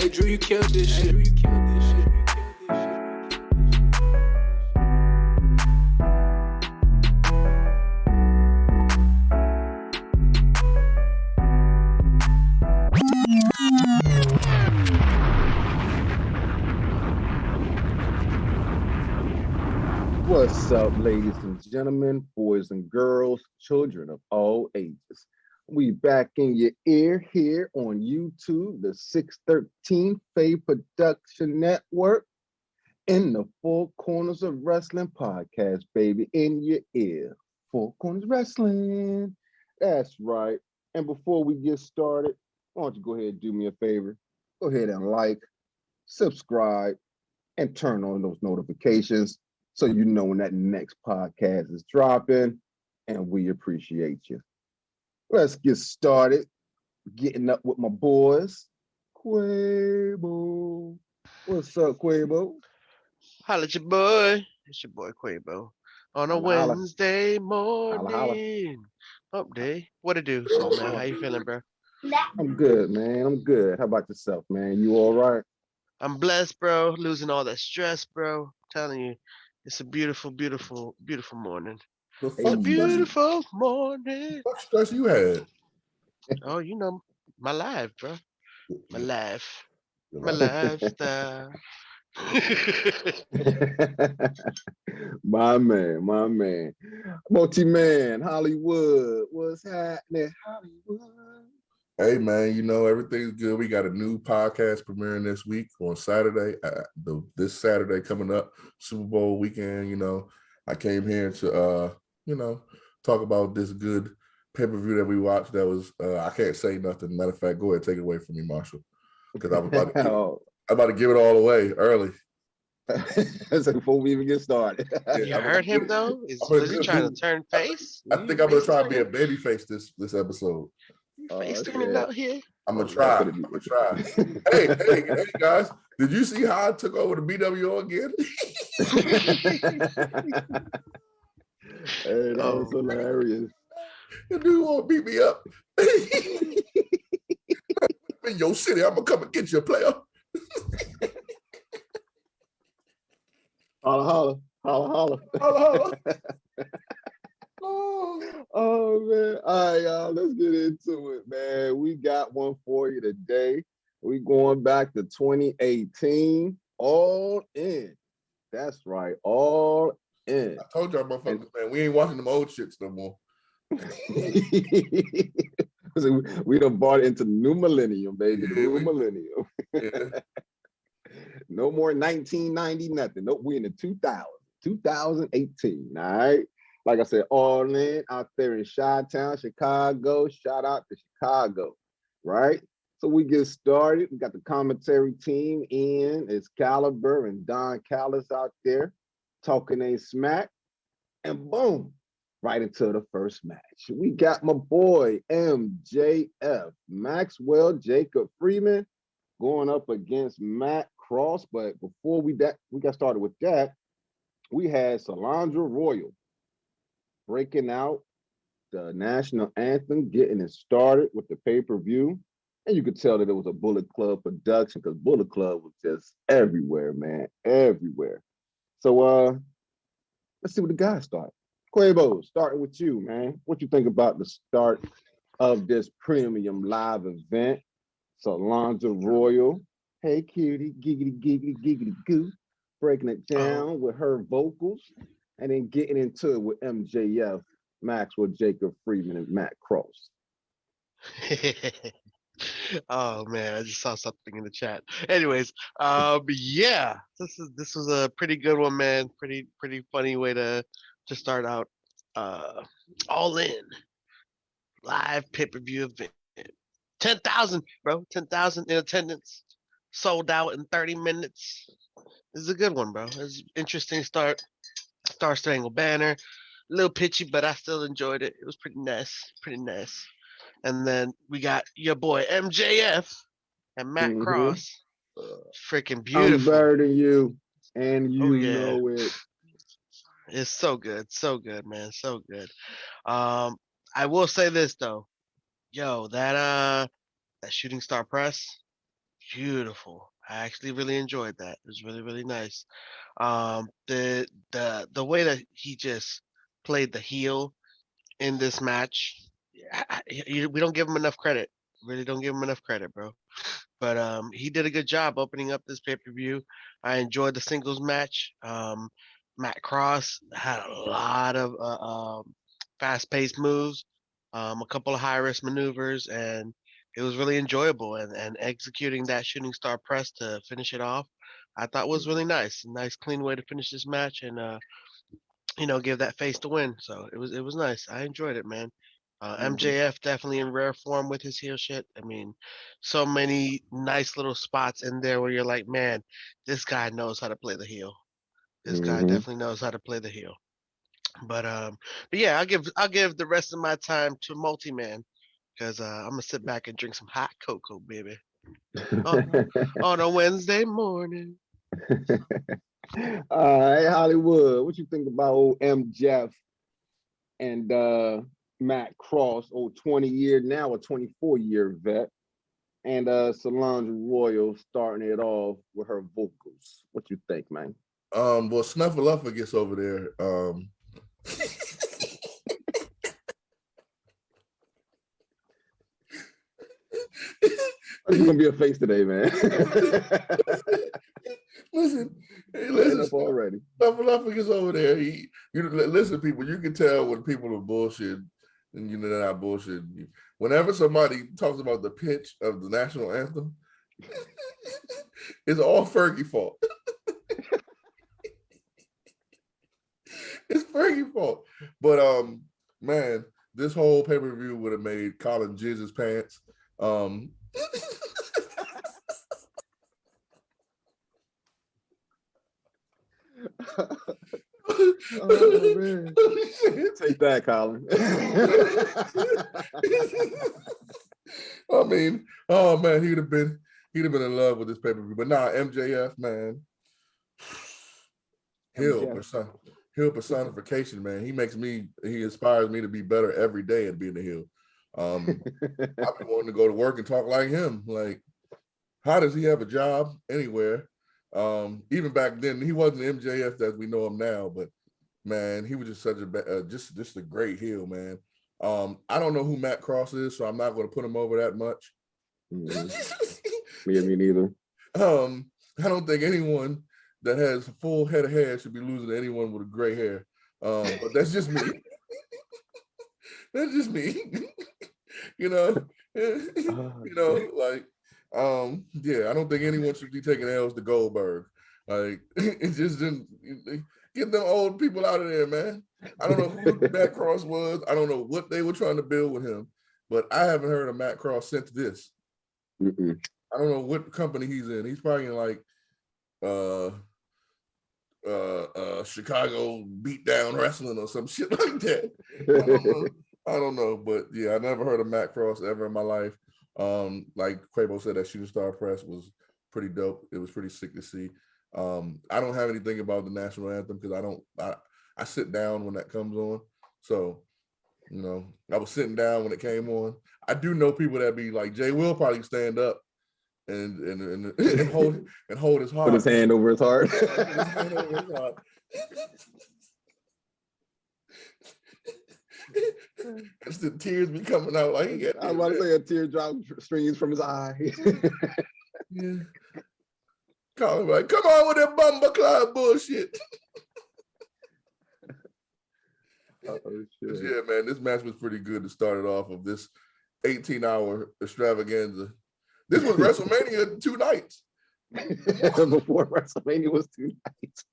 Hey, Drew, you killed this shit. What's up, ladies and gentlemen, boys and girls, children of all ages? We back in your ear here on YouTube, the 613 Faye Production Network, in the Four Corners of Wrestling podcast, baby, in your ear. Four Corners Wrestling. That's right. And before we get started, why don't you go ahead and do me a favor? Go ahead and like, subscribe, and turn on those notifications so you know when that next podcast is dropping, and we appreciate you. Let's get started. Getting up with my boys. Quabo. What's up, Quabo? Holla at your boy. It's your boy Quabo. On a Holla, Wednesday morning. holla. Hump day. What it do, soul man? How you feeling, bro? I'm good, man. I'm good. How about yourself, man? You all right? I'm blessed, bro. Losing all that stress, bro. Telling you, it's a beautiful, beautiful, beautiful morning. It's a beautiful morning. What stress you had? Oh, you know, my life, bro. My life. Your My life. lifestyle. my man. Multi-man, Hollywood. What's happening, Hollywood? Hey man, you know everything's good. We got a new podcast premiering this week on Saturday. This Saturday coming up, Super Bowl weekend. You know, I came here to talk about this good pay-per-view that we watched. That was I can't say nothing. Matter of fact, go ahead, take it away from me, Marshall, because I'm about to give it all away early. So before we even get started, You heard him though? Was he trying to turn face? I think I'm gonna try to be a baby face this episode. Face turning out here. I'm gonna try. Hey guys, did you see how I took over the BWO again? Hey, that was hilarious. The dude won't beat me up. In your city, I'm gonna come and get you, player. Holla. Oh man. All right, y'all. Let's get into it, man. We got one for you today. We going back to 2018. All in. That's right. All in. I told y'all, motherfuckers, man, we ain't watching them old shits no more. We done bought into the new millennium, baby. The new millennium. Yeah. No more 1990 nothing. Nope, we in the 2018. All right. Like I said, all in out there in Chi-Town, Chicago. Shout out to Chicago. Right? So we get started. We got the commentary team in. It's Caliber and Don Callis out there talking a smack. And boom, right into the first match. We got my boy MJF, Maxwell Jacob Freeman, going up against Matt Cross. But before we got started with that, we had Solandra Royal breaking out the national anthem, getting it started with the pay-per-view. And you could tell that it was a Bullet Club production because Bullet Club was just everywhere, man, everywhere. So let's see what the guys start. Quavo, starting with you, man. What you think about the start of this premium live event? Solandra Royal, hey cutie, giggity goo, breaking it down with her vocals, and then getting into it with MJF, Maxwell Jacob Freeman, and Matt Cross. Oh man, I just saw something in the chat. Anyways, yeah, this was a pretty good one, man. Pretty funny way to start out. All in live pay-per-view event. 10,000, bro. 10,000 in attendance. Sold out in 30 minutes. This is a good one, bro. It's an interesting start. Star Strangle banner. A little pitchy, but I still enjoyed it. It was pretty nice. And then we got your boy MJF and Matt Cross. Freaking beautiful. I'm better than you, and you know it. It's so good, man, so good. I will say this though, yo, that shooting star press, beautiful. I actually really enjoyed that. It was really, really nice. The way that he just played the heel in this match, we don't give him enough credit. Really don't give him enough credit, bro. But he did a good job opening up this pay-per-view. I enjoyed the singles match. Matt Cross had a lot of fast-paced moves, a couple of high-risk maneuvers, and it was really enjoyable. And executing that shooting star press to finish it off, I thought was really nice. A nice, clean way to finish this match, and give that face to win. So it was nice. I enjoyed it, man. MJF definitely in rare form with his heel shit. I mean, so many nice little spots in there where you're like, man, this guy knows how to play the heel. This guy Mm-hmm. definitely knows how to play the heel. But yeah, I'll give the rest of my time to Multi Man because I'm gonna sit back and drink some hot cocoa, baby, on a Wednesday morning. Hey Hollywood, what you think about old MJF and Matt Cross, old 20-year now a 24-year vet, and Solange Royal starting it off with her vocals? What you think, man? Well, Snuffleupagus gets over there. You're gonna be a face today, man. listen, already. Snuffleupagus over there. Listen, people. You can tell when people are bullshit, and they're not bullshit. Whenever somebody talks about the pitch of the national anthem, it's all Fergie fault. It's Fergie fault. But man, this whole pay-per-view would have made Colin jizz his pants. Oh, man. Take that, Colin. I mean, oh man, he'd have been in love with this pay-per-view. But nah, MJF, man, heel personification, man. He inspires me to be better every day at being a heel. I've been wanting to go to work and talk like him. Like, how does he have a job anywhere? Even back then, he wasn't MJF as we know him now, but man, he was just such a just a great heel, man. I don't know who Matt Cross is, so I'm not going to put him over that much. Mm-hmm. Me neither. I don't think anyone that has a full head of hair should be losing to anyone with gray hair. But that's just me. That's just me. Yeah, I don't think anyone should be taking L's to Goldberg. Like, it just didn't get them old people out of there, man. I don't know who Matt Cross was. I don't know what they were trying to build with him, but I haven't heard of Matt Cross since this. Mm-mm. I don't know what company he's in. He's probably in like Chicago beatdown wrestling or some shit like that. I don't know, but yeah, I never heard of Matt Cross ever in my life. Like Quabo said, that shooting star press was pretty dope. It was pretty sick to see. I don't have anything about the national anthem because I sit down when that comes on. So, I was sitting down when it came on. I do know people that be like, Jay will probably stand up and hold his heart. Put his hand over his heart. It's the tears be coming out like he I was about to say a teardrop streams from his eye. Yeah. Colin like, come on with that Bumba Cloud bullshit. Oh, shit. Yeah, man, this match was pretty good to start it off of this 18-hour extravaganza. This was WrestleMania 2 nights. Before WrestleMania was 2 nights.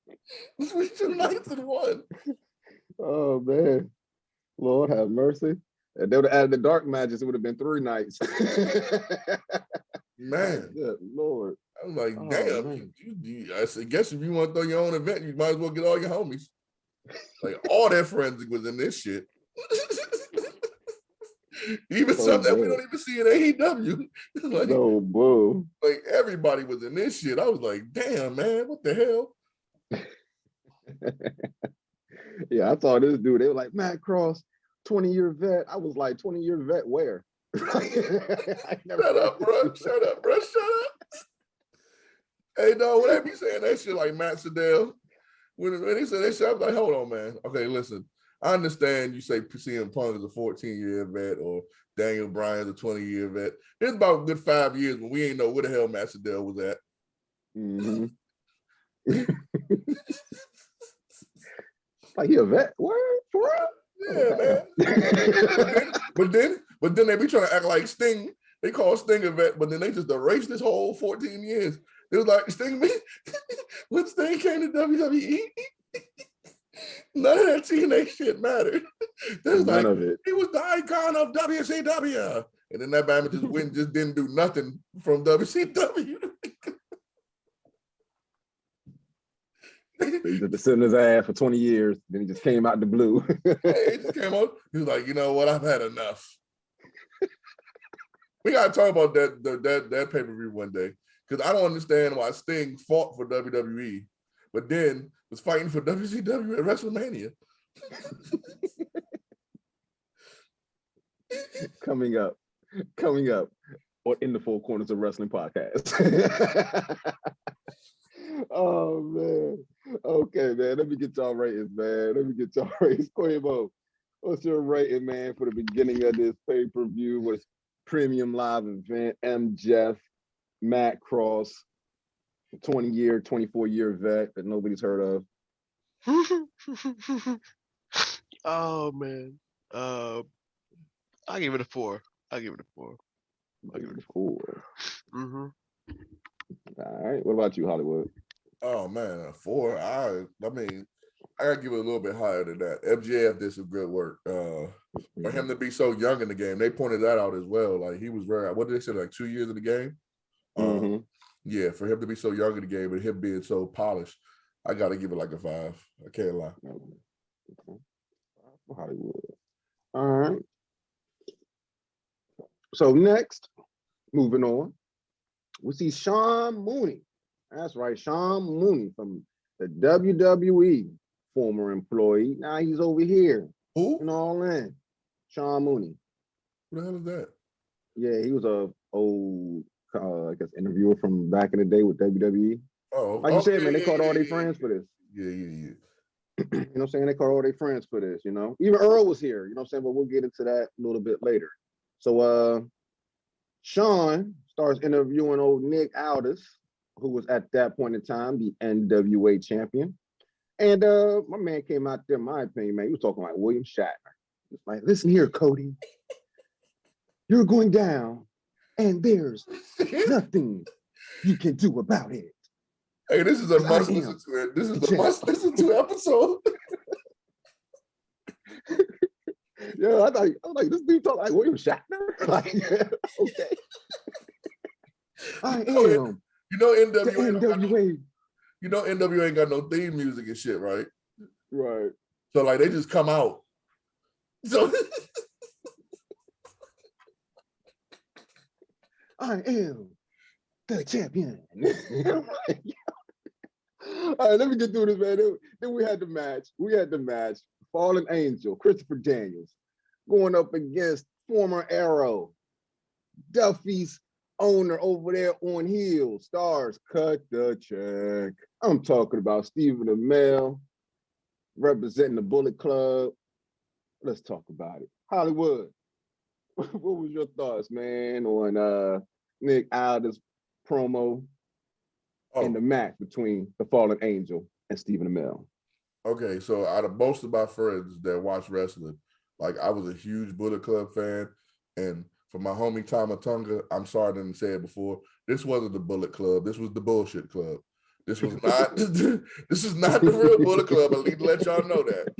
This was 2 nights in one. Oh, man. Lord have mercy. If they would have added the dark matches, it would have been 3 nights. Man. Good Lord. I was like, damn. I guess if you want to throw your own event, you might as well get all your homies. Like, all their friends was in this shit. Even something that we don't even see in AEW. Like, no, boo. Like, everybody was in this shit. I was like, damn, man, what the hell? Yeah, I saw this dude. They were like, Matt Cross, 20-year vet. I was like, 20-year vet where? Shut up, bro. Shut up. Hey, no, when they be saying that shit like Matt Sedell, when they say that shit, I was like, hold on, man. Okay, listen. I understand you say CM Punk is a 14-year vet or Daniel Bryan's a 20-year vet. There's about a good 5 years when we ain't know where the hell Matt Sedell was at. Mm-hmm. Like he a vet? What? For real? Yeah, man. But then they be trying to act like Sting. They call Sting a vet, but then they just erased this whole 14 years. It was like Sting, when Sting came to WWE, none of that TNA shit mattered. There's None like, of it. he was the icon of WCW. And then that Bama just didn't do nothing from WCW. He just been sitting his ass for 20 years. Then he just came out the blue. He just came out. He was like, you know what? I've had enough. We gotta talk about that pay-per-view one day. Because I don't understand why Sting fought for WWE, but then was fighting for WCW at WrestleMania. Coming up or in the Four Corners of Wrestling podcast. Oh man. Okay, man. Let me get y'all ratings, man. Quavo, what's your rating, man, for the beginning of this pay-per-view with premium live event? Jeff, Matt Cross, 20-year, 24-year vet that nobody's heard of. Oh man. I'll give it a 4. I'll give it a 4. Mm-hmm. All right. What about you, Hollywood? Oh man, a 4. I mean, I gotta give it a little bit higher than that. MJF did some good work. For him to be so young in the game, they pointed that out as well. Like he was very, what did they say, like 2 years in the game? Yeah, for him to be so young in the game and him being so polished, I gotta give it like a 5. I can't lie. Okay. Hollywood. All right. So next, moving on, we see Sean Mooney. That's right, Sean Mooney from the WWE, former employee. Now he's over here. Who? In All In. Sean Mooney. Who the hell is that? Yeah, he was a old, I guess, interviewer from back in the day with WWE. Oh, like you said, yeah, man, they called all their yeah, friends for this. Yeah. You know what I'm saying? They called all their friends for this, you know? Even Earl was here, you know what I'm saying? But we'll get into that a little bit later. So Sean starts interviewing old Nick Aldis, who was at that point in time the NWA champion. And my man came out there, in my opinion, man, he was talking like William Shatner. He's like, listen here, Cody. You're going down, and there's nothing you can do about it. Hey, this is a must listen to it. This is the must listen to episode. Yeah, I was like, this dude talk like William Shatner. Like, okay. I am. You know NWA. You know NWA ain't got no theme music and shit, right? Right. So like they just come out. So I am the champion. All right, let me get through this, man. Then we had the match. Fallen Angel, Christopher Daniels, going up against former Arrow, Duffy's owner over there on heels. Stars, cut the check. I'm talking about Stephen Amell, representing the Bullet Club. Let's talk about it. Hollywood, what was your thoughts, man, on Nick Aldis' promo and the match between the Fallen Angel and Stephen Amell? Okay, so out of most of my friends that watch wrestling, like I was a huge Bullet Club fan, and for my homie Tama Tonga, I'm sorry I didn't say it before. This wasn't the Bullet Club. This was the bullshit club. This was not. This is not the real Bullet Club. I need to let y'all know that.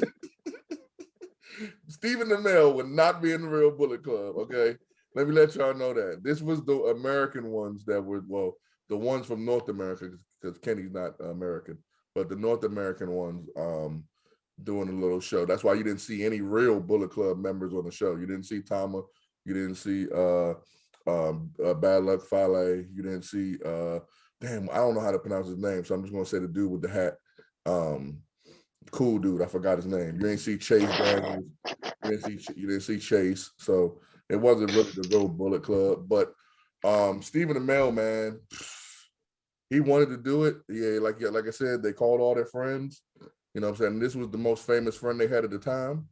Stephen Amell would not be in the real Bullet Club. Okay, let me let y'all know that. This was the American ones that were the ones from North America, because Kenny's not American, but the North American ones doing a little show. That's why you didn't see any real Bullet Club members on the show. You didn't see Tama. You didn't see Bad Luck Fale. You didn't see damn, I don't know how to pronounce his name, so I'm just gonna say the dude with the hat. Cool dude, I forgot his name. You didn't see Chase Daniels. You didn't see Chase. So it wasn't really the real Bullet Club. But Stephen Amell, man, he wanted to do it. Yeah, like I said, they called all their friends. You know what I'm saying? This was the most famous friend they had at the time.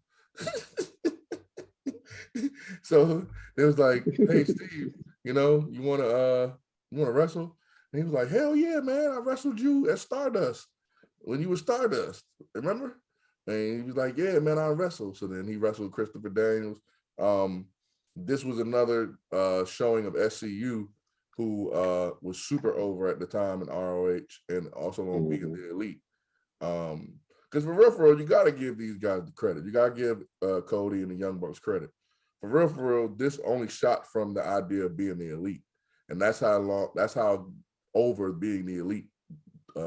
So it was like, hey Steve, you wanna wrestle? And he was like, hell yeah, man, I wrestled you at Stardust when you were Stardust, remember? And he was like, yeah, man, I wrestled. So then he wrestled Christopher Daniels. This was another showing of SCU, who was super over at the time in ROH and also on being the Elite. Because for real, you got to give these guys the credit. You got to give Cody and the Young Bucks credit. For real, this only shot from the idea of being the Elite. And that's how over being the Elite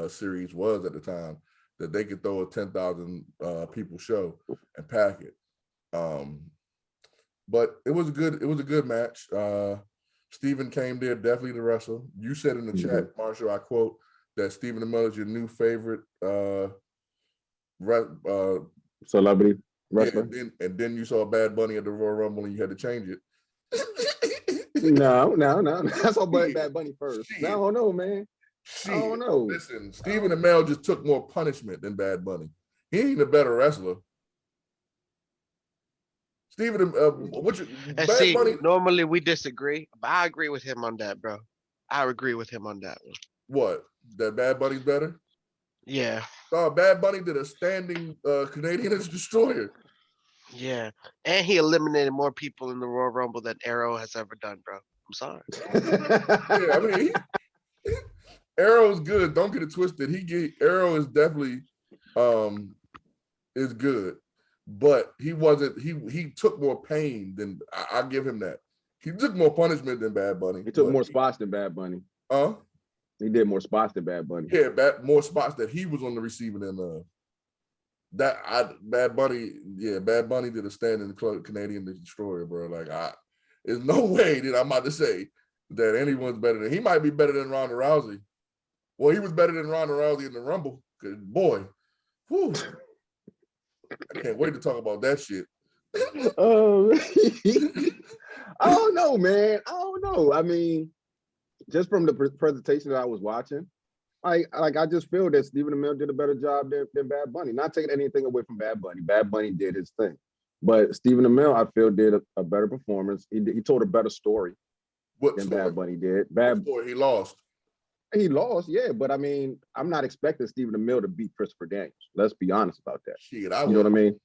series was at the time, that they could throw a 10,000 people show and pack it. But it was a good match. Stephen came there definitely to wrestle. You said in the chat, Marshall, I quote, that Stephen Amell is your new favorite celebrity wrestler. Yeah, and then you saw Bad Bunny at the Royal Rumble and you had to change it. No. I saw Bad Bunny first. I don't know, man. I don't know. Listen, Stephen Amell just took more punishment than Bad Bunny. He ain't a better wrestler. Stephen, Bad Bunny. Normally we disagree, but I agree with him on that, bro. I agree with him on that one. What? That Bad Bunny's better? Yeah. Oh, Bad Bunny did a standing Canadian Destroyer. Yeah, and he eliminated more people in the Royal Rumble than Arrow has ever done, bro. I'm sorry. Yeah, I mean, Arrow's good. Don't get it twisted. Arrow is definitely is good, but he wasn't. He took more pain than I give him that. He took more punishment than Bad Bunny. He took more spots than Bad Bunny. He did more spots than Bad Bunny. Yeah, more spots that he was on the receiving end of. Bad Bunny did a standing Canadian Destroyer, bro. Like, there's no way that I'm about to say that anyone's better than. He might be better than Ronda Rousey. Well, he was better than Ronda Rousey in the Rumble. Cause boy, whew, I can't wait to talk about that shit. I don't know, man. I don't know. I mean, just from the presentation that I was watching, I just feel that Stephen Amell did a better job than Bad Bunny. Not taking anything away from Bad Bunny. Bad Bunny did his thing. But Stephen Amell, I feel, did a better performance. He told a better story than Bad Bunny did. He lost. He lost, yeah. But I mean, I'm not expecting Stephen Amell to beat Christopher Daniels. Let's be honest about that. Shit, you know what I mean?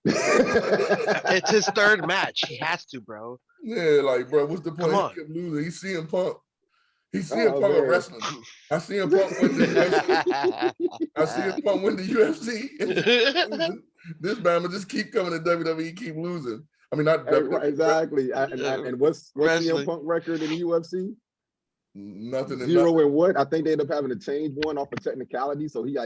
It's his third match. He has to, bro. Yeah, like, bro, what's the point? He kept losing. He's CM Punk. He's CM Punk of wrestling. I see him Punk win the UFC. I see him Punk win the UFC. This man will just keep coming to WWE, keep losing. I mean, not WWE. Exactly. And what's CM Punk record in the UFC? Nothing. 0 and what? I think they end up having to change one off of technicality. So he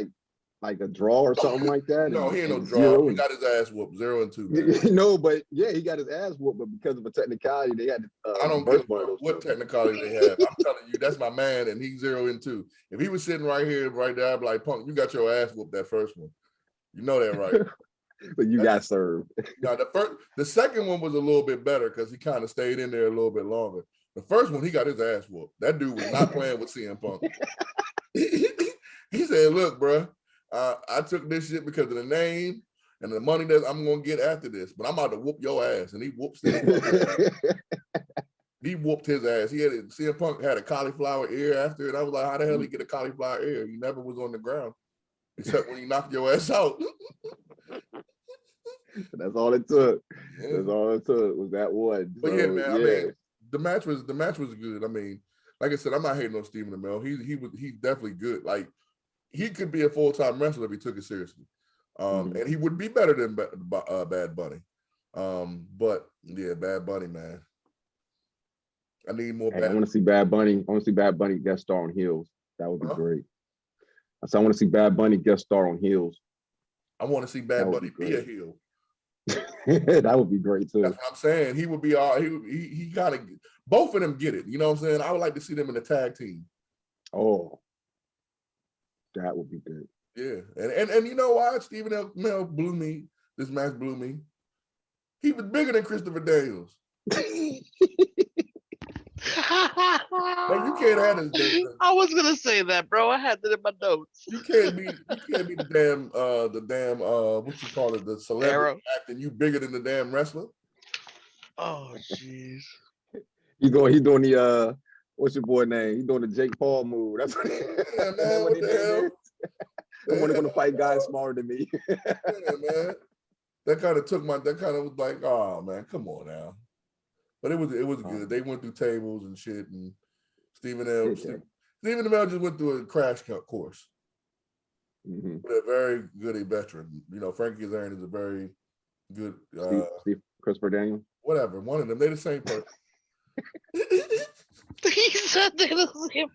like a draw or something like that. No, he ain't no draw. He got his ass whooped 0 and 2. No, but yeah, he got his ass whooped, but because of a technicality, they had to. I don't care what technicality they have. I'm telling you, that's my man, and he's 0 and 2. If he was sitting right here, right there, I'd be like, Punk, you got your ass whooped that first one. You know that, right? But you got served. Yeah, the second one was a little bit better because he kind of stayed in there a little bit longer. The first one, he got his ass whooped. That dude was not playing with CM Punk. He said, look, bro, I took this shit because of the name and the money that I'm going to get after this, but I'm about to whoop your ass. And he whoops his He whooped his ass. CM Punk had a cauliflower ear after it. I was like, how the hell did he get a cauliflower ear? He never was on the ground, except when he knocked your ass out. That's all it took. Yeah. That's all it took was that one. But so, yeah, man, I mean, the match was good. I mean, like I said, I'm not hating on Stephen Amell. He's definitely good. Like, he could be a full-time wrestler if he took it seriously. And he would be better than Bad Bunny. But yeah, Bad Bunny, man. I need more. I want to see Bad Bunny. I want to see Bad Bunny guest star on Heels. That would be great. I want to see Bad Bunny guest star on Heels. I want to see Bad Bunny be a heel. That would be great too. That's what I'm saying. He would be all. He kind of both of them get it. You know what I'm saying? I would like to see them in a tag team. Oh, that would be good. Yeah, and you know why? Stephen Amell blew me. This match blew me. He was bigger than Christopher Daniels. Man, you can't have I was gonna say that, bro. I had that in my notes. you can't be the damn what you call it, the celebrity Arrow. acting you bigger than the damn wrestler. Oh, jeez. He doing the what's your boy name? He doing the Jake Paul move. That's what, Yeah, that's man, what what he the did. hell? I want to fight guys smaller than me. Yeah, man. That kind of was like, oh man, come on now. But it was good. They went through tables and shit, and Stephen L. just went through a crash course. Mm-hmm. But a very good veteran. You know, Frankie Kazarian is a very good Steve Christopher Daniel. Whatever. One of them. They're the same person. He said they're the same.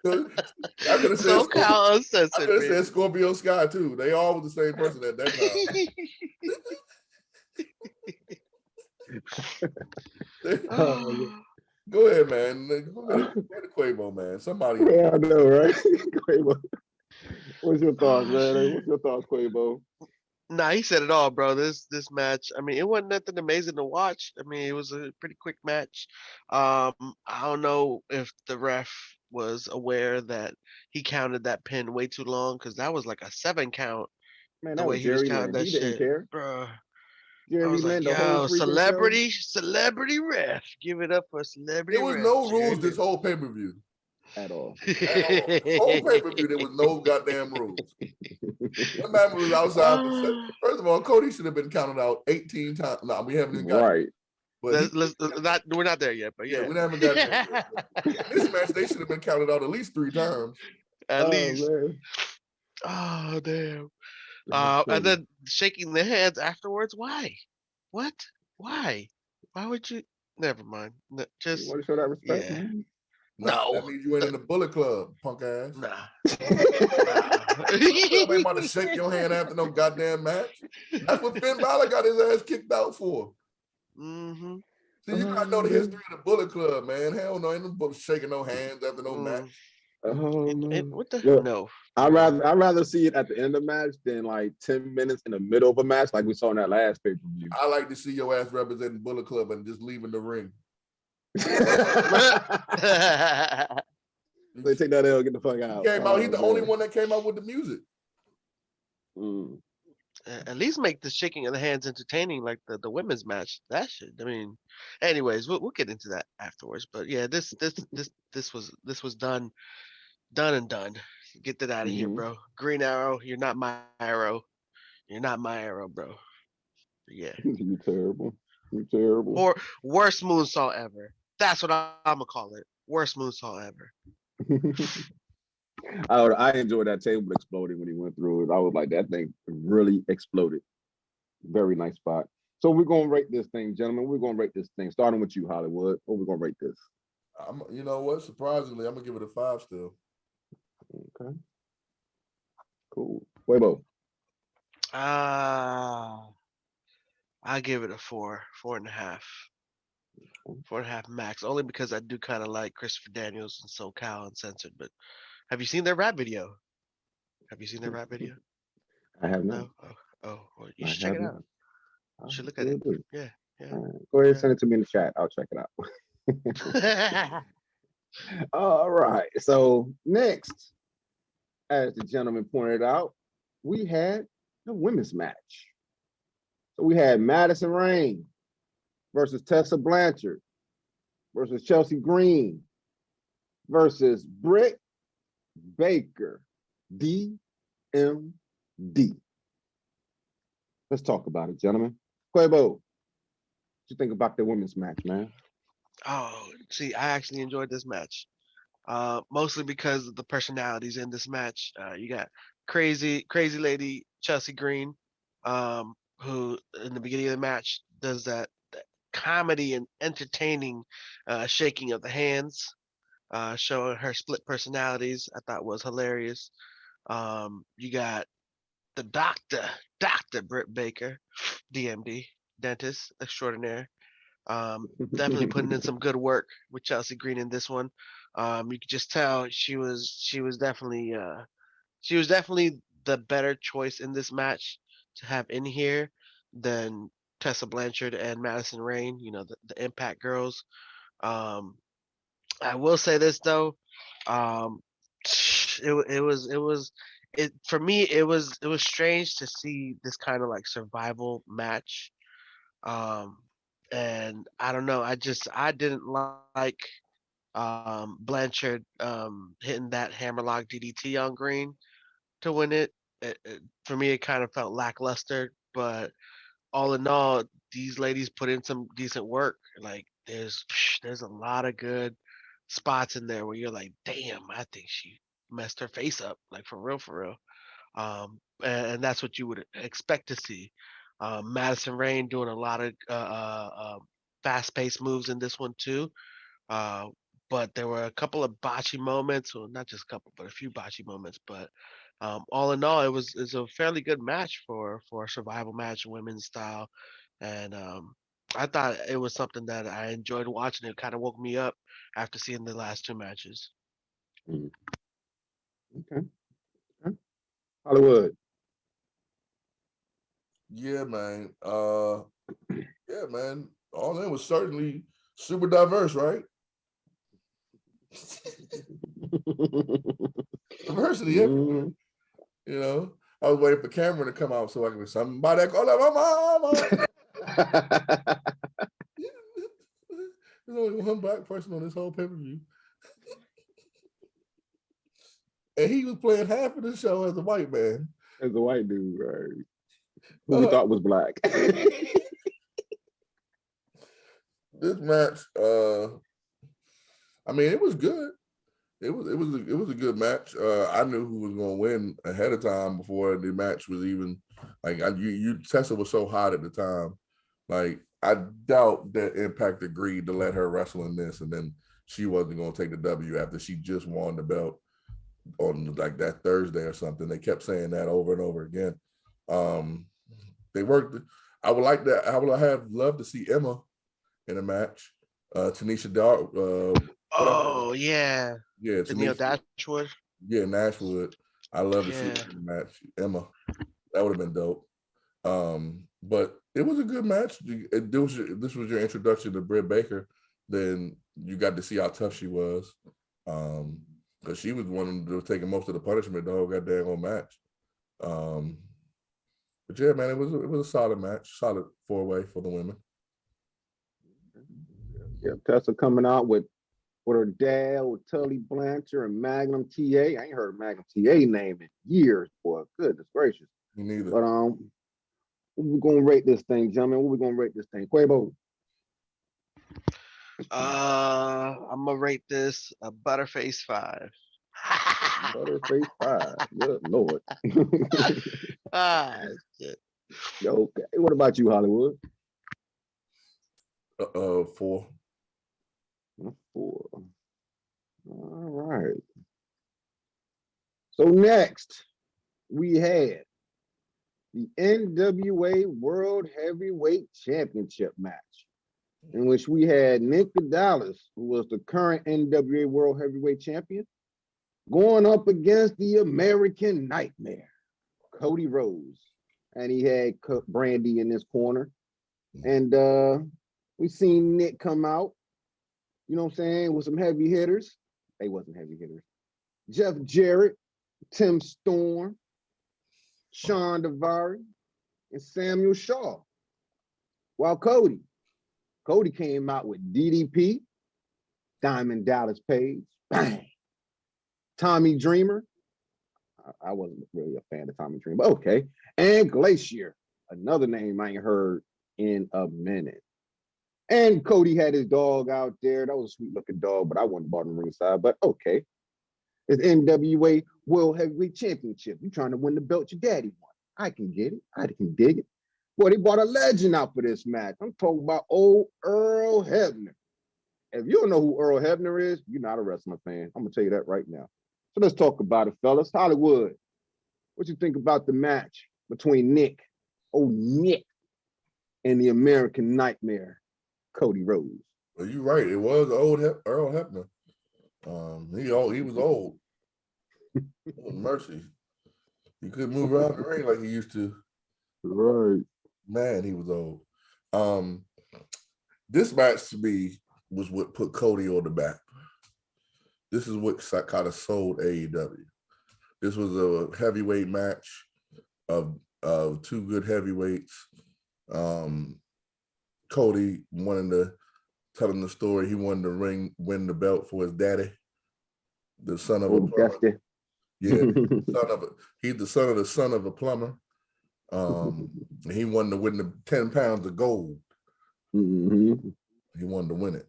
I could have said So Kyle uncensored. I could have said Scorpio Sky too. They all were the same person at that time. Go ahead, man. Go ahead to Quavo, man. Somebody. Yeah, I know, right? Quavo. What's your thoughts, man? What's your thoughts, Quavo? Nah, he said it all, bro. This match, I mean, it wasn't nothing amazing to watch. I mean, it was a pretty quick match. I don't know if the ref was aware that he counted that pin way too long, because that was like a 7 count. Man, The that way was he was Jerry counting Lynn. that He didn't shit, care. bro. I Jerry was like, Lynn, the whole yo, freaking celebrity ref. Give it up for celebrity There was ref. no Jerry rules this Lynn. whole pay-per-view. At all. At all. This whole pay-per-view, there was no goddamn rules. That man was outside. First of all, Cody should have been counted out 18 times. No, we haven't even got Right. But we're not there yet, but yeah. we haven't got there yet. In this match, they should have been counted out at least 3 times. At least. Man. Oh, damn. And then shaking the hands afterwards. Why? What? Why? Why would you? Never mind. Just you want to show that respect, yeah. man? No. That means you ain't in the Bullet Club, punk ass. Nah. You ain't about to shake your hand after no goddamn match. That's what Finn Balor got his ass kicked out for. Mm-hmm. See, you gotta know the history of the Bullet Club, man. Hell no, ain't no shaking no hands after no match. What the no? I'd rather see it at the end of the match than like 10 minutes in the middle of a match like we saw in that last pay-per-view. I like to see your ass representing Bullet Club and just leaving the ring. They take that L, get the fuck out. He's the only one that came out with the music. At least make the shaking of the hands entertaining, like the women's match. That shit. I mean, anyways, we'll get into that afterwards. But yeah, this was done and done. Get that out of here, bro. Green Arrow, you're not my arrow. You're not my arrow, bro. But yeah. You terrible. You terrible. Or worst moonsault ever. That's what I'm gonna call it. Worst moonsault ever. I enjoyed that table exploding when he went through it. I was like, that thing really exploded. Very nice spot. So we're gonna rate this thing, gentlemen. We're gonna rate this thing. Starting with you, Hollywood. What we're gonna rate this? You know what? Surprisingly, I'm gonna give it a 5 still. Okay. Cool. Quavo. I give it a 4.5. 4.5 max. Only because I do kind of like Christopher Daniels and SoCal Uncensored. But have you seen their rap video? I have not. Oh, well, you should check it out. You should look at it. Yeah. Right. Go ahead and send it to me in the chat. I'll check it out. All right. So next, as the gentleman pointed out, we had the women's match. So we had Madison Rayne versus Tessa Blanchard versus Chelsea Green versus Britt Baker, DMD. Let's talk about it, gentlemen. Quavo, what you think about the women's match, man? Oh, see, I actually enjoyed this match. Mostly because of the personalities in this match. You got crazy lady Chelsea Green, who in the beginning of the match does that comedy and entertaining shaking of the hands, showing her split personalities. I thought was hilarious. You got the Dr. Britt Baker, DMD, dentist extraordinaire. Definitely putting in some good work with Chelsea Green in this one. You could just tell she was definitely the better choice in this match to have in here than Tessa Blanchard and Madison Rain, the Impact girls. Um, I will say this though, um, it for me it was strange to see this kind of like survival match. Um, and I don't know, I didn't like Blanchard hitting that hammerlock DDT on Green to win it. For me, it kind of felt lackluster, but all in all, these ladies put in some decent work. Like there's a lot of good spots in there where you're like, damn, I think she messed her face up, like for real, for real. And that's what you would expect to see. Madison Rain doing a lot of fast-paced moves in this one too. Uh, but there were a couple of botchy moments, well, not just a couple, but a few botchy moments. But all in all, it was a fairly good match for a survival match, women's style, and I thought it was something that I enjoyed watching. It kind of woke me up after seeing the last two matches. Mm, okay. Okay. Hollywood. Yeah, man. Yeah, man. All in was certainly super diverse, right? Diversity everywhere. Mhm. You know, I was waiting for Cameron to come out so I could be somebody call out my mama. There's only one black person on this whole pay-per-view. And he was playing half of the show as a white man. As a white dude, right? Who we thought was black. This match, I mean, it was good. It was a good match. I knew who was going to win ahead of time before the match was even like Tessa was so hot at the time. Like I doubt that Impact agreed to let her wrestle in this, and then she wasn't going to take the W after she just won the belt on like that Thursday or something. They kept saying that over and over again. They worked. I would like that. I would have loved to see Emma in a match. Tanisha Dark. Oh yeah, Yeah, Neil Tanisha. Dashwood. Yeah, Nashwood. I love to see Yeah. her in the match. Emma. That would have been dope. But it was a good match. This was your introduction to Britt Baker. Then you got to see how tough she was. Because she was one that was taking most of the punishment the whole goddamn whole match. But yeah, man, it was a solid match, solid 4-way for the women. Yeah, Tessa coming out with her dad, with Tully Blanchard and Magnum TA. I ain't heard Magnum TA name in years, boy. Goodness gracious. Me neither. But what we gonna rate this thing, gentlemen? What we gonna rate this thing? Quabo. I'm gonna rate this a Butterface 5. Butterface 5. Good Lord. Shit. Okay. What about you, Hollywood? 4. 4. All right. So next we had the NWA World Heavyweight Championship match, in which we had Nick Dallas, who was the current NWA World Heavyweight Champion, going up against the American Nightmare, Cody Rhodes. And he had Brandy in his corner. And we seen Nick come out, you know what I'm saying, with some heavy hitters. They wasn't heavy hitters. Jeff Jarrett, Tim Storm, Sean Daivari, and Samuel Shaw. While Cody came out with DDP, Diamond Dallas Page, bang, Tommy Dreamer. I wasn't really a fan of Tommy Dreamer, but okay. And Glacier, another name I ain't heard in a minute. And Cody had his dog out there. That was a sweet looking dog, but I wasn't bought him ringside, but okay. It's NWA World Heavyweight Championship. You trying to win the belt your daddy won. I can get it. I can dig it. Boy, they brought a legend out for this match. I'm talking about old Earl Hebner. If you don't know who Earl Hebner is, you're not a wrestling fan. I'm going to tell you that right now. So let's talk about it, fellas. Hollywood, what you think about the match between Nick, and the American Nightmare, Cody Rhodes? Well, you're right. It was old Earl Hebner. He was old. Mercy. He couldn't move around the ring like he used to. Right. Man, he was old. This match to me was what put Cody on the map. This is what kind of sold AEW. This was a heavyweight match of two good heavyweights. Cody wanted to tell him the story. He wanted to win the belt for his daddy, the son of a plumber. Yeah, he's the son of a plumber. He wanted to win the 10 pounds of gold. Mm-hmm. He wanted to win it.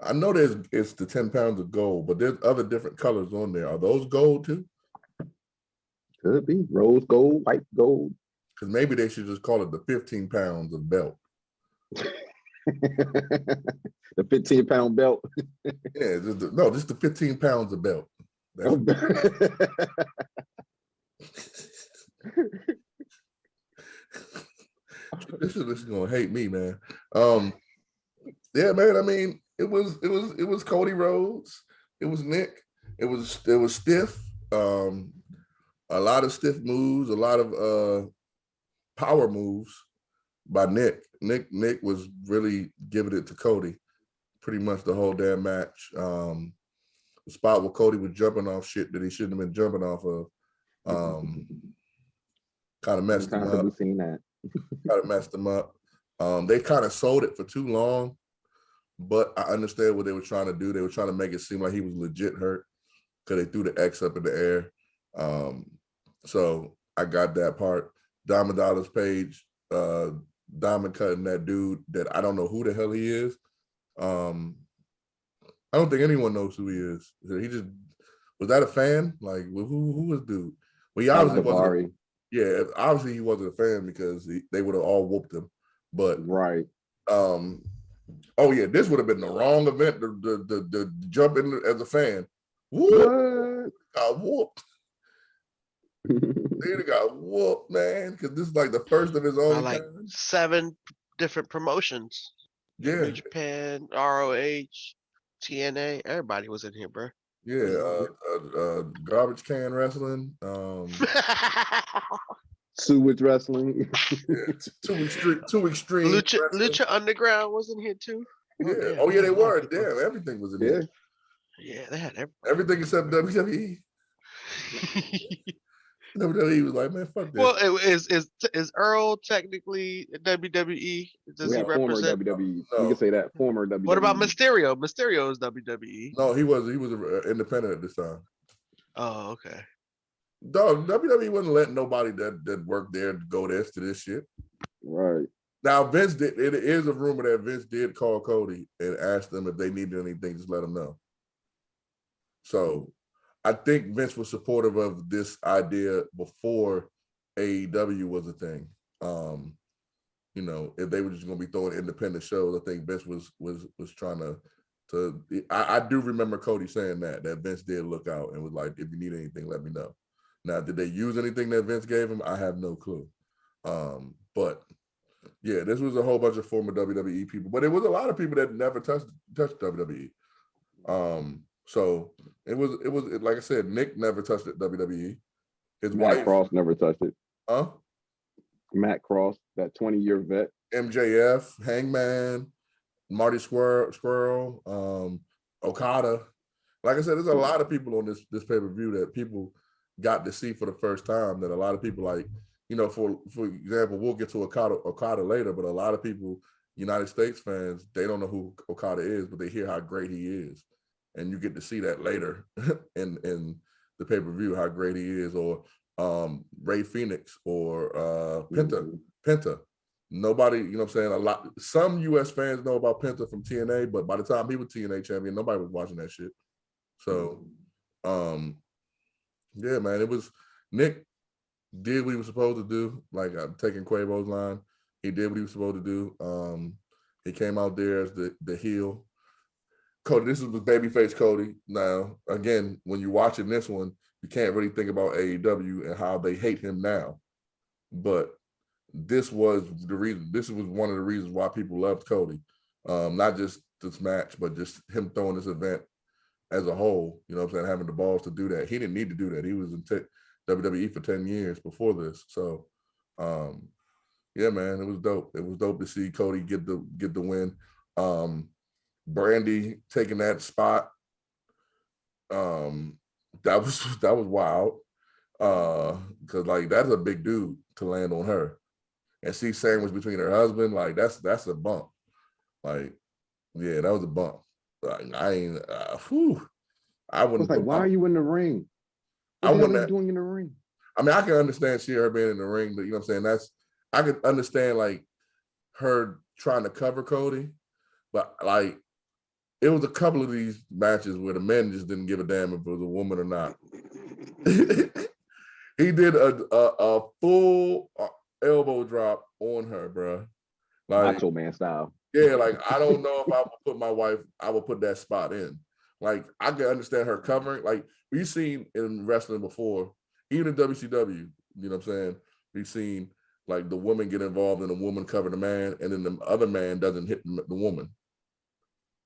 I know it's the 10 pounds of gold, but there's other different colors on there. Are those gold too? Could be rose gold, white gold. Because maybe they should just call it the 15 pounds of belt. The 15-pound belt. Yeah, just the 15 pounds of belt. This is gonna hate me, man. Yeah, man. I mean, it was Cody Rhodes. It was Nick. It was stiff. A lot of stiff moves. A lot of power moves by Nick. Nick was really giving it to Cody pretty much the whole damn match. The spot where Cody was jumping off shit that he shouldn't have been jumping off of. Kind of messed him up. Seen that. Kind of messed him up. They kind of sold it for too long, but I understand what they were trying to do. They were trying to make it seem like he was legit hurt because they threw the X up in the air. So I got that part. Diamond Dallas Page, Diamond cutting that dude that I don't know who the hell he is. I don't think anyone knows who he is. He just was that a fan? Like who was dude? Well, he obviously wasn't. Yeah, obviously he wasn't a fan because they would have all whooped him. But right. Oh yeah, this would have been the wrong event. The jump in as a fan. Whoop! Got whooped. He got whooped, man, because this is like the first of his own. Like 7 different promotions. Yeah, New Japan, ROH, TNA, everybody was in here, bro. Yeah, garbage can wrestling. Sewage wrestling. Yeah, too extreme. Lucha Underground was in here too. Yeah. Oh yeah, they were. Damn, everything was in there. Yeah, they had everything except WWE. WWE was like, man, fuck this. Well, is Earl technically WWE? Does he represent? Former WWE. No. We can say that former WWE. What about Mysterio? Mysterio is WWE. No, he was independent at this time. Oh, okay. Dog, WWE wouldn't let nobody that worked there go to this shit. Right. Now Vince did. It is a rumor that Vince did call Cody and ask them if they needed anything, just let them know. So I think Vince was supportive of this idea before AEW was a thing. You know, if they were just going to be throwing independent shows, I think Vince was trying to. I do remember Cody saying that Vince did look out and was like, if you need anything, let me know. Now, did they use anything that Vince gave him? I have no clue. But yeah, this was a whole bunch of former WWE people, but it was a lot of people that never touched WWE. So it was like I said, Nick never touched it, WWE. His wife Cross never touched it. Huh? Matt Cross, that 20-year vet. MJF, Hangman, Marty Squirrel, Okada. Like I said, there's a lot of people on this pay-per-view that people got to see for the first time that a lot of people like, you know, for example, we'll get to Okada later, but a lot of people, United States fans, they don't know who Okada is, but they hear how great he is. And you get to see that later in the pay-per-view, how great he is, or Ray Phoenix or Penta. Nobody, you know what I'm saying? Some US fans know about Penta from TNA, but by the time he was TNA champion, nobody was watching that shit. So yeah, man, it was Nick did what he was supposed to do. Like I'm taking Quavo's line. He did what he was supposed to do. He came out there as the heel. Cody, this is with babyface Cody. Now, again, when you're watching this one, you can't really think about AEW and how they hate him now. But this was the reason. This was one of the reasons why people loved Cody. Not just this match, but just him throwing this event as a whole. You know what I'm saying? Having the balls to do that. He didn't need to do that. He was in WWE for 10 years before this. So, Yeah, man, it was dope. It was dope to see Cody get the win. Brandy taking that spot. That was wild. Because like that's a big dude to land on her. And she sandwiched between her husband, like that's a bump. Like, yeah, that was a bump. Like, I ain't I I wouldn't was like, put why my, are you in the ring? I What the hell wouldn't are you have, doing in the ring? I mean, I can understand her being in the ring, but you know what I'm saying? I could understand like her trying to cover Cody, but like it was a couple of these matches where the men just didn't give a damn if it was a woman or not. He did a full elbow drop on her, bro. Like, Macho Man style. yeah, like I don't know if I would put my wife, I would put that spot in. Like, I can understand her covering. Like, we've seen in wrestling before, even in WCW, you know what I'm saying? We've seen like the woman get involved and the woman cover the man, and then the other man doesn't hit the woman.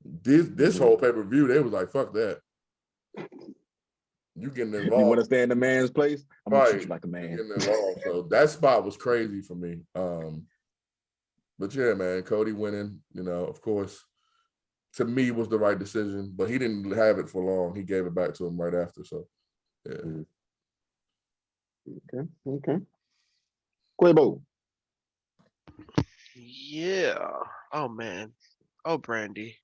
This whole pay-per-view, they was like, fuck that. You getting involved. You want to stay in the man's place? I'm gonna treat you like a man. Getting involved. So that spot was crazy for me. But yeah, man, Cody winning, you know, of course, to me was the right decision, but he didn't have it for long. He gave it back to him right after. So yeah. Okay. Quabo. Yeah. Oh man. Oh, Brandy.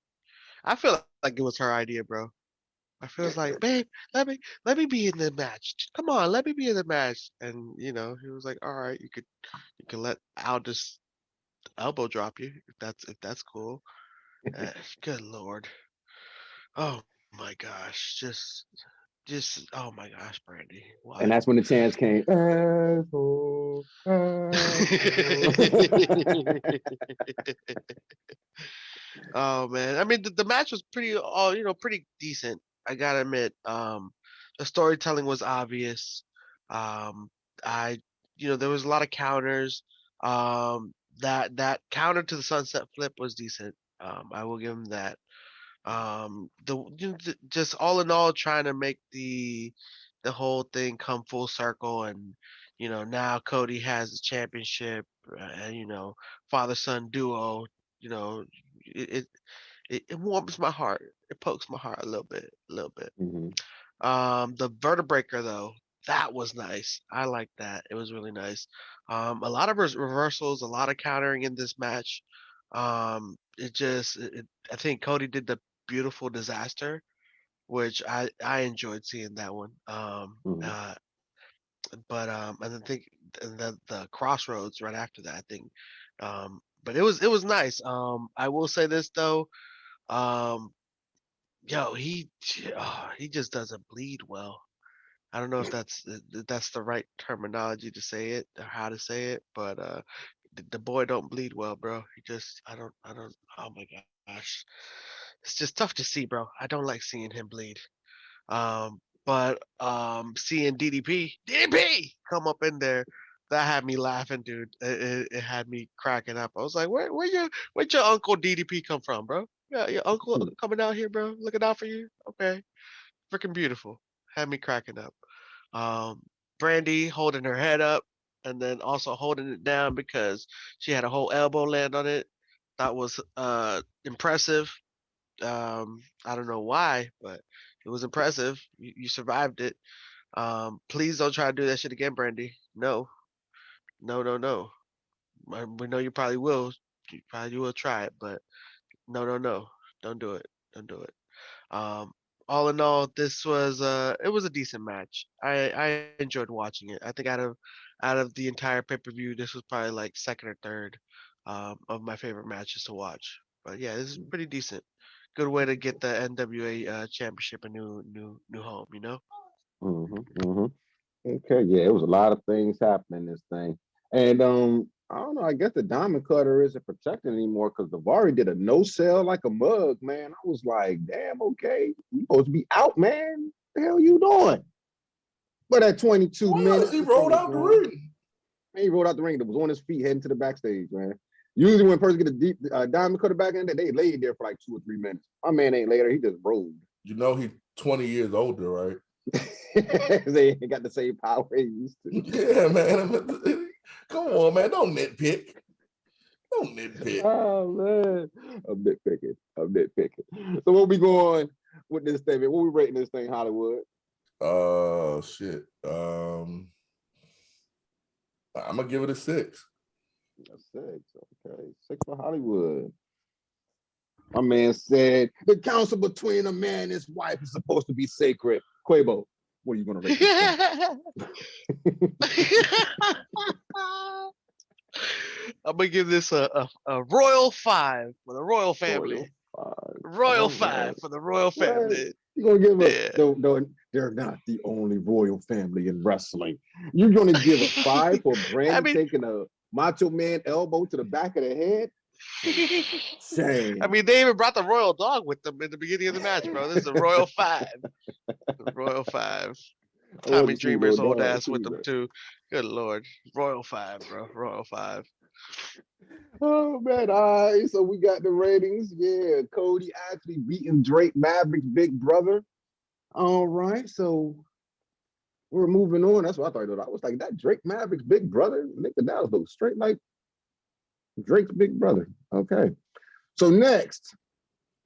I feel like it was her idea, bro. I feel like, babe, let me be in the match. Come on, let me be in the match. And you know, he was like, all right, you can let Al just elbow drop you if that's cool. Good lord. Oh my gosh. Just oh my gosh, Brandy. And What? that's when the chance came. Asshole, asshole. Oh man, I mean the match was pretty decent. I gotta admit, the storytelling was obvious. Um, I, there was a lot of counters. That counter to the sunset flip was decent. I will give him that. Just all in all, trying to make the whole thing come full circle, and now Cody has the championship, and father son duo. You know, it, it warms my heart. It pokes my heart a little bit, Mhm. The vertebraker though, that was nice. I like that. It was really nice. A lot of reversals, a lot of countering in this match. I think Cody did the beautiful disaster, which I enjoyed seeing that one. Mhm. And I think the crossroads right after that, I think. But it was nice. I will say this though. Um, Yo, he just doesn't bleed well. I don't know if that's the right terminology to say it or how to say it, but the boy don't bleed well, bro. He just I don't. Oh my gosh, it's just tough to see, bro. I don't like seeing him bleed. But seeing DDP come up in there, that had me laughing, dude. It had me cracking up. I was like, where'd your uncle DDP come from, bro? Yeah, your uncle coming out here, bro, looking out for you. Okay, freaking beautiful. Had me cracking up. Um, Brandy holding her head up and then also holding it down because she had a whole elbow land on it. That was impressive. I don't know why, but it was impressive. You survived it. Please don't try to do that shit again, Brandy. No, no, no, no. We know you probably will. You probably will try it, but no, no, no. Don't do it. Don't do it. Um, all in all, this was it was a decent match. I enjoyed watching it. I think out of the entire pay-per-view, this was probably like second or third of my favorite matches to watch. But yeah, this is pretty decent. Good way to get the NWA championship a new home, you know? Mhm. Okay, yeah, it was a lot of things happening in this thing. And I don't know, I guess the diamond cutter isn't protected anymore because Davari did a no sell like a mug, man. I was like, damn, okay, you supposed to be out, man. The hell you doing? But at 22 minutes, He the show rolled was out the going. ring. Man, he rolled out the ring that was on his feet heading to the backstage, man. Usually when a person get a deep diamond cutter back in there, they laid there for like 2 or 3 minutes. My man ain't later, he just rolled. You know he's 20 years older, right? They ain't got the same power he used to. Yeah, man. Come on, man. Don't nitpick. Don't nitpick. Oh man, I'm nitpicking. So what we going with this thing, man? What we rating this thing, Hollywood? Shit. I'm gonna give it a 6. A 6. Okay, 6 for Hollywood. My man said the counsel between a man and his wife is supposed to be sacred. Quabo, what are you gonna rate this thing? I'm gonna give this a royal 5 for the royal family. Royal 5 for the royal family. You're gonna give a they're not the only royal family in wrestling. You're gonna give a 5 for Brandon taking a Macho Man elbow to the back of the head? Shame. I mean, they even brought the royal dog with them in the beginning of the match, bro. This is a royal 5. Royal 5. Tommy Dreamer's old ass with them too. Good lord. Royal 5, bro. Royal 5. Oh man, all right. So we got the ratings. Yeah, Cody actually beating Drake Maverick's big brother. All right, so we're moving on. That's what I thought. I was like, that Drake Maverick's big brother. Nigga, that looks straight like Drake's big brother. Okay. So next,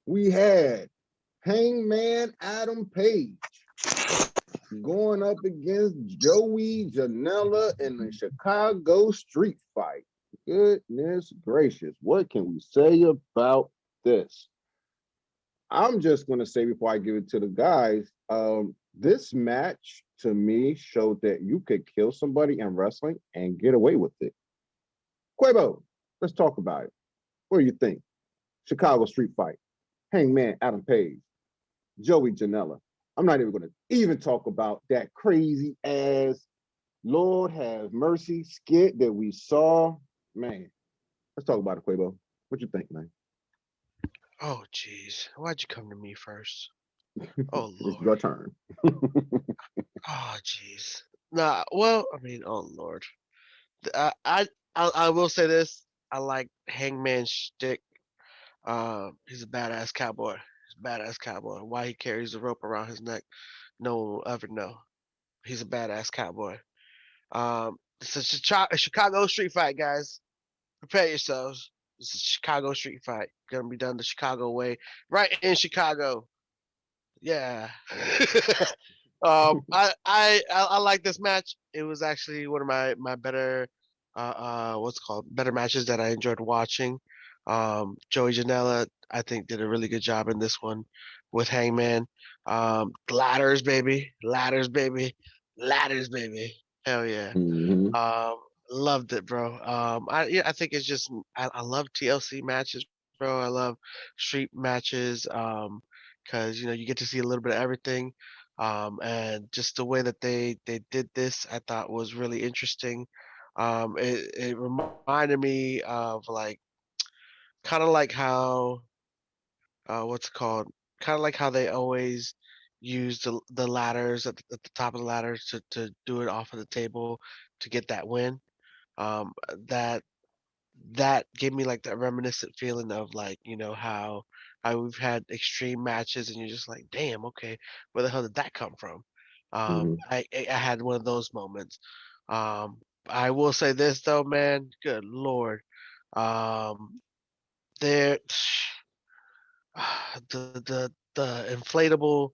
we had Hangman Adam Page going up against Joey Janella in the Chicago street fight. Goodness gracious, what can we say about this? I'm just going to say before I give it to the guys, this match to me showed that you could kill somebody in wrestling and get away with it. Quabo, let's talk about it. What do you think? Chicago street fight, Hangman Adam Page, Joey Janella. I'm not even going to even talk about that crazy ass Lord have mercy skit that we saw. Man, let's talk about it, Quabo. What you think, man? Oh, jeez. Why'd you come to me first? Oh, Lord. It's your turn. Oh, jeez. Nah, well, I mean, oh, Lord. I will say this. I like Hangman's shtick. He's a badass cowboy. He's a badass cowboy. Why he carries the rope around his neck, no one will ever know. He's a badass cowboy. It's a Chicago street fight, guys. Prepare yourselves. It's a Chicago street fight. Gonna be done the Chicago way, right in Chicago. Yeah. I like this match. It was actually one of my better better matches that I enjoyed watching. Joey Janela, I think, did a really good job in this one with Hangman. Ladders, baby. Ladders, baby. Ladders, baby. Hell yeah. Mhm. Loved it, bro. I think it's just I love TLC matches, bro. I love street matches. Because you get to see a little bit of everything. And just the way that they did this, I thought was really interesting. It reminded me of like kind of like how what's it called? Kind of like how they always use the ladders at the top of the ladders to do it off of the table to get that win. Um, that that gave me like that reminiscent feeling of like how we've had extreme matches and you're just like, damn, okay, where the hell did that come from? Mhm. I had one of those moments. um I will say this though, man, good lord. There the inflatable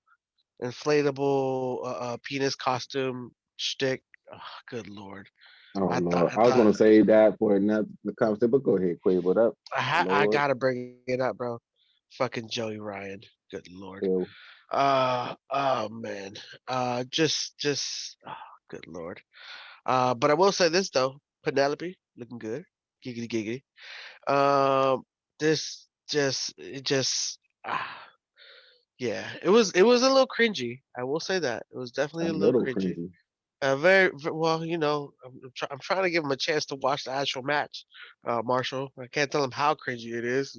penis costume shtick. Oh, good lord. Oh I thought Lord, I I was thought gonna say that for another the conversation, but go ahead, Quavo. Up, I Lord. gotta bring it up, bro. Fucking Joey Ryan. Good lord. Ew. Oh man. Good lord. But I will say this though. Penelope looking good. Giggity giggity. This just it just yeah. It was a little cringy. I will say that. It was definitely A a little little cringy. cringy. Well, I'm trying to give him a chance to watch the actual match, Marshall. I can't tell him how cringy it is,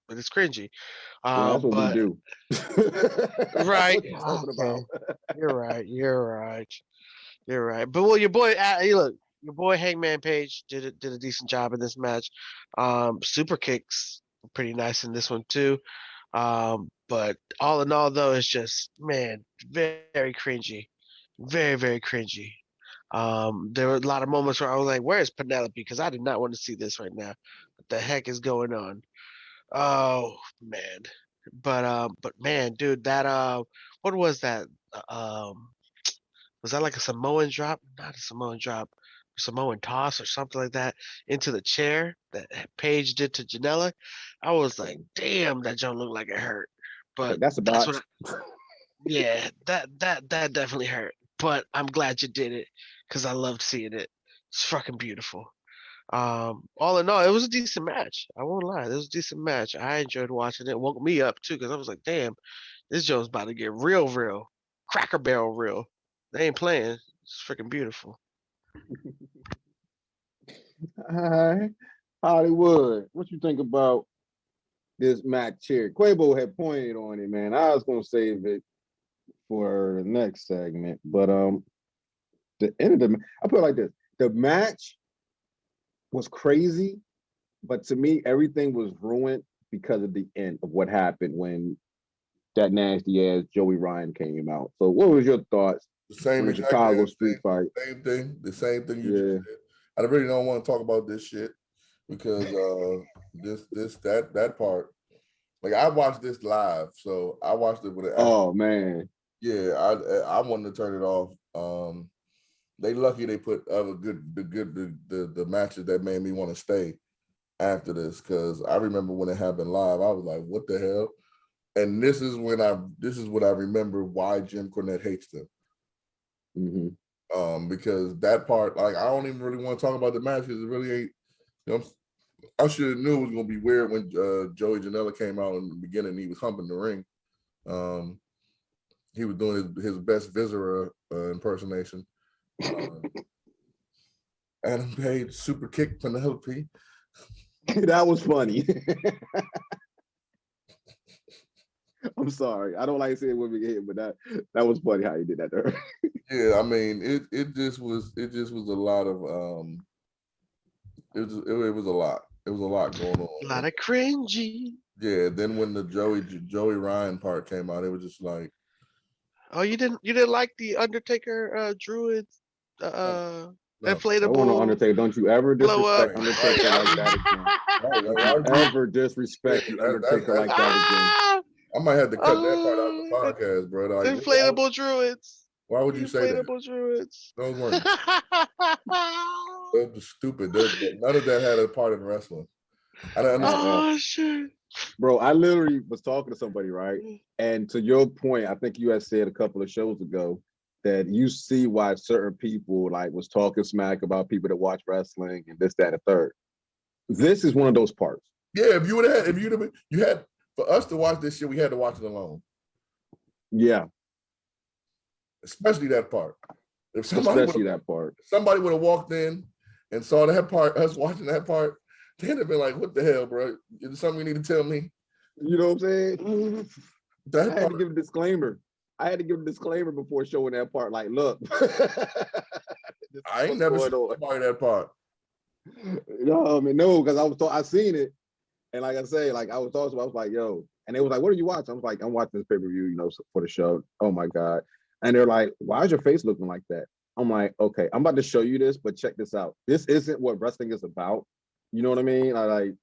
but it's cringy. Well, that's what we But do. right, What you talking okay, about? you're right, you're right, you're right. But well, your boy, hey, look, your boy Hangman Page did a decent job in this match. Super kicks were pretty nice in this one too. But all in all, though, it's just man, very cringy, very cringy. There were a lot of moments where I was like, "Where's Penelope?" Because I did not want to see this right now. What the heck is going on? Oh man, but man, dude, that what was that? Was that like a Samoan drop? Not a Samoan drop, Samoan toss or something like that into the chair that Paige did to Janella. I was like, damn, that don't look like it hurt. But That's a that's what botch. yeah, that definitely hurt. But I'm glad you did it because I loved seeing it. It's fucking beautiful. All in all, it was a decent match. I won't lie, it was a decent match. I enjoyed watching it. It woke me up too because I was like, damn, this Joe's about to get real, Cracker Barrel real. They ain't playing. It's freaking beautiful. Hi, Hollywood. What you think about this match here? Quavo had pointed on it, man. I was gonna save it for the next segment, but the end of the I put it like this: the match was crazy, but to me, everything was ruined because of the end of what happened when that nasty ass Joey Ryan came out. So, what was your thoughts The on same the exact Chicago damn street fight? the same thing you Yeah. just said. I really don't want to talk about this shit because that part. Like I watched this live, so I watched it with an actual. Oh man. Yeah, I wanted to turn it off. They lucky they put other the matches that made me want to stay after this because I remember when it happened live, I was like, what the hell? And this is what I remember why Jim Cornette hates them. Because that part, like I don't even really want to talk about the match because it really ain't, you know, I should have knew it was gonna be weird when Joey Janela came out in the beginning and he was humping the ring. He was doing his best Viscera impersonation. Adam Page super kick Penelope. That was funny. I'm sorry. I don't like saying women get hit, but that was funny how you did that there. Yeah, I mean it just was a lot of it was a lot. It was a lot going on. A lot of cringy. Yeah, then when the Joey Ryan part came out, it was just like, oh, you didn't like the Undertaker Druid no. inflatable? I want to Undertaker. Don't you ever blow up. disrespect Undertaker like that again. Don't you ever disrespect the Undertaker like that again. I might have to cut that part out the podcast, bro. Like, inflatable druids. Why would you say that? Inflatable druids. Those weren't. Those were stupid. None of that had a part in wrestling. I don't understand. Oh shit. Bro, I literally was talking to somebody, right? And to your point, I think you had said a couple of shows ago that you see why certain people like was talking smack about people that watch wrestling and this, that, and third. This is one of those parts. Yeah, you had for us to watch this shit, we had to watch it alone. Yeah. Especially that part. Somebody would have walked in and saw that part, us watching that part, they'd have been like, what the hell, bro? Is there something you need to tell me? You know what I'm saying? I had to give a disclaimer. I had to give a disclaimer before showing that part. Like, look. I ain't never seen that part. No, I mean, no, because I seen it. And like I say, like I was talking, I was like, yo. And they was like, what are you watching? I was like, I'm watching this pay-per-view, you know, for the show. Oh my God. And they're like, why is your face looking like that? I'm like, okay, I'm about to show you this, but check this out. This isn't what wrestling is about. You know what I mean? Like,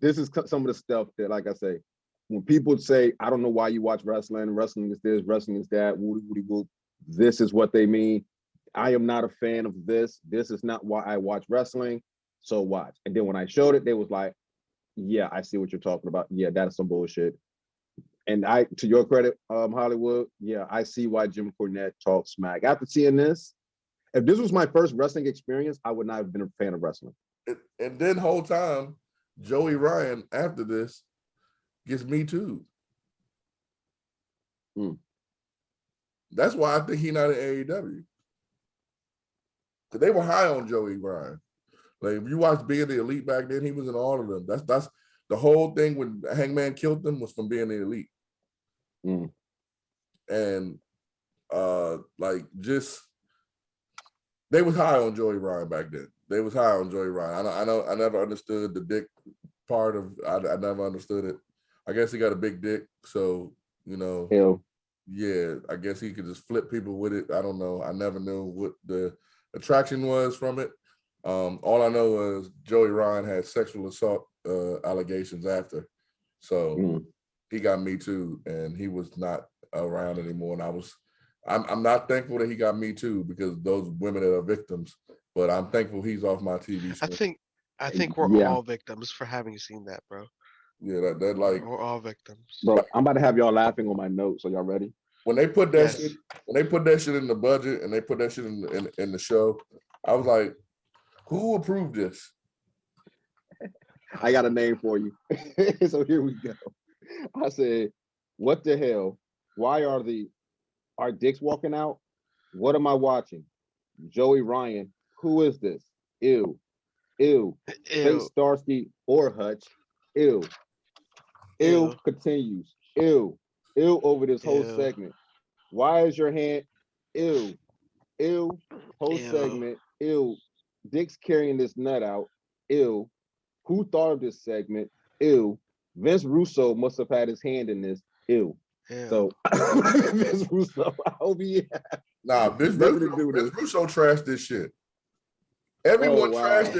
this is some of the stuff that, like I say, when people say, I don't know why you watch wrestling, wrestling is this, wrestling is that, woody woody whoop, this is what they mean. I am not a fan of this. This is not why I watch wrestling. So watch. And then when I showed it, they was like, yeah, I see what you're talking about. Yeah, that is some bullshit. And to your credit, Hollywood, yeah, I see why Jim Cornette talks smack. After seeing this, if this was my first wrestling experience, I would not have been a fan of wrestling. And then the whole time, Joey Ryan, after this, gets me too. That's why I think he's not in AEW. Because they were high on Joey Ryan. Like, if you watch Being the Elite back then, he was in all of them. That's the whole thing when Hangman killed them was from Being the Elite. And like, just they was high on Joey Ryan back then. They was high on Joey Ryan. I never understood the dick part of. I never understood it. I guess he got a big dick, so you know. Hell. Yeah, I guess he could just flip people with it. I don't know. I never knew what the attraction was from it. All I know is Joey Ryan had sexual assault allegations after, so he got Me Too, and he was not around anymore. And I'm not thankful that he got Me Too because those women that are victims, but I'm thankful he's off my TV screen. I think we're all victims for having seen that, bro. Yeah, that like we're all victims. Bro, I'm about to have y'all laughing on my notes. So y'all ready? When they put that shit in the budget and they put that shit in the show, I was like, who approved this? I got a name for you. So here we go. I said, what the hell? Why are dicks walking out? What am I watching? Joey Ryan. Who is this? Ew. Faye Starsky or Hutch. Ew. Continues. Ew over this whole segment. Why is your hand? Ew. Whole segment. Ew. Dick's carrying this nut out. Ew. Who thought of this segment? Ew. Vince Russo must have had his hand in this. Ew. So Vince Russo, I hope he Nah, Vince Russo trashed this shit. Everyone trashed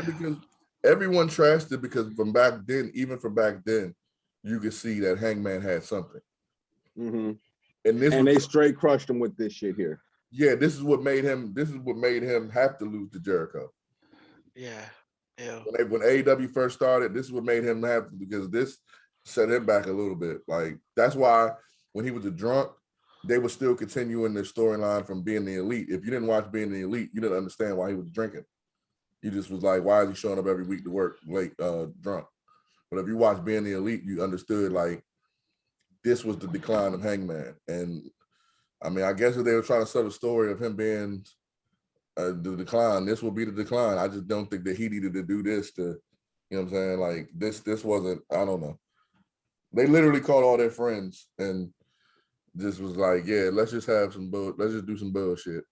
it because from back then, you could see that Hangman had something. Mm-hmm. And they straight crushed him with this shit here. Yeah, this is what made him have to lose to Jericho. Yeah. Yeah. When AEW first started, this is what made him have to, because this set him back a little bit. Like, that's why when he was a drunk, they were still continuing their storyline from Being the Elite. If you didn't watch Being the Elite, you didn't understand why he was drinking. You just was like, why is he showing up every week to work late, drunk? But if you watch Being the Elite, you understood, like, this was the decline of Hangman. And I mean, I guess if they were trying to sell the story of him being the decline, this will be the decline. I just don't think that he needed to do this to, you know what I'm saying? Like, this wasn't, I don't know. They literally called all their friends and just was like, yeah, let's just do some bullshit.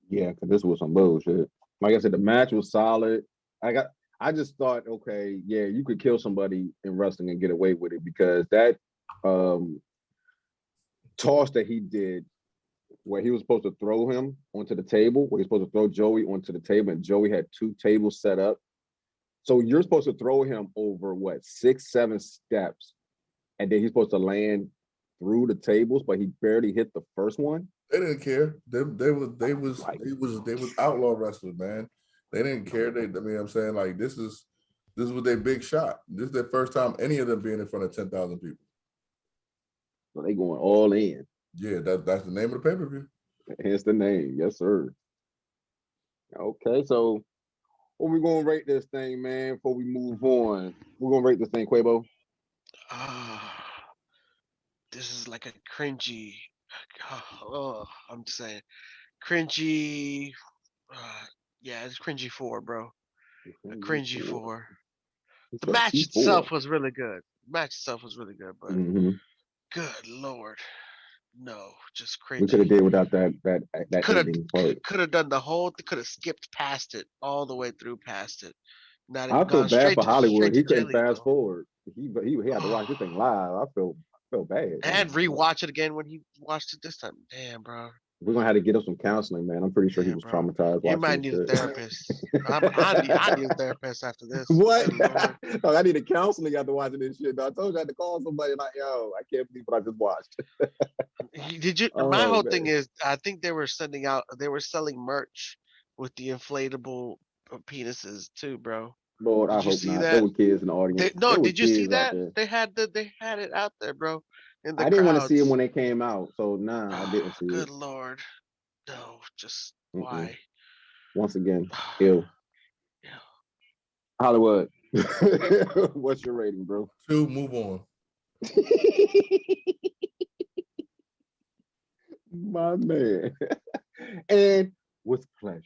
Yeah, because this was some bullshit. Like I said, the match was solid. I just thought, okay, yeah, you could kill somebody in wrestling and get away with it, because that toss that he did, where he was supposed to throw him onto the table, where he's supposed to throw Joey onto the table, and Joey had 2 tables set up. So you're supposed to throw him over 6, 7 steps, and then he's supposed to land through the tables, but he barely hit the first one. They didn't care. They was outlaw wrestlers, man. They didn't care. I mean, I'm saying, like, this was their big shot. This is their first time any of them being in front of 10,000 people. So they going all in. Yeah, that's the name of the pay-per-view. Hence the name. Yes, sir. Okay, so what we gonna rate this thing, man, before we move on? We're gonna rate this thing, Quabo. This is like a cringy. I'm just saying, cringy. Yeah, it's cringy 4, bro. A cringy 4. The match itself was really good. But good Lord, no, just cringy. We could have did without that ending part. Could have done the whole. Could have skipped past it all the way through past it. I feel bad for Hollywood. He couldn't fast forward. He had to watch this thing live. I feel bad. And rewatch it again when he watched it this time. Damn, bro. We're gonna have to get him some counseling, man. I'm pretty sure he was traumatized. You might need a therapist. I need a therapist after this. What? Oh, I need a counseling after watching this shit. I told you I had to call somebody like, yo, I can't believe what I just watched. Did you? My whole thing is, I think they were selling merch with the inflatable penises too, bro. Lord, I hope not. There were kids in the audience. Did you see that? They had it out there, bro. I didn't want to see them when they came out, so nah, I didn't see it. Good Lord, no, just why? Once again, ew. Hollywood, what's your rating, bro? 2. Move on. My man, and with pleasure.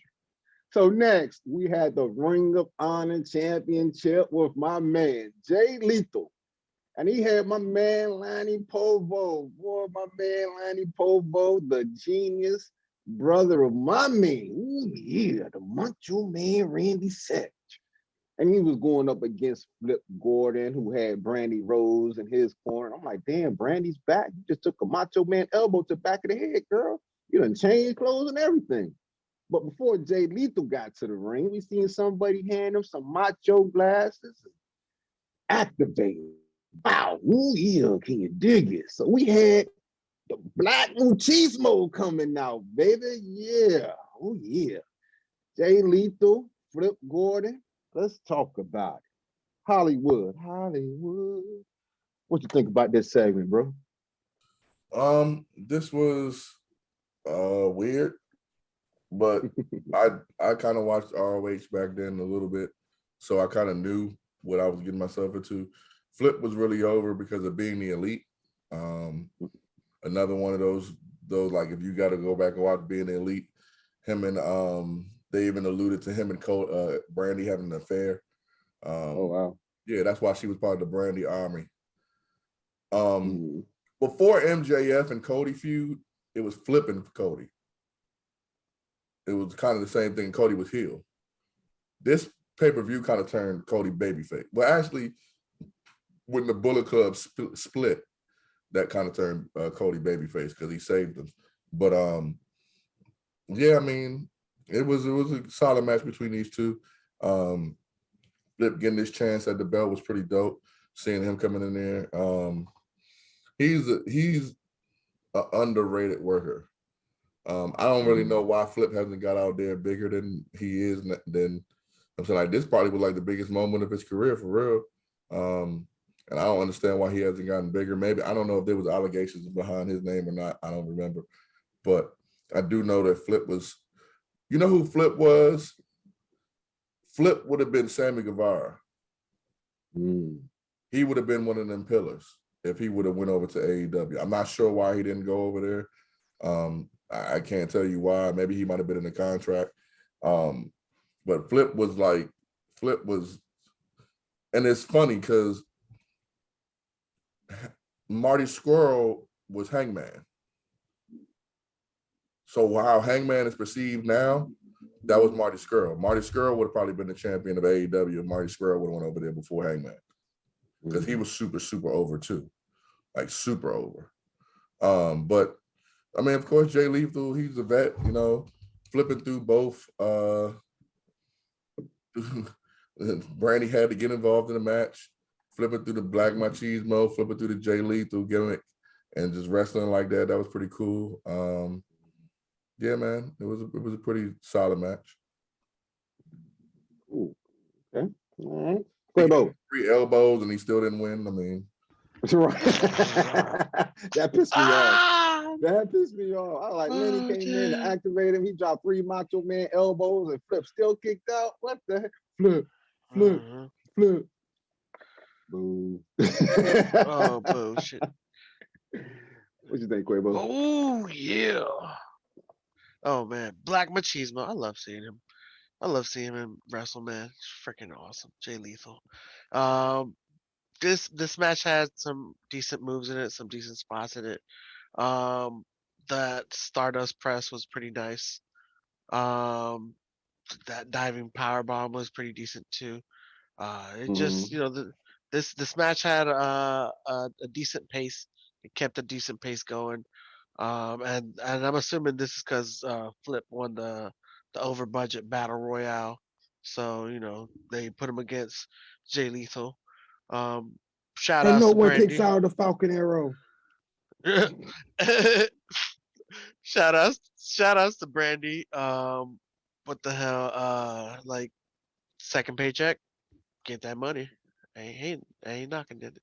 So next, we had the Ring of Honor Championship with my man, Jay Lethal. And he had my man, Lanny Povo. Boy, my man, Lanny Povo, the genius brother of my man. Ooh, yeah, the macho man, Randy Savage. And he was going up against Flip Gordon, who had Brandy Rose in his corner. I'm like, damn, Brandy's back. You just took a macho man elbow to the back of the head, girl. You done changed clothes and everything. But before Jay Lethal got to the ring, we seen somebody hand him some macho glasses. Activated. Wow, ooh yeah, can you dig it? So we had the Black Machismo coming out, baby. Yeah, oh yeah. Jay Lethal, Flip Gordon. Let's talk about it. Hollywood. What you think about this segment, bro? This was weird, but I kind of watched ROH back then a little bit, so I kind of knew what I was getting myself into. Flip was really over because of being the elite. Another one of those like if you got to go back and watch being the elite, him and they even alluded to him and Brandy having an affair. Oh wow. Yeah, that's why she was part of the Brandy army. Before MJF and Cody feud, it was flipping Cody. It was kind of the same thing. Cody was heel. This pay-per-view kind of turned Cody babyface. Well, actually, when the Bullet Club split, that kind of turned Cody babyface because he saved them. But yeah, I mean, it was a solid match between these two. Flip getting this chance at the belt was pretty dope. Seeing him coming in there, he's an underrated worker. I don't really know why Flip hasn't got out there bigger than he is. Than I'm saying, like this probably was like the biggest moment of his career for real. And I don't understand why he hasn't gotten bigger. Maybe I don't know if there was allegations behind his name or not. I don't remember, but I do know that Flip was. You know who Flip was? Flip would have been Sammy Guevara. He would have been one of them pillars if he would have went over to AEW. I'm not sure why he didn't go over there. I can't tell you why. Maybe he might have been in the contract. But Flip was, and it's funny because Marty Scurll was Hangman. So how Hangman is perceived now, that was Marty Scurll. Marty Scurll would have probably been the champion of AEW if Marty Scurll would have went over there before Hangman. Because he was super, super over too. Like super over. But I mean, of course, Jay Lethal, he's a vet, you know, flipping through both. Brandy had to get involved in the match, flipping through the Black Machismo, flipping through the Jay Lethal gimmick, and just wrestling like that. That was pretty cool. Yeah, man, it was a pretty solid match. Ooh, okay, all right. Quabo. 3 elbows and he still didn't win. I mean, right. That pissed me off. That pissed me off. I like, man, he came in to activate him. He dropped 3 Macho Man elbows and Flip still kicked out. What the heck? Flip. Boo. Oh, bullshit. What you think, Quavo? Oh, yeah. Oh, man. Black Machismo. I love seeing him. I love seeing him wrestle, man. It's freaking awesome. Jay Lethal. This match had some decent moves in it, some decent spots in it. That Stardust press was pretty nice. That diving power bomb was pretty decent too. It just this match had a decent pace. It kept a decent pace going. And I'm assuming this is because Flip won the over budget battle royale, so they put him against Jay Lethal. Shout And outs no to one Brandy. takes out the Falcon Arrow. shout outs to Brandy. What the hell? Like second paycheck, get that money. I ain't knocking it.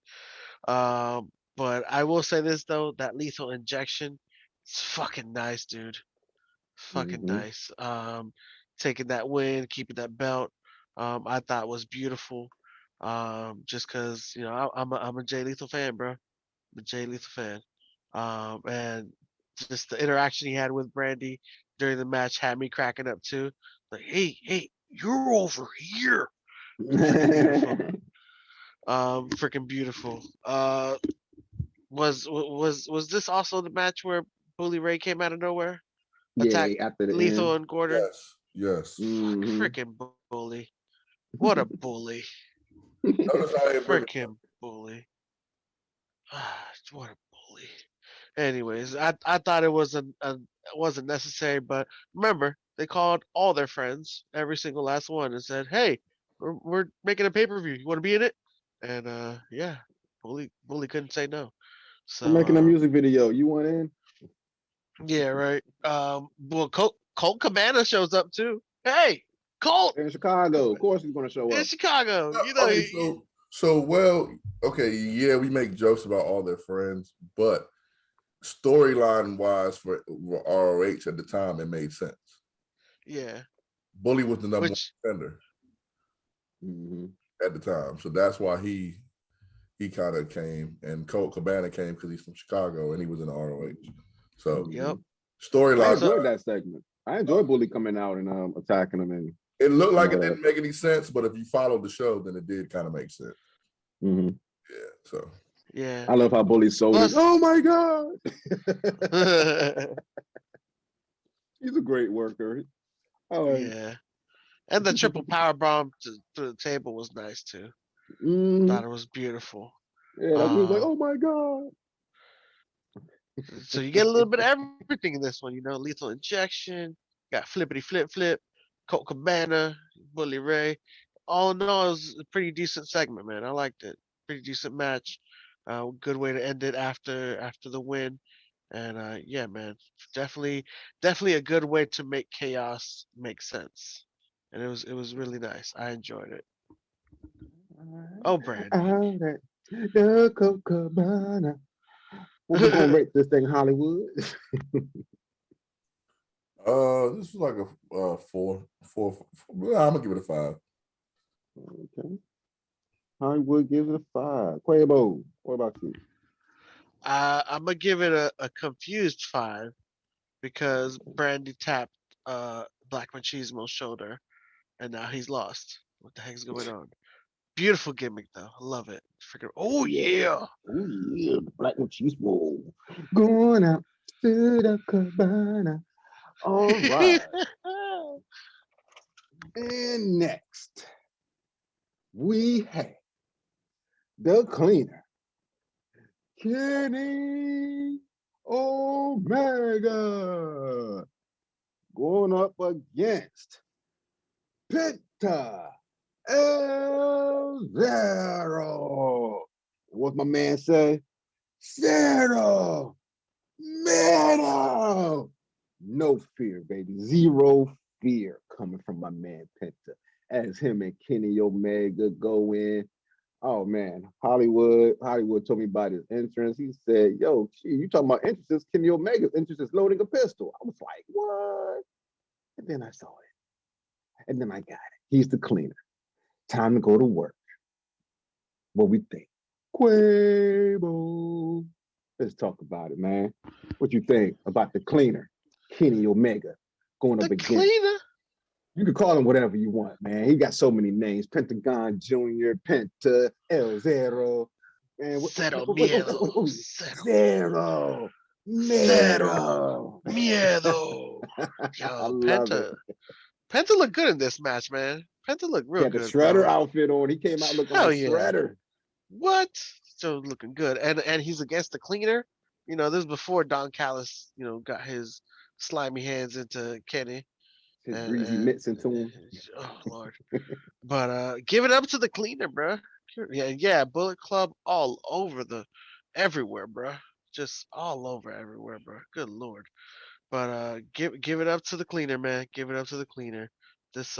But I will say this though, that lethal injection, it's fucking nice, dude. Fucking nice. Taking that win, keeping that belt, I thought was beautiful. Just cause I'm a Jay Lethal fan, bro. I'm a Jay Lethal fan. And just the interaction he had with Brandy during the match had me cracking up too. Like, hey, you're over here. Freaking beautiful. Was this also the match where Bully Ray came out of nowhere? Attacked After the Lethal end. and Gordon? Yes. Freaking bully. What a bully. Notice how they bring Freaking bully. What a bully. Anyways, I thought it was wasn't necessary. But remember, they called all their friends, every single last one, and said, "Hey, we're making a pay-per-view. You want to be in it?" And yeah, Bully couldn't say no. We're So making a music video. You want in? yeah, right. Well, Colt Cabana shows up too. Hey, Colt In Chicago. Of course he's gonna show in up. Chicago. Okay, okay, yeah, we make jokes about all their friends, but storyline wise for ROH at the time, it made sense. yeah. Bully was the number one Which contender Mm-hmm. at the time, so that's why he kind of came, and Colt Cabana came because he's from Chicago and he was in the ROH. So yep. I storyline, So enjoyed that segment. I enjoyed Bully coming out and attacking him and it looked like it didn't make any sense, but if you followed the show, then it did kind of make sense. mm-hmm. Yeah. So yeah. I love how Bully sold it. Plus, Oh my god. He's a great worker. Oh, yeah. And the triple power bomb through the table was nice too. mm, Thought it was beautiful. yeah, that was like, Uh, oh my god. so you get a little bit of everything in this one. Lethal injection. Got flippity flip, Colt Cabana, Bully Ray. All in all, it was a pretty decent segment, man. I liked it. Pretty decent match. Good way to end it after the win. And yeah, man, definitely a good way to make chaos make sense. And it was really nice. I enjoyed it. Oh, Brandy. Out at the Copacabana. What we gonna rate this thing, Hollywood? this was like a four. I'm gonna give it a 5. Okay. Hollywood gives it a 5. Quabo, what about you? I'm gonna give it a confused 5 because Brandy tapped Black Machismo's shoulder and now he's lost. What the heck's going on? Beautiful gimmick though. I love it. Freaking oh yeah. Oh yeah, the black one cheese roll. Going out to the cabana. All right. And next, we have the cleaner, Kenny Omega, going up against Penta El Zero. What my man say? Zero metal. No fear, baby. Zero fear coming from my man Penta as him and Kenny Omega go in. Oh man, Hollywood told me about his entrance. He said, "Yo, gee, you talking about entrances? Kenny Omega's entrance is loading a pistol." I was like, "What?" And then I saw it, and then I got it. He's the cleaner. Time to go to work. What we think? Quabo. Let's talk about it, man. What you think about the cleaner, Kenny Omega, going The up against? cleaner. You can call him whatever you want, man. He got so many names: Pentagon Junior, Penta, El Zero, and Cero miedo. Zero, Cero Metal. miedo. I Yo, love it. Penta looked good in this match, man. Penta looked He real had the good, Shredder bro. outfit on. He came out looking like Hell yeah. Shredder. What? Still looking good. And he's against the cleaner. This is before Don Callis, got his slimy hands into Kenny. His greasy And mitts into him. oh Lord. But give it up to the cleaner, bro. Yeah, Bullet Club all over everywhere, bro. Just all over everywhere, bro. Good Lord. But give it up to the cleaner, man. Give it up to the cleaner. This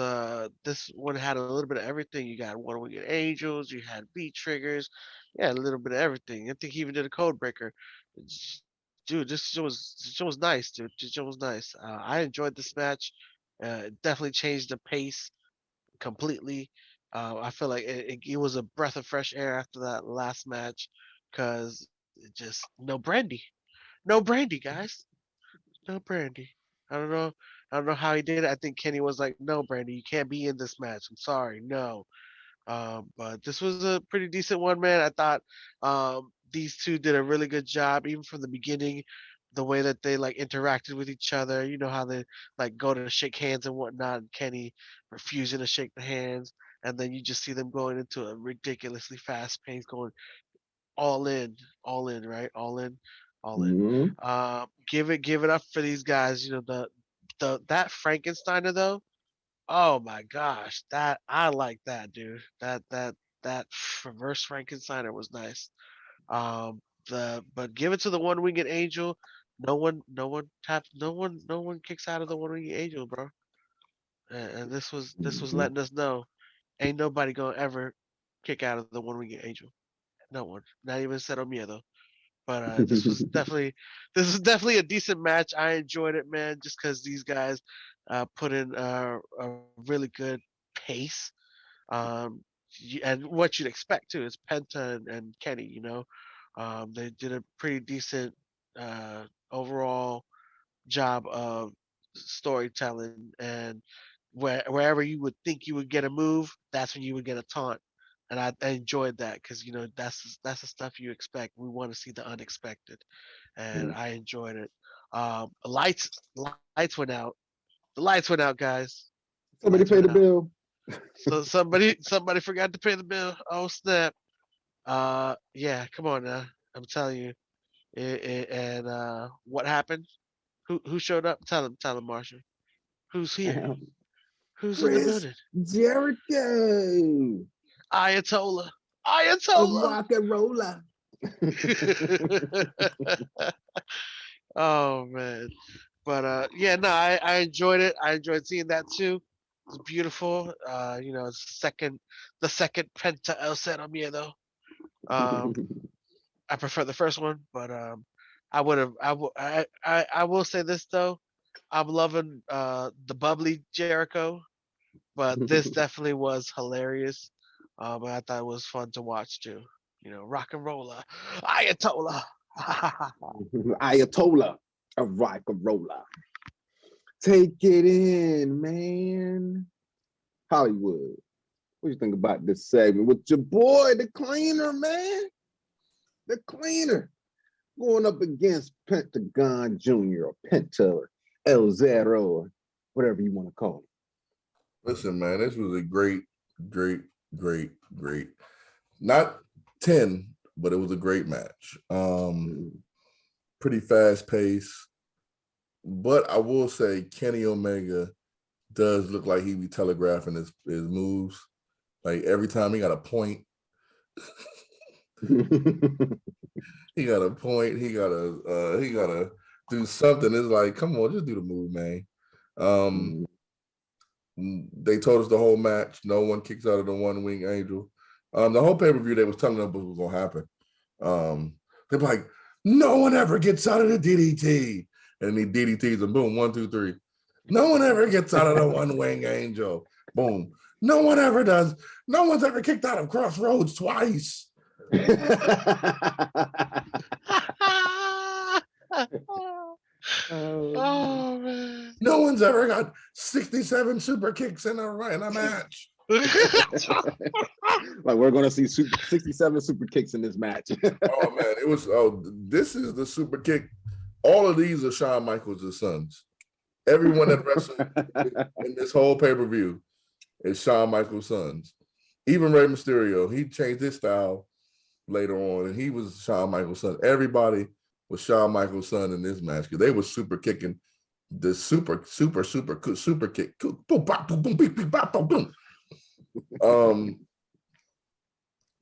one had a little bit of everything. You got One Winged Angels, you had beat triggers, yeah, a little bit of everything. I think he even did a code breaker. Dude, this show was nice, dude. This show was nice. I enjoyed this match. It definitely changed the pace completely. I feel like it was a breath of fresh air after that last match, cause just no brandy, guys. No Brandy. I don't know. I don't know how he did it. I think Kenny was like, "No, Brandy, you can't be in this match. I'm sorry, no." But this was a pretty decent one, man. I thought these two did a really good job, even from the beginning. The way that they like interacted with each other, you know how they like go to shake hands and whatnot, and Kenny refusing to shake the hands, and then you just see them going into a ridiculously fast pace, going all in, right, all in. all in. Mhm. Give it up for these guys. You know that Frankensteiner though. Oh my gosh, that I like that dude. That reverse Frankensteiner was nice. Um, the but give it to the one winged angel. No one kicks out of the one winged angel, bro. And this was Mhm. letting us know ain't nobody gonna ever kick out of the one winged angel. No one, not even Cero Miedo. But this was definitely a decent match. I enjoyed it, man, just because these guys put in a really good pace. And what you'd expect too is Penta and Kenny. They did a pretty decent overall job of storytelling, and wherever you would think you would get a move, that's when you would get a taunt. And I enjoyed that because that's the stuff you expect. We want to see the unexpected, and I enjoyed it. Lights went out. The lights went out, guys. The Somebody lights pay went the out. bill. So somebody forgot to pay the bill. Oh snap! Yeah, come on now. I'm telling you. And what happened? Who showed up? Tell him, Marshall. Who's here? Who's in the Chris building? Jericho, Ayatollah. a Ayatollah. rock and roller. Oh man. But yeah, no, I enjoyed it. I enjoyed seeing that too. It's beautiful. It's the second Penta El Cero Miedo. Um, I prefer the first one, but I would have. I will say this though. I'm loving the bubbly Jericho, but this definitely was hilarious. I thought it was fun to watch too. Rock and roller, Ayatollah. Ayatollah, a rock and roller. Take it in, man. Hollywood. What do you think about this segment with your boy, the cleaner, man? The cleaner going up against Pentagon Jr. or Penta or El Zero or whatever you want to call Listen, man, this was a great, great, great, great. Not 10, but it was a great match. it. Pretty fast pace. But I will say Kenny Omega does look like he be telegraphing his moves. Like every time he got a point, he got a point, he gotta do something. It's like, come on, just do the move, man. They told us the whole match, no one kicks out of the one wing angel. The whole pay-per-view, they was telling us what was gonna happen. They're like, no one ever gets out of the DDT. And he DDTs and boom, 1, 2, 3. No one ever gets out of the one wing angel. Boom. No one ever does. No one's ever kicked out of Crossroads twice. Oh man. No one's ever got 67 super kicks in a match. Like we're gonna see 67 super kicks in this match. Oh man, this is the super kick. All of these are Shawn Michaels' sons. Everyone that wrestled in this whole pay-per-view is Shawn Michaels' sons. Even Rey Mysterio, he changed his style later on, and he was Shawn Michaels' son. Everybody was Shawn Michaels' son in this match because they were super kicking the super kick. Boom, bop, boom, boom, beep, beep, bop, boom, boom.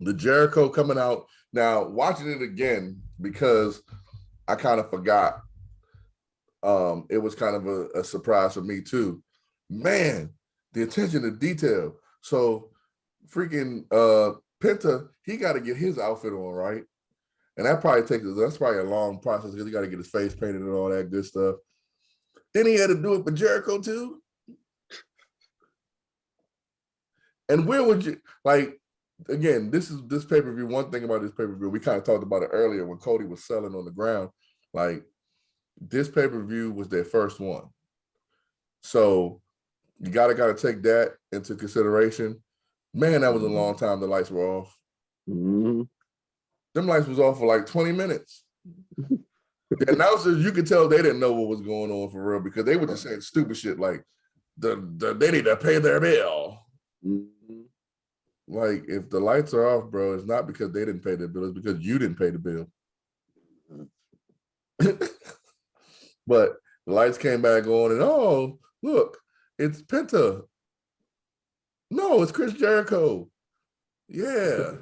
The Jericho coming out. Now, watching it again, because I kind of forgot. It was kind of a surprise for me too. Man, the attention to detail. So freaking Penta, he got to get his outfit on, right? And that's probably a long process because he got to get his face painted and all that good stuff. Then he had to do it for Jericho too. And where would you again, this pay-per-view, one thing about this pay-per-view, we kind of talked about it earlier when Cody was selling on the ground. Like, this pay-per-view was their first one. So you gotta take that into consideration. Man, that was a long time the lights were off. Mm-hmm. Them lights was off for like 20 minutes. The announcers, you could tell they didn't know what was going on for real because they were just saying stupid shit like they need to pay their bill. Mm-hmm. Like, if the lights are off, bro, it's not because they didn't pay their bill, it's because you didn't pay the bill. But the lights came back on, and oh, look, it's Penta. No, it's Chris Jericho. Yeah.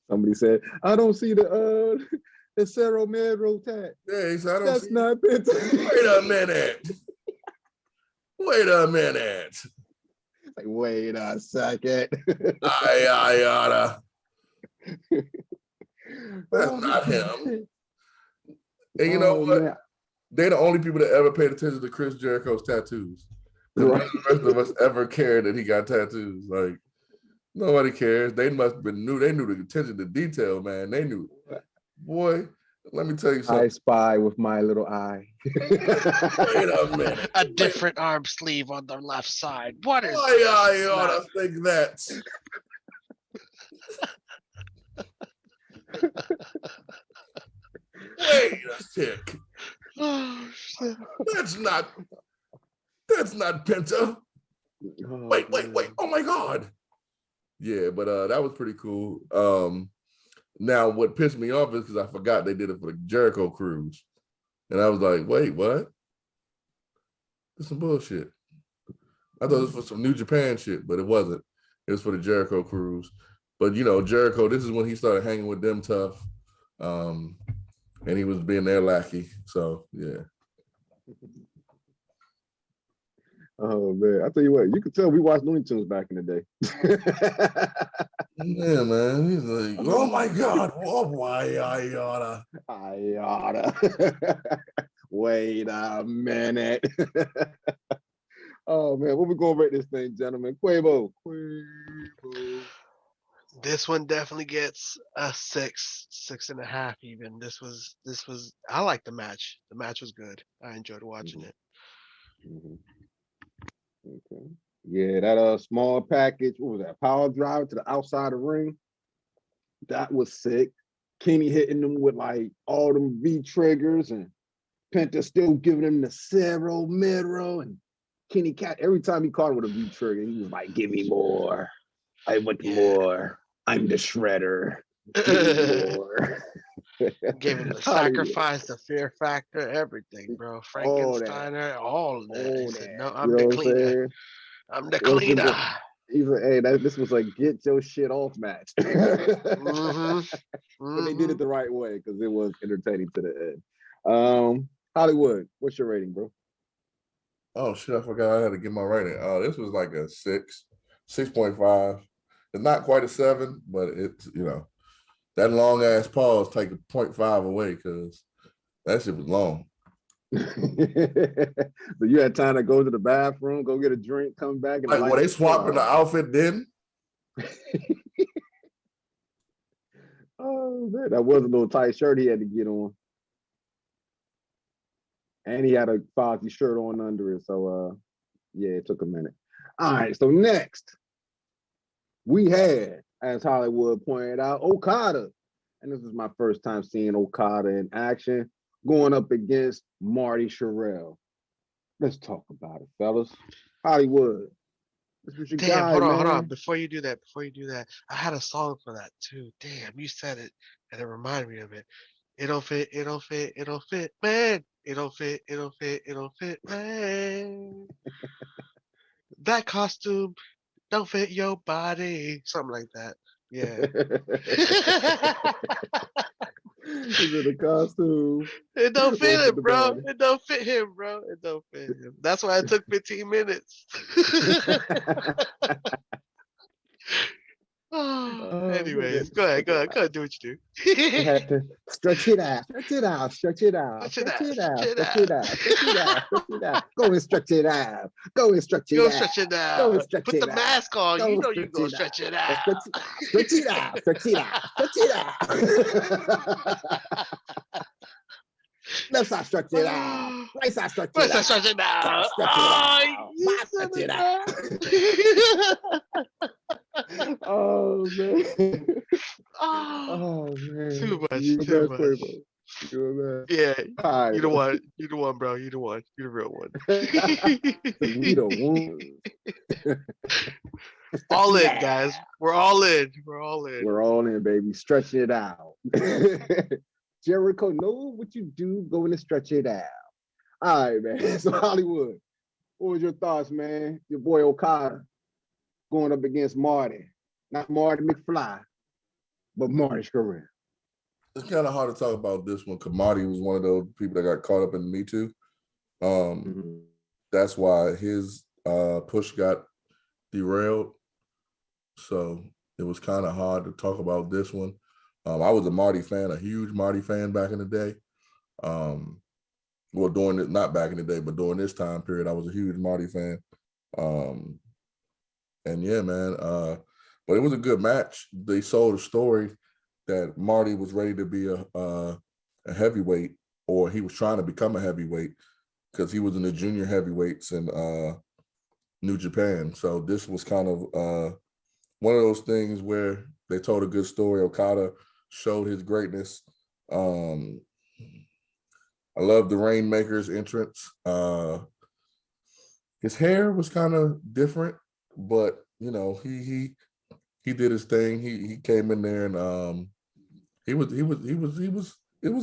Somebody said, I don't see the Cerro Mero tag. Yeah, he said, I don't That's see. not Penta. Wait a minute. Wait a minute. Like, wait a second. I oughta. That's not him. And you know what? Man. They're the only people that ever paid attention to Chris Jericho's tattoos. The Right. rest of us ever cared that he got tattoos. Like, nobody cares. They must have been new. They knew the attention to detail, man. They knew. Boy, let me tell you something. I spy with my little eye. Wait a minute. A different arm sleeve on the left side. What is Why this? I ought to think that? Wait a tick. Oh, shit. That's not Penta. Wait. Oh my God. Yeah, but that was pretty cool. Now what pissed me off is because I forgot they did it for the Jericho cruise. And I was like, wait, what? This is some bullshit. I thought it was for some New Japan shit, but it wasn't. It was for the Jericho cruise. But you know, Jericho, this is when he started hanging with them tough. And he was being their lackey. So yeah. Oh man, I tell you what, you could tell we watched Looney Tunes back in the day. Yeah, man. He's like, oh my God. Oh, why I oughta. I oughta. Wait a minute. Oh man, what we gonna rate this thing, gentlemen? Quavo. This one definitely gets a 6.5 even. This was I like the match. The match was good. I enjoyed watching it. Okay. Yeah, that small package, what was that? Power drive to the outside of the ring. That was sick. Kenny hitting them with like all them V triggers and Penta still giving him the Cerro Mero, and Kenny Cat every time he caught him with a V trigger, he was like, give me more. I want more. I'm the shredder. Give me more. Gave him the sacrifice, the fear factor, everything, bro. Frankensteiner, all of that. He said, no, I'm the cleaner. I'm the cleaner. He's like, hey, this was a get your shit off match. But they did it the right way because it was entertaining to the end. Hollywood, what's your rating, bro? Oh shit, I forgot I had to get my rating. This was like a 6.5. It's not quite a 7, but it's, you know, that long ass pause take a 0.5 away because that shit was long. So you had time to go to the bathroom, go get a drink, come back, and like when they swapping the outfit then. Oh man, that was a little tight shirt he had to get on. And he had a Fozzy shirt on under it. So yeah, it took a minute. All right, so next we had, as Hollywood pointed out, Okada. And this is my first time seeing Okada in action, going up against Marty Sherrill. Let's talk about it, fellas. Hollywood. This was your guy, hold man. on. Before you do that, I had a song for that too. Damn, you said it, and it reminded me of it. It don't fit, man. It don't fit, man. That costume don't fit your body. Something like that. Yeah. He's in the costume. It don't fit him, bro. It don't fit him, bro. It don't fit him. That's why it took 15 minutes. Anyways, go ahead, do what you do. You have to stretch it out. Go and stretch it out. Put the mask on. You know you go stretch it out. Stretch it out. Let's not stretch it out. Let's not stretch it out. Stretch it out. Oh man. Oh man. Too much. Yeah. Right. You the one, bro. You the one. You're the real one. We the one. All in, guys. We're all in. We're all in, baby. Stretch it out. Jericho know what you do. Go in and stretch it out. All right, man. So Hollywood, what was your thoughts, man? Your boy Okada going up against Marty. Not Marty McFly, but Marty Scurll. It's kind of hard to talk about this one because Marty was one of those people that got caught up in the Me Too. That's why his push got derailed. So it was kind of hard to talk about this one. I was a Marty fan, a huge Marty fan back in the day. Well, during it, not back in the day, but during this time period, I was a huge Marty fan. And yeah, man, but it was a good match. They sold a story that Marty was ready to be a heavyweight, or he was trying to become a heavyweight because he was in the junior heavyweights in New Japan. So this was kind of one of those things where they told a good story. Okada showed his greatness. I love the Rainmaker's entrance. His hair was kind of different, but you know, he did his thing. He came in there and it was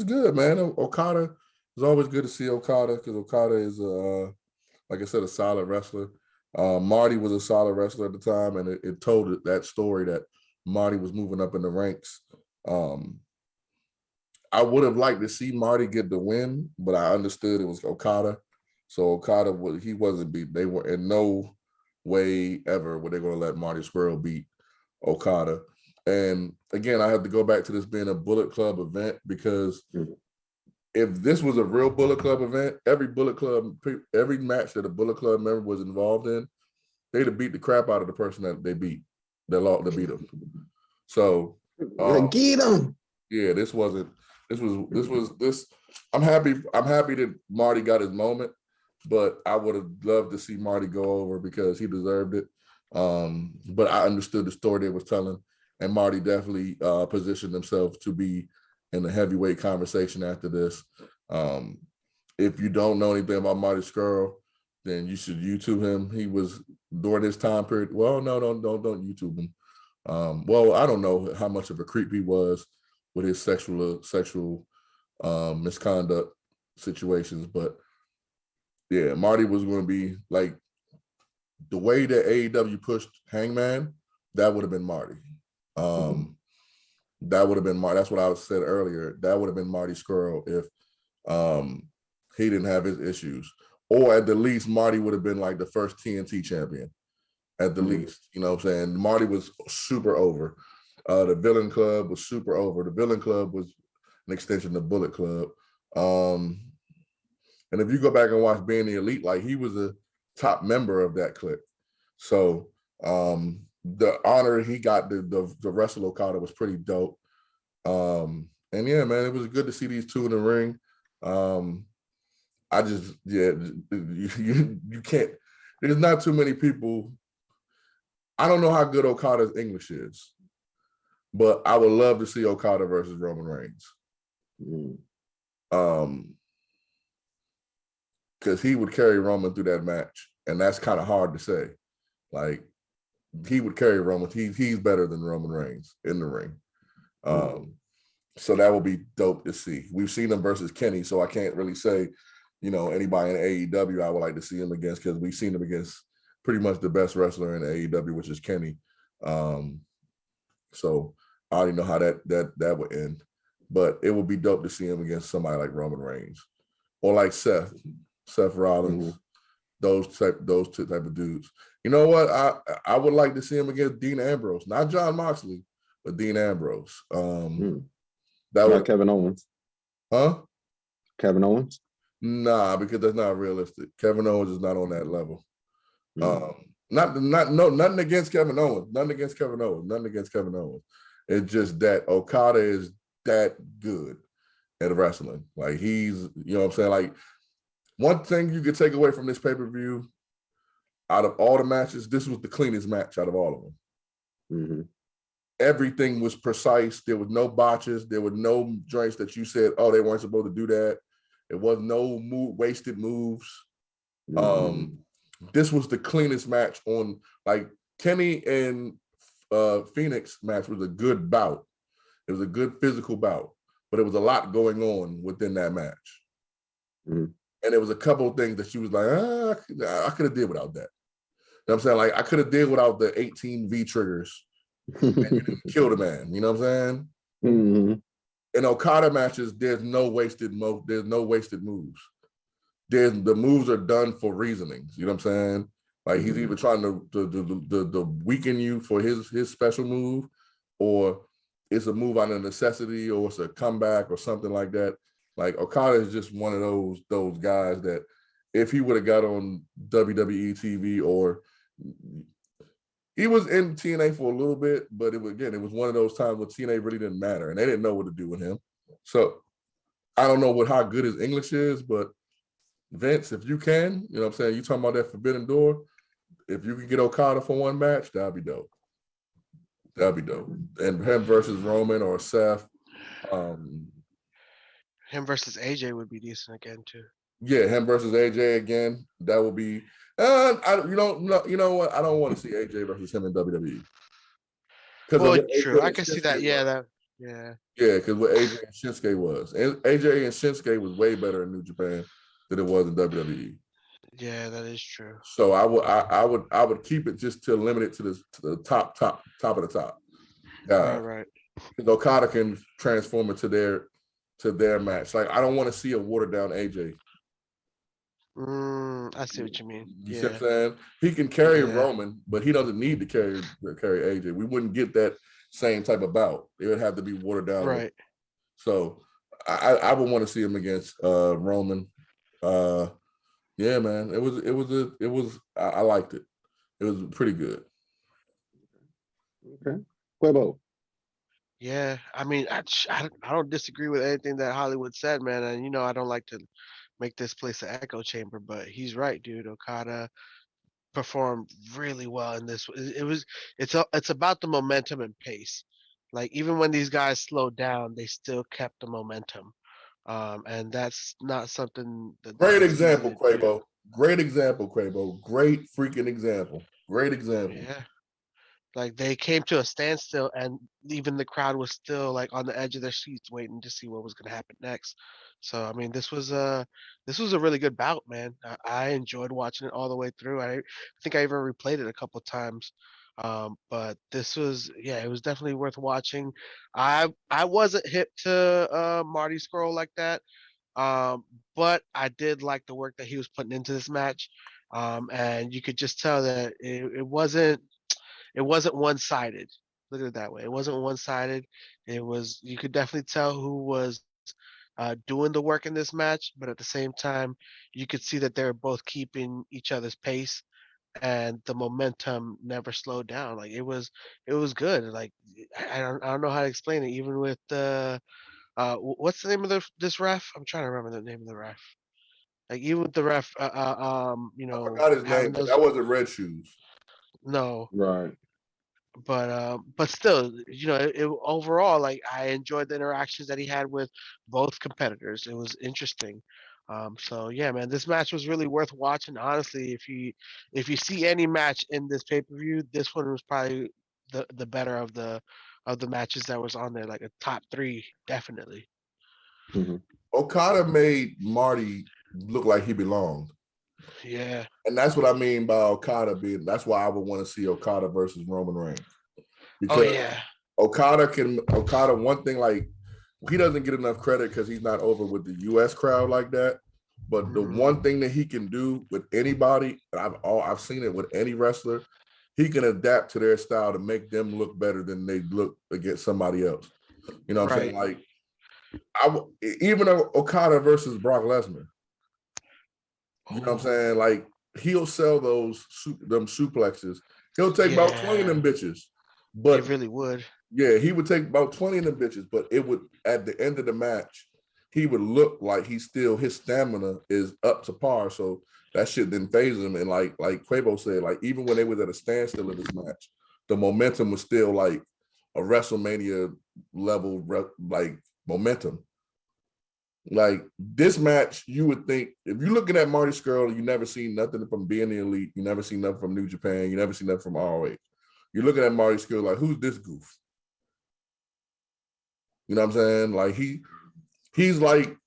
good, man. Okada, it's always good to see Okada because Okada is like I said, a solid wrestler. Marty was a solid wrestler at the time, and it told that story that Marty was moving up in the ranks. I would have liked to see Marty get the win, but I understood it was Okada. So Okada, he wasn't beat. They were in no way ever were they going to let Marty Scurll beat Okada. And again, I have to go back to this being a Bullet Club event because if this was a real Bullet Club event, every match that a Bullet Club member was involved in, they'd have beat the crap out of the person that they beat, that beat them. So get him. Yeah, this. I'm happy that Marty got his moment, but I would have loved to see Marty go over because he deserved it. But I understood the story they was telling, and Marty definitely positioned himself to be in the heavyweight conversation after this. If you don't know anything about Marty Scurll, then you should YouTube him. He was during this time period. Well, no, don't YouTube him. Well, I don't know how much of a creep he was with his sexual misconduct situations, but yeah, Marty was going to be like the way that AEW pushed Hangman. That would have been Marty. That would have been Marty. That's what I said earlier. That would have been Marty Scurll if he didn't have his issues, or at the least Marty would have been like the first TNT champion. At the least, you know what I'm saying? Marty was super over. The Villain Club was super over. The Villain Club was an extension of Bullet Club. And if you go back and watch Being the Elite, like he was a top member of that clique. So the honor he got the wrestle Okada was pretty dope. And yeah, man, it was good to see these two in the ring. You can't, there's not too many people. I don't know how good Okada's English is, but I would love to see Okada versus Roman Reigns. Because he would carry Roman through that match, and that's kind of hard to say. Like, he would carry Roman. He's better than Roman Reigns in the ring. So that would be dope to see. We've seen him versus Kenny, so I can't really say, you know, anybody in AEW I would like to see him against because we've seen him against pretty much the best wrestler in AEW, which is Kenny. So I already know how that would end. But it would be dope to see him against somebody like Roman Reigns or like Seth Rollins, those type of dudes. You know what? I would like to see him against Dean Ambrose, not John Moxley, but Dean Ambrose. That was Kevin Owens. Huh? Kevin Owens? Nah, because that's not realistic. Kevin Owens is not on that level. Nothing against Kevin Owens. Nothing against Kevin Owens. It's just that Okada is that good at wrestling. Like he's, you know what I'm saying? Like one thing you could take away from this pay-per-view, out of all the matches, this was the cleanest match out of all of them. Everything was precise. There was no botches. There were no joints that you said, oh, they weren't supposed to do that. It was no wasted moves. This was the cleanest match on, like Kenny and Phoenix match was a good bout. It was a good physical bout. but it was a lot going on within that match. Mhm. And there was a couple of things that she was like, I could have did without that. You know what I'm saying? Like, I could have did without the 18 V triggers and you didn't kill the man. You know what I'm saying? Mhm. In Okada matches, there's no wasted moves. The moves are done for reasonings. You know what I'm saying? Like, he's either trying to weaken you for his special move, or it's a move out of necessity, or it's a comeback or something like that. Like, Okada is just one of those guys that if he would have got on WWE TV, or he was in TNA for a little bit, but it was one of those times where TNA really didn't matter and they didn't know what to do with him. So I don't know how good his English is, but Vince, if you can, you know what I'm saying, you talking about that Forbidden Door, if you can get Okada for one match, that'd be dope. That'd be dope. And him versus Roman or Seth. Him versus AJ would be decent again too. Yeah, him versus AJ again. That would be. You know what? I don't want to see AJ versus him in WWE. Well, true. I can see that. Yeah, yeah. Yeah, because what AJ and Shinsuke was, and AJ and Shinsuke was way better in New Japan than it was in WWE. Yeah, that is true. So I would keep it just to limit it to the top of the top. Right. Because Okada can transform it to their match. Like, I don't want to see a watered down AJ. I see what you mean. You see what I'm saying? He can carry Roman, but he doesn't need to carry AJ. We wouldn't get that same type of bout. It would have to be watered down. Right. So I would want to see him against Roman. Yeah, man. It was I liked it. It was pretty good. Okay. Quabo. Yeah, I mean, I don't disagree with anything that Hollywood said, man. And I don't like to make this place an echo chamber, but he's right, dude. Okada performed really well in this. It's about the momentum and pace. Like, even when these guys slowed down, they still kept the momentum. And that's not something Great that's easy example, to do. Quavo. Great example, Quavo. Great freaking example. Great example. Yeah. Like, they came to a standstill, and even the crowd was still like on the edge of their seats, waiting to see what was going to happen next. So, I mean, this was a really good bout, man. I enjoyed watching it all the way through. I think I even replayed it a couple times. But this was, it was definitely worth watching. I wasn't hip to Marty Scurll like that, but I did like the work that he was putting into this match. And you could just tell that it wasn't one-sided. Look at it that way. It wasn't one-sided. You could definitely tell who was doing the work in this match, but at the same time, you could see that they were both keeping each other's pace, and the momentum never slowed down. Like, it was good. Like, I don't know how to explain it. Even with the what's the name of this ref? I'm trying to remember the name of the ref. Like, even with the ref, I forgot his name, but that wasn't Red Shoes. No. Right. But still, overall, like, I enjoyed the interactions that he had with both competitors. It was interesting. So yeah, man, this match was really worth watching. Honestly, if you see any match in this pay-per-view, this one was probably the better of the matches that was on there, like a top 3, definitely. Mm-hmm. Okada made Marty look like he belonged. Yeah. And that's what I mean by Okada being. That's why I would want to see Okada versus Roman Reigns. Because Okada, one thing, like, he doesn't get enough credit because he's not over with the US crowd like that. But the one thing that he can do with anybody, and I've seen it with any wrestler, he can adapt to their style to make them look better than they look against somebody else. You know what I'm saying? Like, even Okada versus Brock Lesnar. You know what I'm saying? Like, he'll sell them suplexes. He'll take about 20 of them bitches. But he really would. Yeah, he would take about 20 of them bitches, but it would, at the end of the match, he would look like his stamina is up to par. So that shit didn't phase him. And like Quavo said, like, even when they was at a standstill in this match, the momentum was still like a WrestleMania level, like, momentum. Like, this match, you would think, if you're looking at Marty Scurll, you never seen nothing from being the Elite, you never seen nothing from New Japan, you never seen nothing from ROH. You're looking at Marty Scurll like, who's this goof? You know what I'm saying? Like, He's like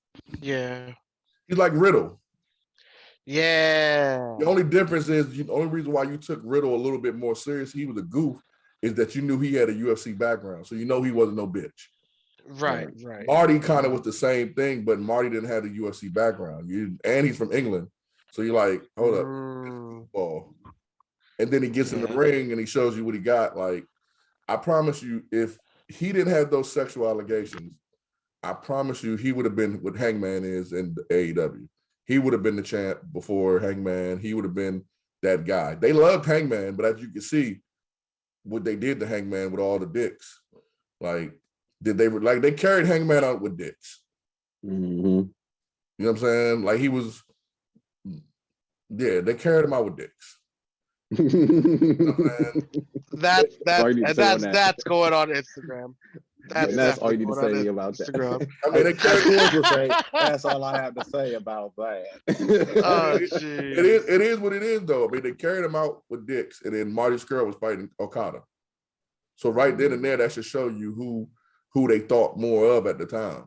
Riddle. Yeah. The only difference is the only reason why you took Riddle a little bit more serious, he was a goof, is that you knew he had a UFC background. So you know he wasn't no bitch. Right. Marty kind of was the same thing, but Marty didn't have a UFC background. And he's from England. So you're like, hold up, football. And then he gets in the ring and he shows you what he got. Like, I promise you, if he didn't have those sexual allegations, I promise you he would have been what Hangman is in AEW. He would have been the champ before Hangman. He would have been that guy. They loved Hangman, but as you can see, what they did to Hangman with all the dicks. Like, they carried Hangman out with dicks. Mm-hmm. You know what I'm saying? Like, he was, they carried him out with dicks. You know what I'm saying? That's going on Instagram. That's all you need to say about Instagram. that. I mean, they carried that's all I have to say about that. It is what it is, though. I mean, they carried him out with dicks, and then Marty Scurll was fighting Okada. So right then and there, that should show you who they thought more of at the time.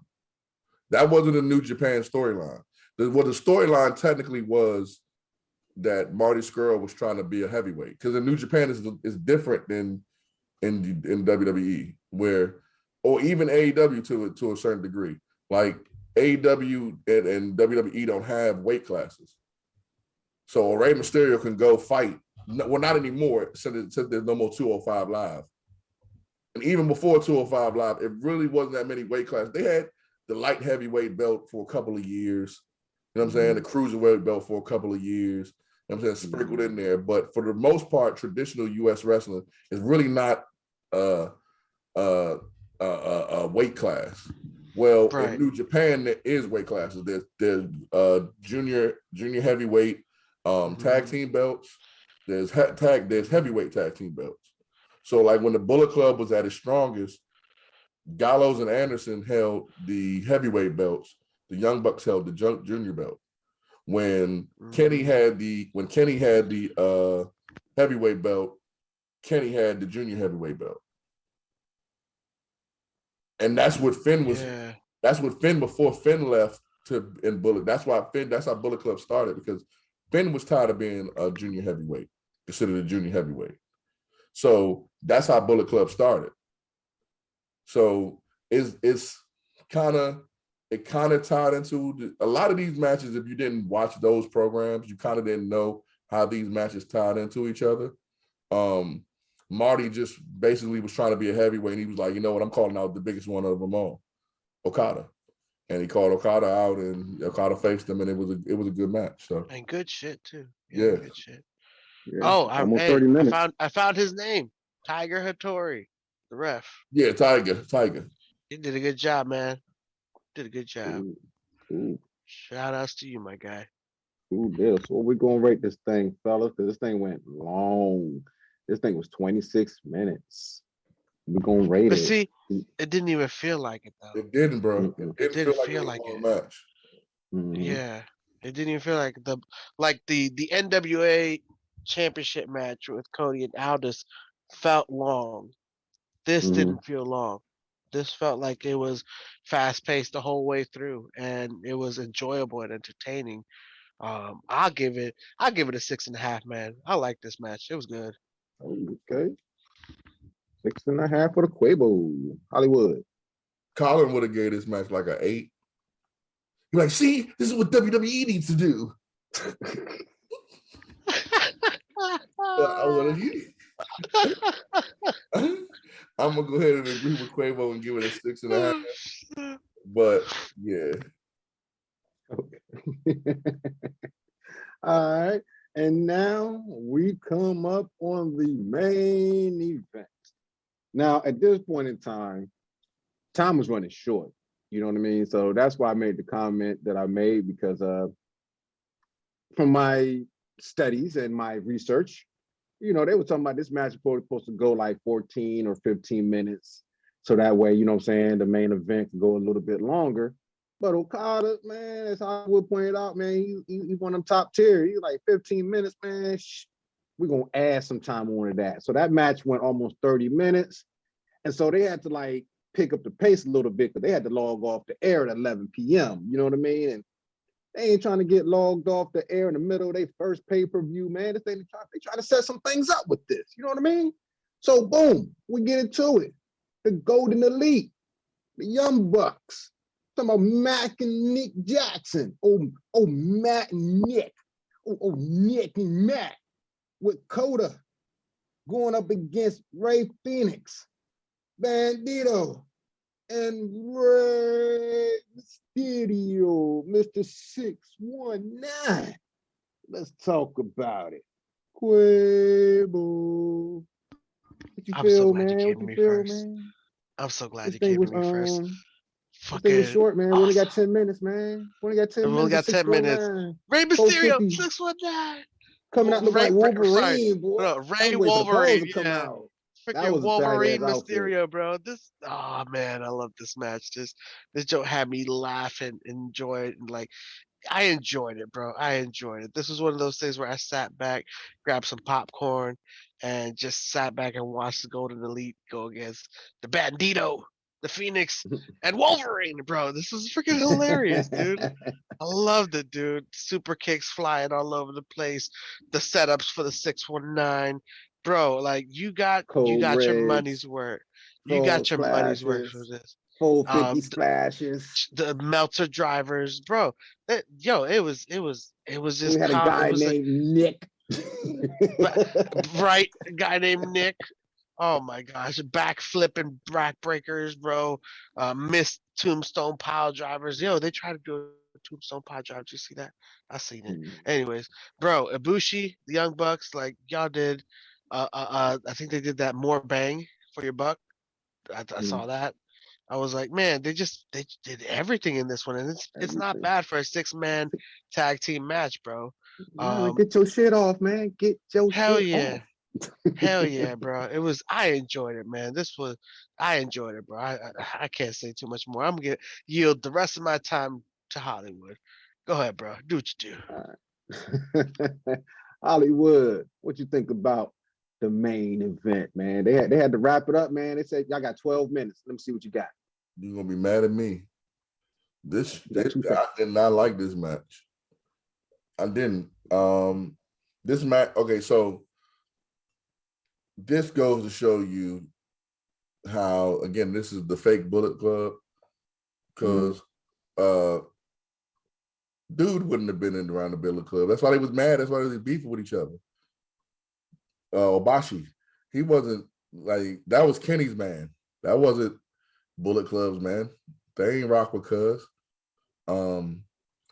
That wasn't a New Japan storyline. The storyline technically was that Marty Scurll was trying to be a heavyweight, because in New Japan is different than in WWE, or even AEW to a certain degree. Like, AEW and WWE don't have weight classes. So Rey Mysterio can go fight. Well, not anymore, since there's no more 205 Live. And even before 205 Live, it really wasn't that many weight classes. They had the light heavyweight belt for a couple of years. You know what I'm saying? The cruiserweight belt for a couple of years. You know what I'm saying? Sprinkled in there. But for the most part, traditional U.S. wrestling is really not a weight class. Well, in New Japan, there is weight classes. There's junior heavyweight tag team belts. There's heavyweight tag team belts. So, like, when the Bullet Club was at its strongest, Gallows and Anderson held the heavyweight belts. The Young Bucks held the junior belt. When Kenny had the heavyweight belt, Kenny had the junior heavyweight belt. And that's what Finn was. Yeah. That's what Finn, before Finn left in Bullet. That's how Bullet Club started, because Finn was tired of being a junior heavyweight, considered a junior heavyweight. So that's how Bullet Club started. So it's kind of tied into a lot of these matches. If you didn't watch those programs, you kind of didn't know how these matches tied into each other. Marty just basically was trying to be a heavyweight, and he was like, you know what, I'm calling out the biggest one of them all, Okada. And he called Okada out, and Okada faced him, and it was a good match. So, and good shit too. Yeah. Good shit. Yeah. Oh, 30 minutes. I found his name, Tiger Hattori, the ref. Yeah, Tiger. He did a good job, man. Did a good job. Ooh. Shout outs to you, my guy. Ooh, deal. So we're gonna rate this thing, fellas, because this thing went long. This thing was 26 minutes. We're gonna rate it. But see, it didn't even feel like it though. It didn't, bro. It didn't feel like it. Match. Yeah, it didn't even feel like the NWA championship match with Cody and Aldis felt long. This didn't feel long. This felt like it was fast paced the whole way through, and it was enjoyable and entertaining. I'll give it a 6.5, man. I like this match. It was good. Okay. 6.5 for the Quabo. Hollywood. Colin would have gave this match like an 8. You're like, see, this is what WWE needs to do. I'm gonna go ahead and agree with Quavo and give it a 6.5. But yeah. Okay. All right. And now we come up on the main event. Now, at this point in time was running short. You know what I mean? So that's why I made the comment that I made, because from my studies and my research, you know, they were talking about this match was supposed to go like 14 or 15 minutes. So that way, you know what I'm saying, the main event can go a little bit longer. But Okada, man, as Hollywood pointed out, man, he's one of them top tier. He's like 15 minutes, man. We're going to add some time on to that. So that match went almost 30 minutes. And so they had to like pick up the pace a little bit because they had to log off the air at 11 p.m. You know what I mean? And they ain't trying to get logged off the air in the middle of their first pay-per-view, man. They try to set some things up with this. You know what I mean? So boom, we get into it. The Golden Elite, the Young Bucks. Talking about Mac and Nick Jackson. Oh, Matt and Nick. Oh, Nick and Matt with Coda going up against Ray Phoenix, Bandito, and Ray Mysterio, Mr. 619. Let's talk about it. Quabo. What you I'm feel, so glad man? you What came to you me feel, first. man? I'm so glad This you thing came was to me first. this thing was Fucking short, man. We only got awesome. 10 minutes, man. We only got 10 We only minutes. got 10 minutes. 619. Ray Mysterio, 450. 619. Coming out looking like Sorry. Wolverine, boy. No, I Ray was waiting for the pause Wolverine. to come Yeah. out. That Freaking was a tight ass Wolverine outfit. Mysterio, bro. Oh man, I love this match. This joke had me laugh and enjoy it, and like I enjoyed it, bro. I enjoyed it. This was one of those things where I sat back, grabbed some popcorn, and just sat back and watched the Golden Elite go against the Bandito, the Phoenix, and Wolverine, bro. This was freaking hilarious, dude. I loved it, dude. Super kicks flying all over the place. The setups for the 619. Bro, like you got Cold your Reds, money's worth. You frog got your money's worth for splashes, this. 450 splashes. The Melter drivers, bro. It was We just had a calm. It guy was like named Nick. right guy named Nick. Oh my gosh, back flipping backbreakers, bro. Missed tombstone pile drivers. Yo, they tried to do a tombstone pile driver. Did you see that? I seen it. Anyways, bro, Ibushi, the Young Bucks, like y'all did. I think they did that more bang for your buck. I saw that. I was like, man, they did everything in this one, and it's not bad for a 6-man tag team match, bro. Get your shit off, man. Get your Hell shit yeah. off. Hell yeah, bro. I enjoyed it, man. I enjoyed it, bro. I can't say too much more. I'm gonna yield the rest of my time to Hollywood. Go ahead, bro. Do what you do. Hollywood, what you think about the main event, man? They had to wrap it up, man. They said y'all got 12 minutes. Let me see what you got. You're gonna be mad at me. I did not like this match. I didn't. This match, okay, so this goes to show you how, again, this is the fake Bullet Club, because dude wouldn't have been in around the Bullet Club. That's why they was mad. That's why they was beefing with each other. Obashi, he wasn't like, that was Kenny's man. That wasn't Bullet Club's man. They ain't rock with Cuz.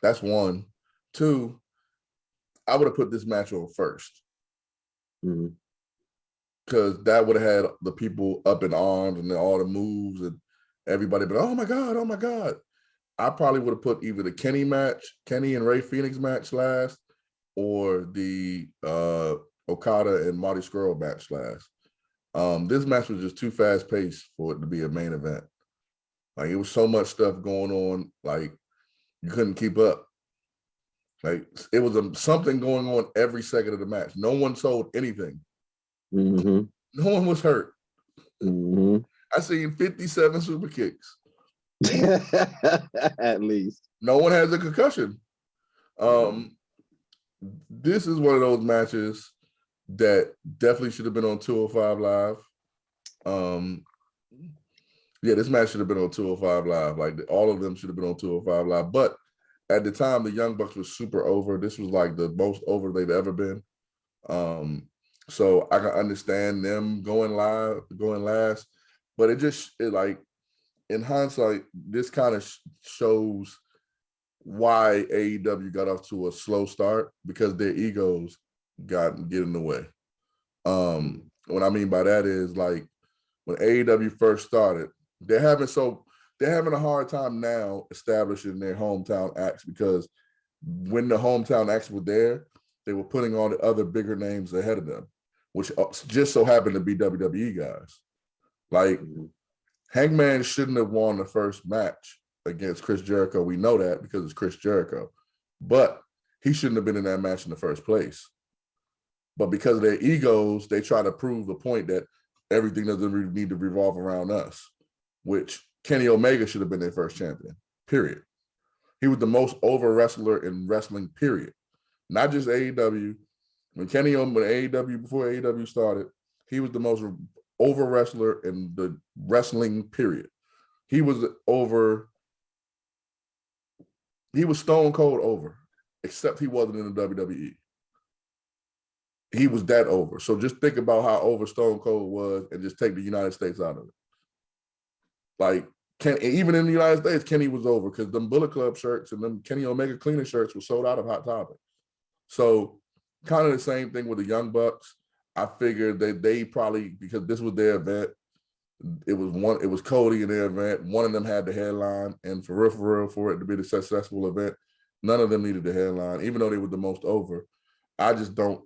That's one. Two, I would have put this match on first. Because that would have had the people up in arms and all the moves and everybody, but oh my God. I probably would have put either the Kenny and Ray Phoenix match last, or the Okada and Marty Scurll match last. This match was just too fast paced for it to be a main event. Like, it was so much stuff going on, like you couldn't keep up. Like, it was something going on every second of the match. No one sold anything. No one was hurt. I seen 57 super kicks. At least. No one has a concussion. This is one of those matches that definitely should have been on 205 Live. Yeah, this match should have been on 205 Live. Like, all of them should have been on 205 Live. But at the time, the Young Bucks was super over. This was like the most over they've ever been. So I can understand them going last. But it like, in hindsight, this kind of shows why AEW got off to a slow start, because their egos get in the way. What I mean by that is, like, when AEW first started, they're having a hard time now establishing their hometown acts, because when the hometown acts were there, they were putting all the other bigger names ahead of them, which just so happened to be WWE guys. Like, Hangman shouldn't have won the first match against Chris Jericho. We know that because it's Chris Jericho. But he shouldn't have been in that match in the first place. But because of their egos, they try to prove the point that everything doesn't really need to revolve around us. which Kenny Omega should have been their first champion, period. He was the most over wrestler in wrestling, period. Not just AEW. When AEW, before AEW started, he was the most over wrestler in the wrestling, period. He was stone cold over, except he wasn't in the WWE. He was that over. So just think about how over Stone Cold was and just take the United States out of it. Like, even in the United States, Kenny was over because them Bullet Club shirts and them Kenny Omega cleaning shirts were sold out of Hot Topic. So kind of the same thing with the Young Bucks. I figured that they probably, because this was their event, it was Cody in their event. One of them had the headline, and for real, for it to be the successful event, none of them needed the headline, even though they were the most over. I just don't.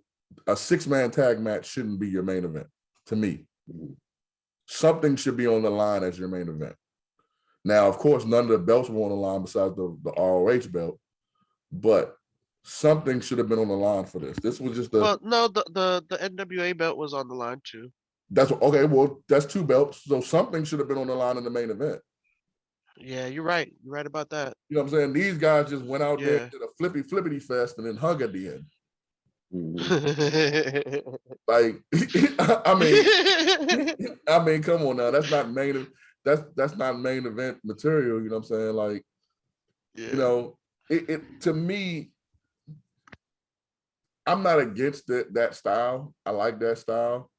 A 6-man tag match shouldn't be your main event, to me. Something should be on the line as your main event. Now, of course, none of the belts were on the line besides the ROH belt, but something should have been on the line for this. This was just the NWA belt was on the line too. That's okay. Well, that's 2 belts, so something should have been on the line in the main event. Yeah, you're right. You're right about that. You know what I'm saying? These guys just went out there, did a flippity fest, and then hung at the end. Like, I mean, come on now. That's not main. That's not main event material. You know what I'm saying? Like, you know, it to me, I'm not against that style. I like that style,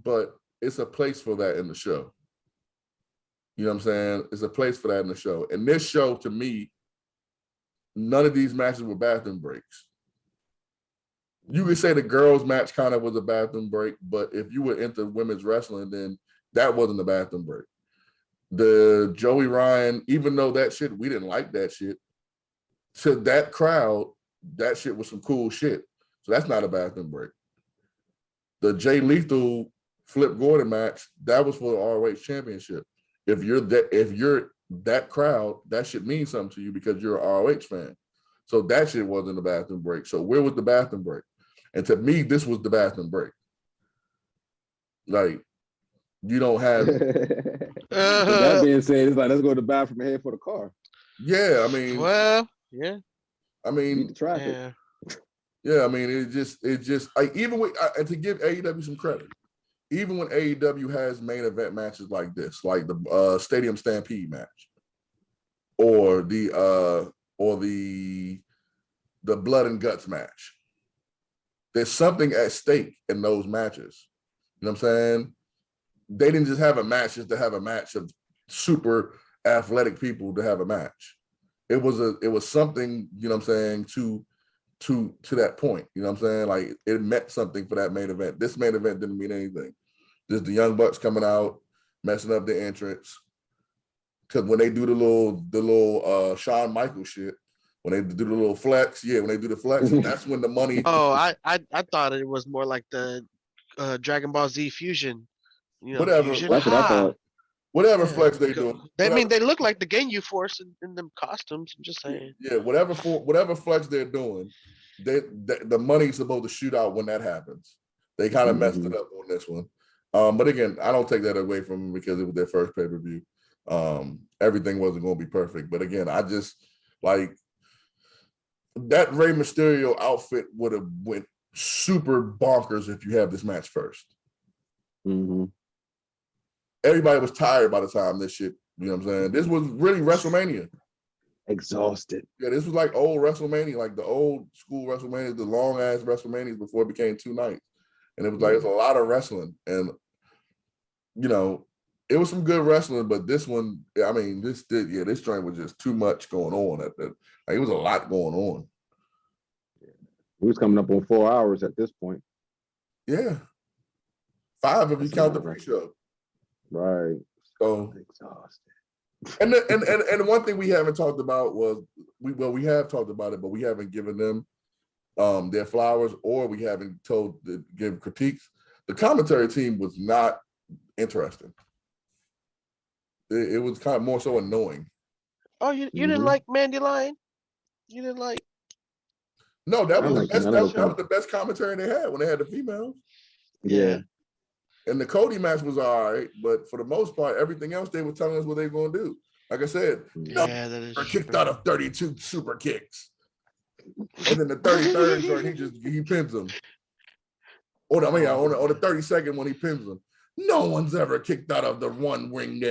but it's a place for that in the show. You know what I'm saying? It's a place for that in the show. And this show, to me, none of these matches were bathroom breaks. You could say the girls' match kind of was a bathroom break, but if you were into women's wrestling, then that wasn't a bathroom break. The Joey Ryan, even though that shit, we didn't like that shit, to that crowd, that shit was some cool shit. So that's not a bathroom break. The Jay Lethal Flip Gordon match, that was for the ROH championship. If you're that crowd, that should mean something to you because you're an ROH fan. So that shit wasn't a bathroom break. So where was the bathroom break? And to me, this was the bathroom break. Like, you don't have. That being said, it's like, let's go to the bathroom and head for the car. Yeah, I mean. Well, yeah. I mean, beat the traffic. Yeah, I mean, it just like, even with, and to give AEW some credit, even when AEW has main event matches like this, like the Stadium Stampede match, or the Blood and Guts match, there's something at stake in those matches. You know what I'm saying? They didn't just have a match just to have a match of super athletic people to have a match. It was something, you know what I'm saying, to that point. You know what I'm saying? Like, it meant something for that main event. This main event didn't mean anything. Just the Young Bucks coming out, messing up the entrance. Because when they do the little Shawn Michaels shit, when they do the little flex, when they do the flex, that's when the money. Oh, I thought it was more like the Dragon Ball Z fusion. You know, Whatever. fusion. That's what I thought. Whatever flex they do. I mean, they look like the Ginyu Force in them costumes. I'm just saying. Yeah, whatever flex they're doing, the money's supposed to shoot out when that happens. They kind of messed it up on this one. But again, I don't take that away from them because it was their first pay-per-view. Everything wasn't going to be perfect. But again, I just, like, that Rey Mysterio outfit would have went super bonkers if you have this match first. Everybody was tired by the time this shit, you know what I'm saying? This was really WrestleMania. Exhausted. Yeah, this was like old WrestleMania, like the old school WrestleMania, the long ass WrestleManias before it became 2 nights. And it was like, it's a lot of wrestling. And, you know, it was some good wrestling, but this one, I mean, this joint was just too much going on. Like, it was a lot going on. We was coming up on 4 hours at this point. Yeah. 5 if you count the pre-show. Right. So exhausted. And the one thing we haven't talked about was we have talked about it, but we haven't given them their flowers, or we haven't give critiques. The commentary team was not interesting. It was kind of more so annoying. Oh, you didn't like Mandy Lion? You didn't like? No, that was the best commentary they had when they had the females. Yeah. And the Cody match was all right, but for the most part, everything else they were telling us what they were going to do. Like I said, Yeah, that is kicked true. out of 32 super kicks. And then the 33rd joint, he pins him. On the 32nd when he pins him. No one's ever kicked out of the one ring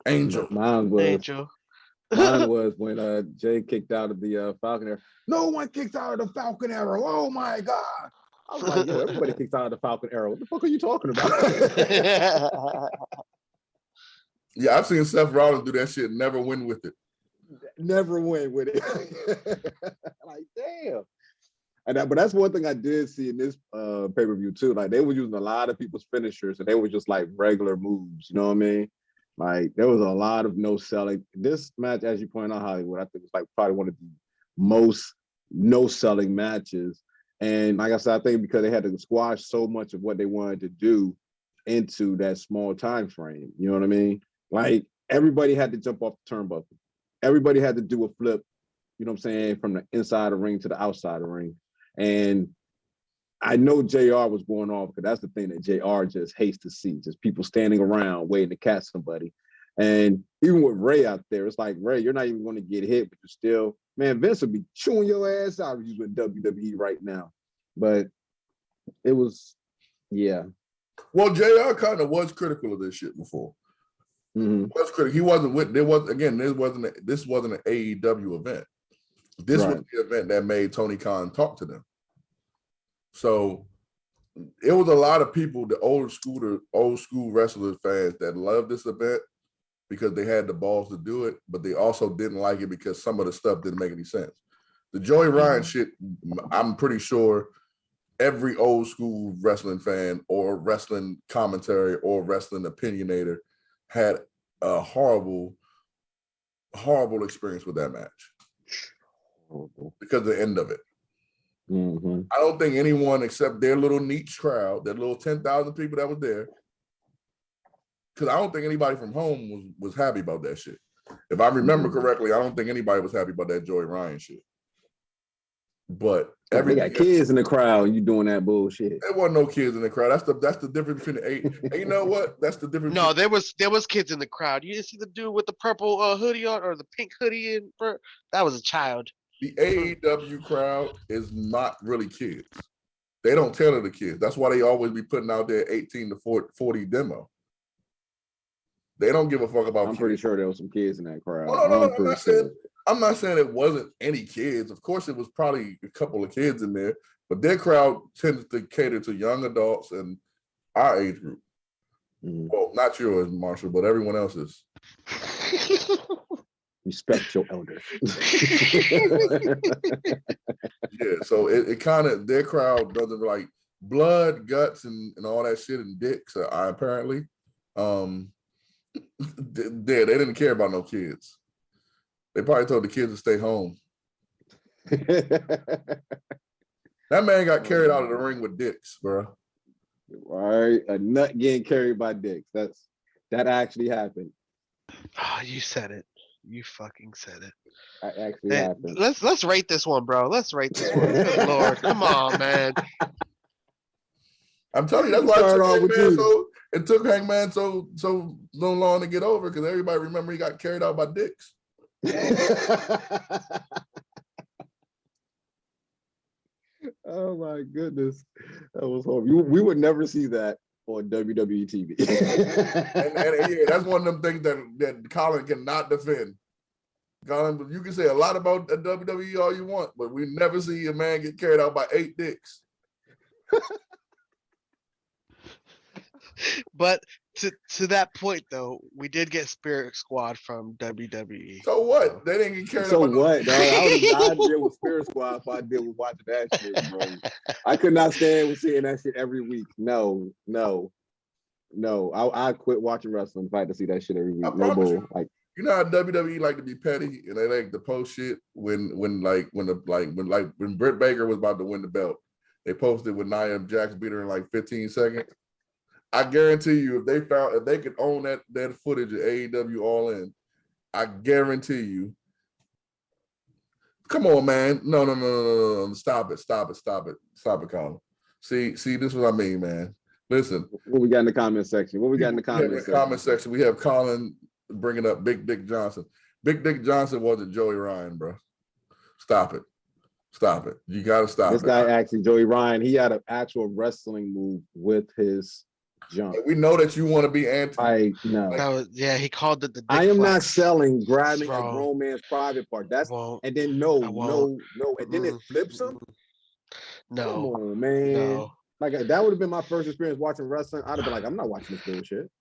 Angel. Mine was Angel. Mine was when Jay kicked out of the Falcon Arrow. No one kicks out of the Falcon Arrow. Oh my God. I was like, yo, everybody kicks out of the Falcon Arrow. What the fuck are you talking about? Yeah, I've seen Seth Rollins do that shit and never win with it. Never win with it. Like, damn. But that's one thing I did see in this pay-per-view too. Like, they were using a lot of people's finishers and they were just like regular moves. You know what I mean? Like, there was a lot of no selling. This match, as you point out, Hollywood, I think was like probably one of the most no selling matches. And like I said, I think because they had to squash so much of what they wanted to do into that small time frame. You know what I mean? Like, everybody had to jump off the turnbuckle. Everybody had to do a flip, you know what I'm saying, from the inside of the ring to the outside of the ring. And I know JR was going off because that's the thing that JR just hates to see, just people standing around waiting to catch somebody. And even with Ray out there, it's like, Ray, you're not even going to get hit, but you're still, man, Vince would be chewing your ass out if you was with WWE right now. But it was, yeah. Well, JR kind of was critical of this shit before. Mm-hmm. Was critical. He wasn't with, there was, again, this wasn't an AEW event. This was the event that made Tony Khan talk to them. So it was a lot of people, the old school wrestler fans that loved this event because they had the balls to do it, but they also didn't like it because some of the stuff didn't make any sense. The Joey Ryan shit, I'm pretty sure every old school wrestling fan or wrestling commentary or wrestling opinionator had a horrible, horrible experience with that match because of the end of it. Mm-hmm. I don't think anyone except their little niche crowd, that little 10,000 people that was there, because I don't think anybody from home was happy about that shit. If I remember correctly, I don't think anybody was happy about that Joey Ryan shit. But they got kids in the crowd. You doing that bullshit? There wasn't no kids in the crowd. That's the difference between the eight. And you know what? That's the difference. No, there was kids in the crowd. You didn't see the dude with the purple hoodie on or the pink hoodie in? That was a child. The AEW crowd is not really kids. They don't tailor the kids. That's why they always be putting out their 18 to 40 demo. They don't give a fuck about. I'm pretty sure there was some kids in that crowd. No, I'm not saying it wasn't any kids. Of course, it was probably a couple of kids in there, but their crowd tends to cater to young adults and our age group. Mm-hmm. Well, not yours, Marshall, but everyone else's. Respect your elders. Yeah, so it kind of, their crowd doesn't like blood, guts, and all that shit and dicks. Apparently, they didn't care about no kids. They probably told the kids to stay home. That man got carried out of the ring with dicks, bro. Right, a nut getting carried by dicks. That actually happened. Oh, you said it. You fucking said it. That actually happened. Let's rate this one, bro. Let's rate this one. Good Lord, come on, man. I'm telling you, that's why it took Hangman so long to get over, because everybody remember he got carried out by dicks. Oh my goodness, that was horrible. We would never see that on WWE TV. and yeah, that's one of them things that Colin cannot defend. Colin, you can say a lot about WWE all you want, but we never see a man get carried out by 8 dicks. But to that point, though, we did get Spirit Squad from WWE. So what? They didn't get carried so out. So what? No, I deal with Spirit Squad if I deal with watching that shit, bro. I could not stand with seeing that shit every week. No. I quit watching wrestling if I had to see that shit every week. No bull. Like, you know how WWE like to be petty and they like to post shit when Britt Baker was about to win the belt. They posted when Nia Jax beat her in like 15 seconds. I guarantee you, if they could own that footage of AEW All In, I guarantee you. Come on, man. No. Stop it, Colin. See, this is what I mean, man. Listen, What we got in the comment section? What we got in the comment section? We have Colin bringing up Big Dick Johnson. Big Dick Johnson wasn't Joey Ryan, bro. Stop it. You got to stop This it. guy actually, Joey Ryan, he had an actual wrestling move with his jump. We know that you want to be anti. No. He called it the dick I am flex. not selling grabbing a Wrong. grown man's private part. That's Won't. and then no, and then it flips him. No, come on, man. no. Like that would have been my first experience watching wrestling. I'd have been like, I'm not watching this bullshit.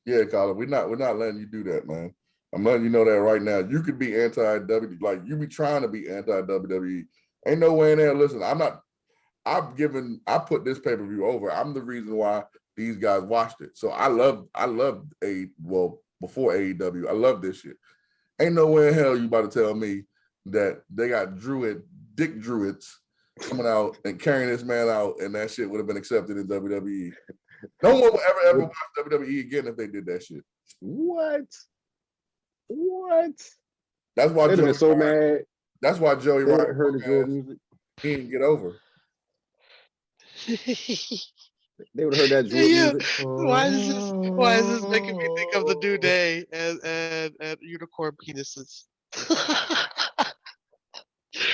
Yeah, Colin, we're not letting you do that, man. I'm letting you know that right now. You could be anti-WWE, like you be trying to be anti-WWE. Ain't no way in there. Listen, I put this pay-per-view over. I'm the reason why these guys watched it. So I love before AEW, I love this shit. Ain't no way in hell you about to tell me that they got dick druids coming out and carrying this man out, and that shit would have been accepted in WWE. No one will ever watch WWE again if they did that shit. What? That's why They'd have been so mad. That's why Joey Ryan heard the drill music. He didn't get over. They would have heard that drill music. Why is this making me think of the New Day and unicorn penises?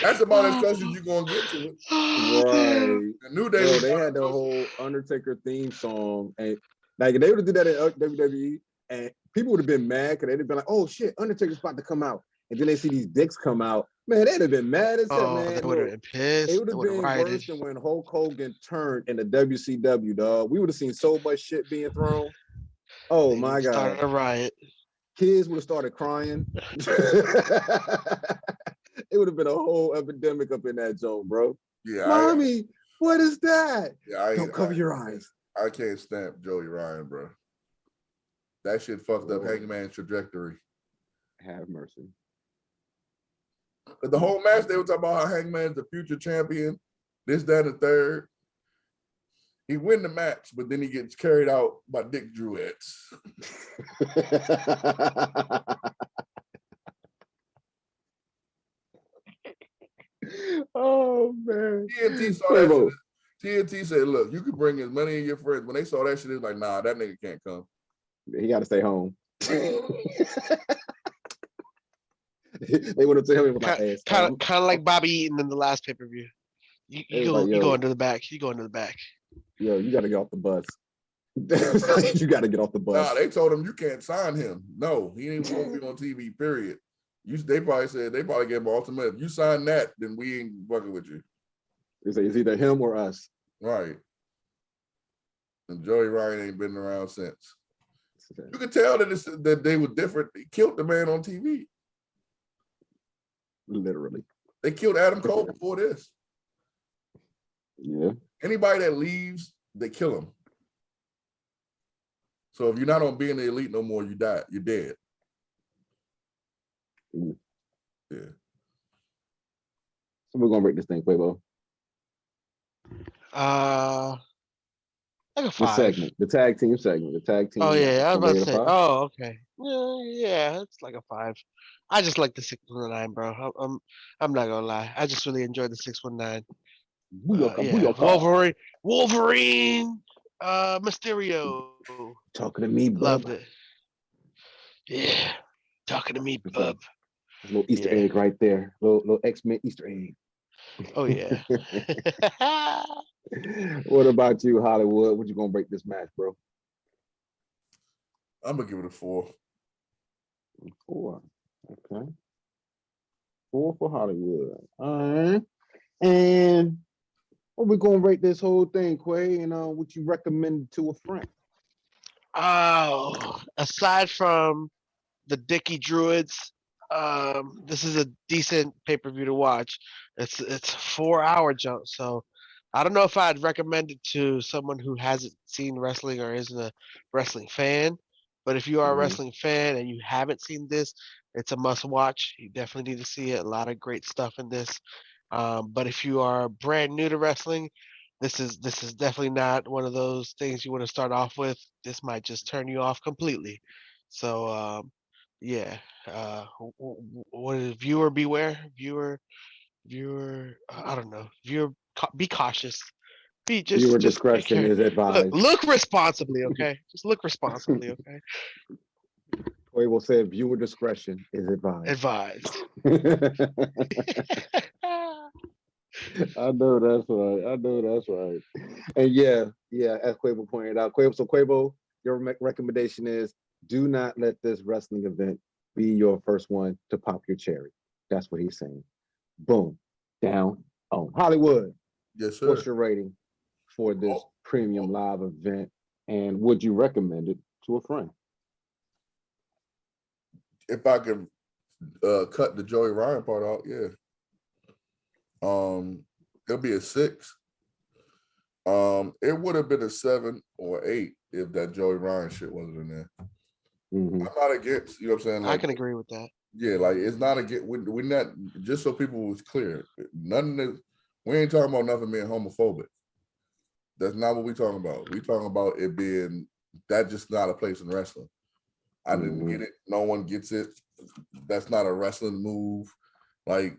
That's about as close as you're gonna get to it. Right. The New Day. They had the whole Undertaker theme song, and like they would have did that at WWE, and people would have been mad because they'd have been like, "Oh shit, Undertaker's about to come out," and then they see these dicks come out. Man, they'd have been mad as hell, man. They would have been pissed. It would have been worse than when Hulk Hogan turned in the WCW, dog. We would have seen so much shit being thrown. Oh my god! Started a riot. Kids would have started crying. It would have been a whole epidemic up in that zone, bro. Yeah, Mommy, what is that? Yeah, Don't cover your eyes. I can't stamp Joey Ryan, bro. That shit fucked up Hangman's trajectory. Have mercy. But the whole match, they were talking about how Hangman's the future champion, this, that, and the third. He win the match, but then he gets carried out by dick druids. Oh man. TNT said, look, you can bring as many of your friends. When they saw that shit, it's like, nah, that nigga can't come. He got to stay home. They would have told him about ass. Kind of like Bobby Eaton in the last pay-per-view. You go into the back. You go into the back. Yo, you got to get off the bus. You got to get off the bus. Nah, they told him you can't sign him. No, he ain't going to be on TV, period. They probably gave him an ultimatum. If you sign that, then we ain't fucking with you. It's either him or us. Right. And Joey Ryan ain't been around since. You could tell that they were different. They killed the man on TV. Literally. They killed Adam Cole before this. Yeah. Anybody that leaves, they kill him. So if you're not on being the elite no more, you die. You're dead. Ooh. Yeah. So we're gonna break this thing, Quabo. Like a 5. The tag team segment. Oh yeah, I was about to say. Oh, okay. Yeah, it's like a 5. I just like the 619, bro. I'm not gonna lie. I just really enjoyed the 619. Wolverine, Mysterio. Talking to me, bub. Loved it. Yeah, talking to me, bub. A little Easter egg right there. Little X-Men Easter egg. Oh yeah. What about you, Hollywood? What you gonna break this match, bro? I'm gonna give it a 4. 4. Okay. 4 for Hollywood. All right. And what we gonna rate this whole thing, Quay? And what you recommend to a friend? Oh, aside from the Dicky Druids, this is a decent pay-per-view to watch. It's a 4-hour jump, so I don't know if I'd recommend it to someone who hasn't seen wrestling or isn't a wrestling fan. But if you are a wrestling fan and you haven't seen this, it's a must-watch. You definitely need to see it. A lot of great stuff in this. But if you are brand new to wrestling, this is definitely not one of those things you want to start off with. This might just turn you off completely. So what is viewer beware? Viewer, I don't know. Viewer, be cautious. Viewer discretion is advised. Look responsibly, okay? Just look responsibly, okay? Quavo said viewer discretion is advised. Advised. I know that's right. And yeah, as Quavo pointed out, Quavo, your recommendation is do not let this wrestling event be your first one to pop your cherry. That's what he's saying. Boom. Down on Hollywood. Yes, sir. What's your rating for this premium live event? And would you recommend it to a friend? If I could cut the Joey Ryan part out, yeah. It'll be a 6. It would have been a 7 or 8 if that Joey Ryan shit wasn't in there. Mm-hmm. I'm not against, you know what I'm saying? Like, I can agree with that. Yeah, like it's not against. We're not, just so people was clear. We ain't talking about nothing being homophobic. That's not what we talking about. We talking about it being that just not a place in wrestling. I didn't get it. No one gets it. That's not a wrestling move. Like,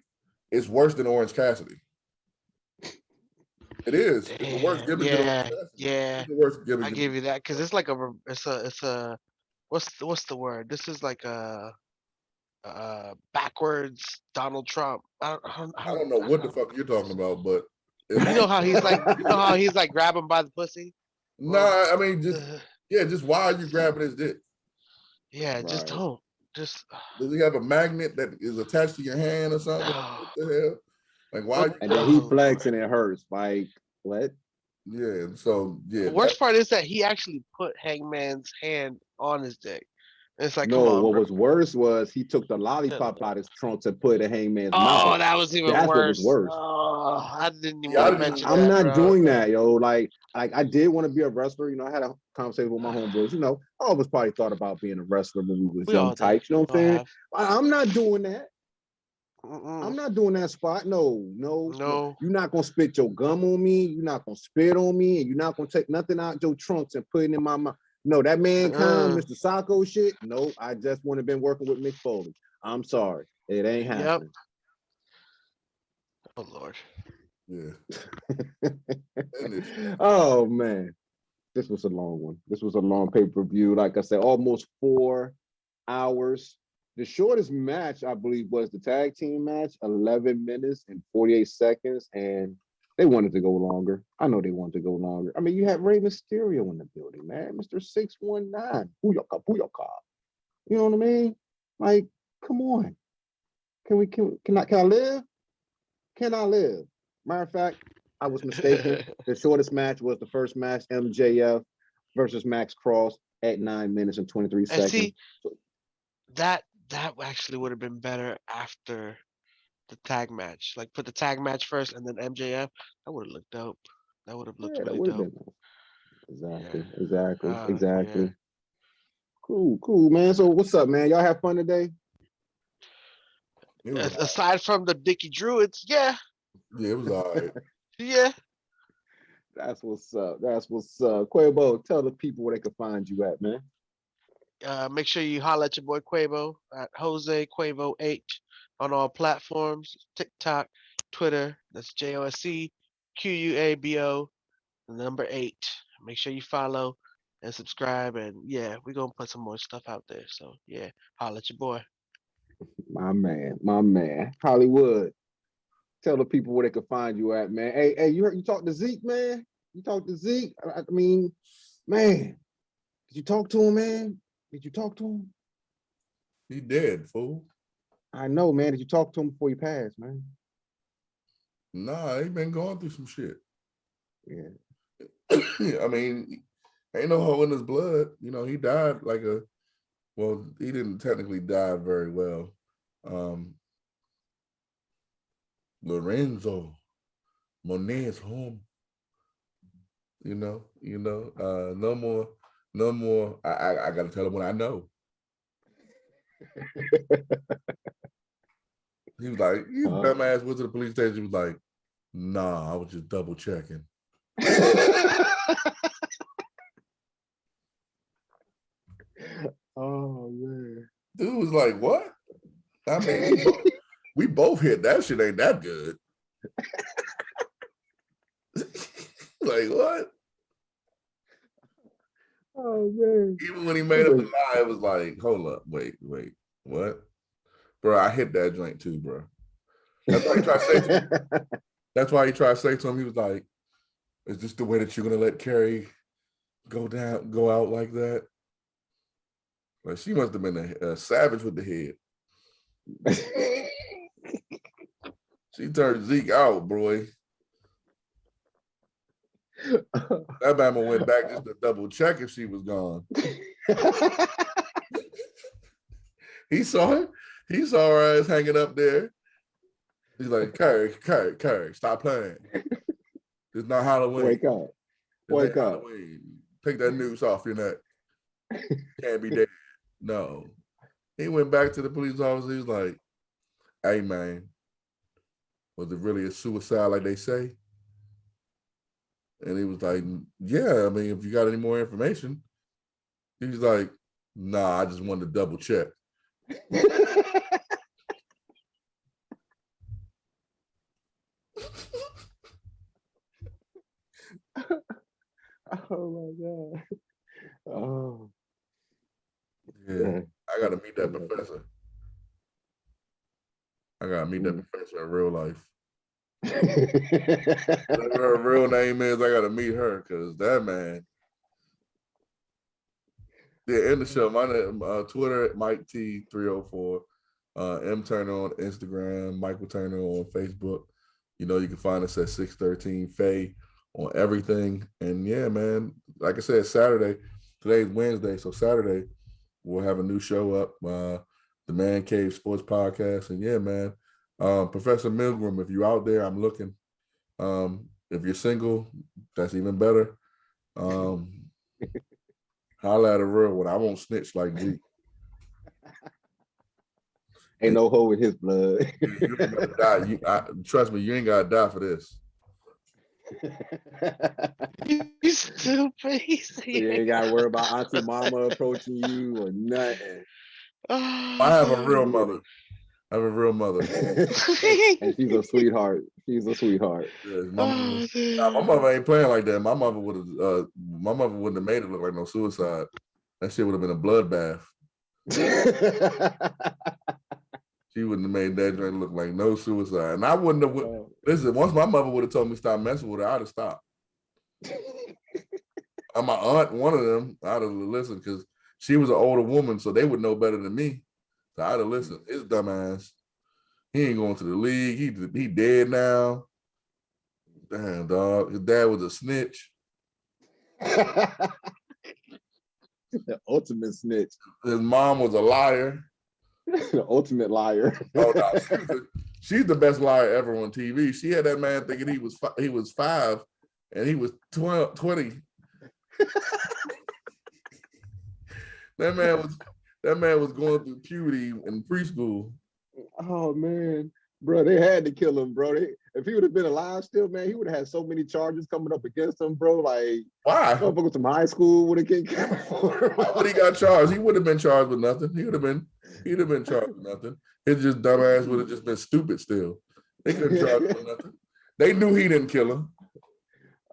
it's worse than Orange Cassidy. It is. It's the worst gimmick than Orange Cassidy. Yeah. It's the worst gimmick. I give you that because it's like it's a what's the word? This is like a backwards Donald Trump. I don't know what the fuck you're talking about, but you know how he's like grabbing by the pussy. Nah, I mean just why are you grabbing his dick? Yeah, right. Just don't. Just does he have a magnet that is attached to your hand or something? What the hell? Like why? And then he flex and it hurts. Like what? Yeah. So yeah. The worst part is that he actually put Hangman's hand on his dick. It's like, no, come on, what was worse was he took the lollipop out his trunk to put it in Hangman's mouth. Oh, that was even worse. What was worse. Oh, I didn't even mention that. I'm not doing that, yo. Like I did want to be a wrestler. You know, I had a conversation with my homeboys. You know, all of us probably thought about being a wrestler when we was young types. You know what I'm saying? I'm not doing that. I'm not doing that spot. No. You're not gonna spit your gum on me. You're not gonna spit on me, and you're not gonna take nothing out your trunks and put it in my mouth. No, that Mankind, Mr. Sacco shit. No, I just want to been working with Mick Foley. I'm sorry, it ain't happening. Oh Lord. Yeah. Oh man, this was a long one. This was a long pay-per-view. Like I said, almost 4 hours. The shortest match, I believe, was the tag team match, 11 minutes and 48 seconds, and they wanted to go longer. I know they wanted to go longer. I mean, you had Rey Mysterio in the building, man. Mr. 619. Booyaka. You know what I mean? Like, come on. Can I live? Can I live? Matter of fact, I was mistaken. The shortest match was the first match, MJF versus Max Cross at 9 minutes and 23 seconds. See, that actually would have been better after the tag match. Like put the tag match first and then MJF. That would have looked dope. That would have looked really dope. Exactly. Yeah. Cool, man. So what's up, man? Y'all have fun today? Aside from the Dickie Druids, yeah. Yeah, it was all right. Yeah. That's what's up. Quavo, tell the people where they can find you at, man. Make sure you holler at your boy Quavo at Jose Quavo H on all platforms, TikTok, Twitter. That's JOSC QUABO, the number 8. Make sure you follow and subscribe, and yeah, we're gonna put some more stuff out there. So yeah, holler at your boy. My man, Hollywood. Tell the people where they can find you at, man. Hey, you talk to Zeke, man? You talk to Zeke? I mean, man, did you talk to him, man? Did you talk to him? He dead, fool. I know, man. Did you talk to him before he passed, man? Nah, he been going through some shit. Yeah. I mean, ain't no hole in his blood. You know, he died he didn't technically die very well. Lorenzo Monet's home. No more. I gotta tell him what I know. He was like, you dumbass went to the police station. He was like, nah, I was just double checking. Oh man. Dude was like, what? I mean, we both hit that shit ain't that good. Like, what? Oh man. Even when he made up the lie, it was like, hold up, wait, what? Bro, I hit that joint too, bro. That's why he tried to say to him. That's why he tried to say to him, he was like, is this the way that you're gonna let Carrie go out like that? Like, she must have been a savage with the head. She turned Zeke out, boy. That Bama went back just to double check if she was gone. He saw her. He saw her ass hanging up there. He's like, Carrie, stop playing. It's not Halloween. Wake up. Wake up. Halloween. Take that noose off your neck. Can't be dead. No. He went back to the police officer. He was like, hey, man, was it really a suicide like they say? And he was like, yeah, I mean, if you got any more information. He was like, nah, I just wanted to double check. Oh my God. Oh. Yeah, I got to meet that professor. I got to meet that professor in real life. Whatever her real name is, I got to meet her because that man. Yeah, in the show, my name, Twitter, Mike T304, M Turner on Instagram, Michael Turner on Facebook. You know, you can find us at 613 Faye on everything. And yeah, man, like I said, Saturday, today's Wednesday, so Saturday, we'll have a new show up, the Man Cave Sports Podcast. And yeah, man, Professor Milgram, if you're out there, I'm looking. If you're single, that's even better. Holla at a real one. I won't snitch like G. Ain't no hole in his blood. You ain't gotta die. Trust me, you ain't gotta die for this. You stupid. You ain't gotta worry about Auntie Mama approaching you or nothing. I have a real mother. And she's a sweetheart. She's a sweetheart. Yeah, my mother ain't playing like that. My mother wouldn't have made it look like no suicide. That shit would have been a bloodbath. She wouldn't have made that drink look like no suicide. And I wouldn't have. Listen, once my mother would have told me stop messing with her, I'd have stopped. And my aunt, one of them, I'd have listened because she was an older woman, so they would know better than me. So I'd have listened. His dumb ass. He ain't going to the league. He dead now. Damn, dog. His dad was a snitch. The ultimate snitch. His mom was a liar. The ultimate liar. Oh no, she's the best liar ever on TV. She had that man thinking he was 5 and he was 20. That man was going through puberty in preschool. Oh man, bro, they had to kill him, bro. If he would have been alive still, man, he would have had so many charges coming up against him, bro. Like, why? Motherfuckers from high school would have get killed. Why would he got charged? He would have been charged with nothing. He'd have been charged with nothing. His just dumbass would have just been stupid still. They couldn't charge him with nothing. They knew he didn't kill him.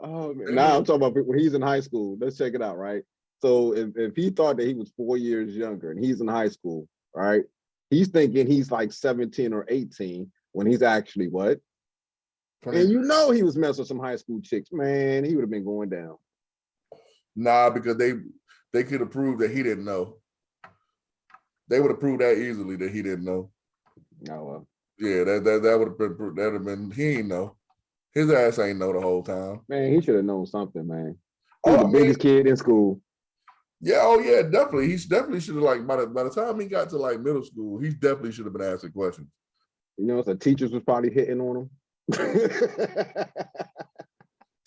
Oh man. Now I'm talking about when he's in high school. Let's check it out, right? So if he thought that he was 4 years younger and he's in high school, right? He's thinking he's like 17 or 18 when he's actually what? 20. And you know he was messing with some high school chicks, man. He would have been going down. Nah, because they could have proved that he didn't know. They would have proved that easily that he didn't know. Oh well. Yeah, that would have been he ain't know. His ass ain't know the whole time. Man, he should have known something, man. He was the biggest kid in school. Yeah, oh yeah, definitely. He definitely should have, like, by the time he got to like middle school, he definitely should have been asking questions. You know, the teachers was probably hitting on him.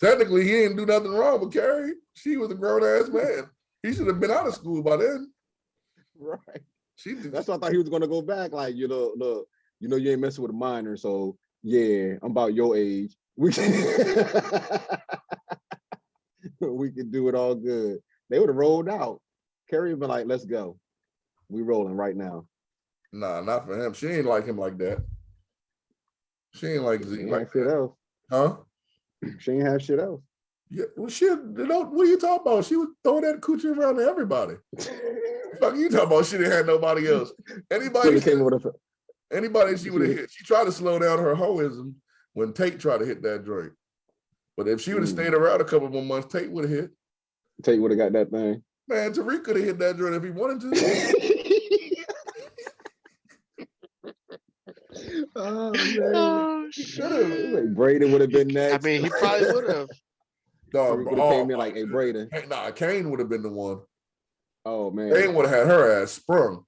Technically, he didn't do nothing wrong with Carrie. She was a grown-ass man. He should have been out of school by then. Right. That's why I thought he was gonna go back. Like, look, you ain't messing with a minor, so yeah, I'm about your age. We can do it all good. They would have rolled out. Carrie would have been like, let's go. We rolling right now. Nah, not for him. She ain't like him like that. She ain't like Z. She ain't have shit else. Huh? She ain't have shit else. Yeah, well, shit, what are you talking about? She was throwing that coochie around to everybody. Fuck you talking about? She didn't have nobody else. Anybody she would have hit. She tried to slow down her hoism when Tate tried to hit that joint. But if she would have stayed around a couple more months, Tate would have hit. Tate would have got that thing. Man, Tariq could have hit that joint if he wanted to. Oh man! Oh He shit! like Braden would have been next. I mean, he probably would have. No, would have came in like, "Hey, Braden." Nah, Kane would have been the one. Oh man, Kane would have had her ass sprung.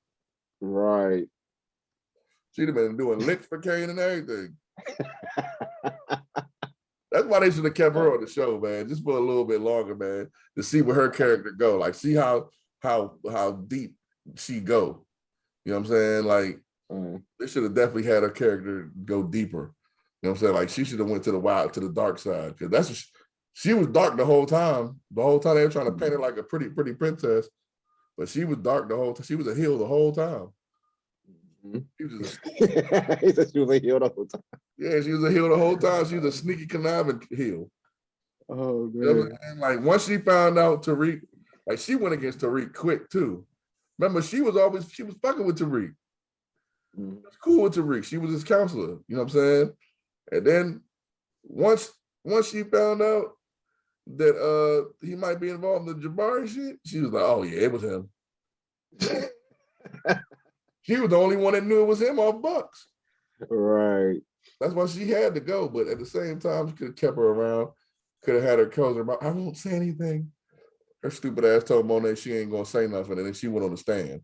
Right. She'd have been doing licks for Kane and everything. That's why they should have kept her on the show, man, just for a little bit longer, man, to see where her character go. Like, see how deep she go. You know what I'm saying? Like, they should have definitely had her character go deeper. You know what I'm saying? Like, she should have went to the dark side, because that's what she was dark the whole time. The whole time they were trying to paint her like a pretty princess, but she was dark the whole time. She was a heel the whole time. She was he said she was a heel the whole time. Yeah, she was a heel the whole time. She was a sneaky, conniving heel. Oh man! You know what I mean? Like, once she found out Tariq, like, she went against Tariq quick too. Remember, she was fucking with Tariq. She was cool with Tariq. She was his counselor. You know what I'm saying? And then once she found out that he might be involved in the Jabari shit, she was like, "Oh yeah, it was him." She was the only one that knew it was him off Bucks. Right. That's why she had to go. But at the same time, she could have kept her around. Could have had her close her mouth. I won't say anything. Her stupid ass told Monet she ain't gonna say nothing, and then she went on the stand.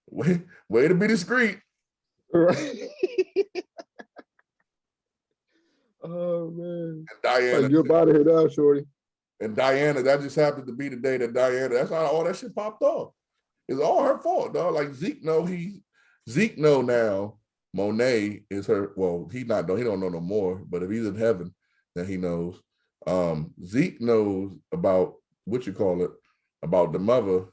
Way to be discreet. Right. Oh man. And Diana, like, you're out of here now, shorty. And Diana, that just happened to be the day that Diana, that's how all that shit popped off. It's all her fault, dog. Like, Zeke know now Monet is her, well, he don't know no more, but if he's in heaven, then he knows. Zeke knows about about the mother,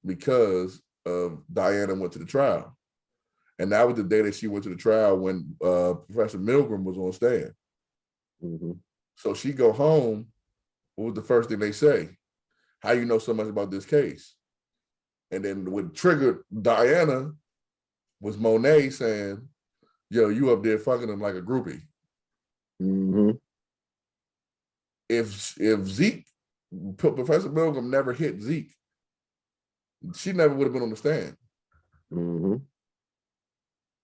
because of Diana went to the trial. And that was the day that she went to the trial when Professor Milgram was on stand. So she go home. What was the first thing they say? How you know so much about this case? And then what triggered Diana was Monet saying, "Yo, you up there fucking him like a groupie." If Zeke, Professor Milgram never hit Zeke, she never would have been on the stand.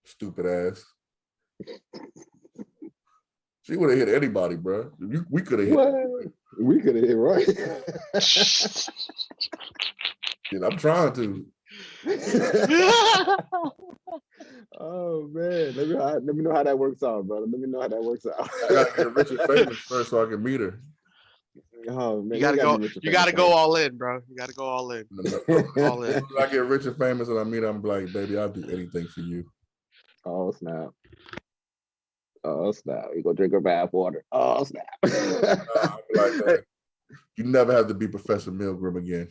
Stupid ass. She would have hit anybody, bro. We could have hit. We could have hit, right? Shit, I'm trying to. Oh man, let me know how that works out, brother. Let me know how that works out. I gotta get rich and famous first so I can meet her. Oh man, you gotta go all in, bro. You gotta go all in. All in. I get rich and famous and I meet her, I'm like, baby, I'll do anything for you. Oh snap. Oh snap. You go drink her bath water. Oh snap. You never have to be Professor Milgram again.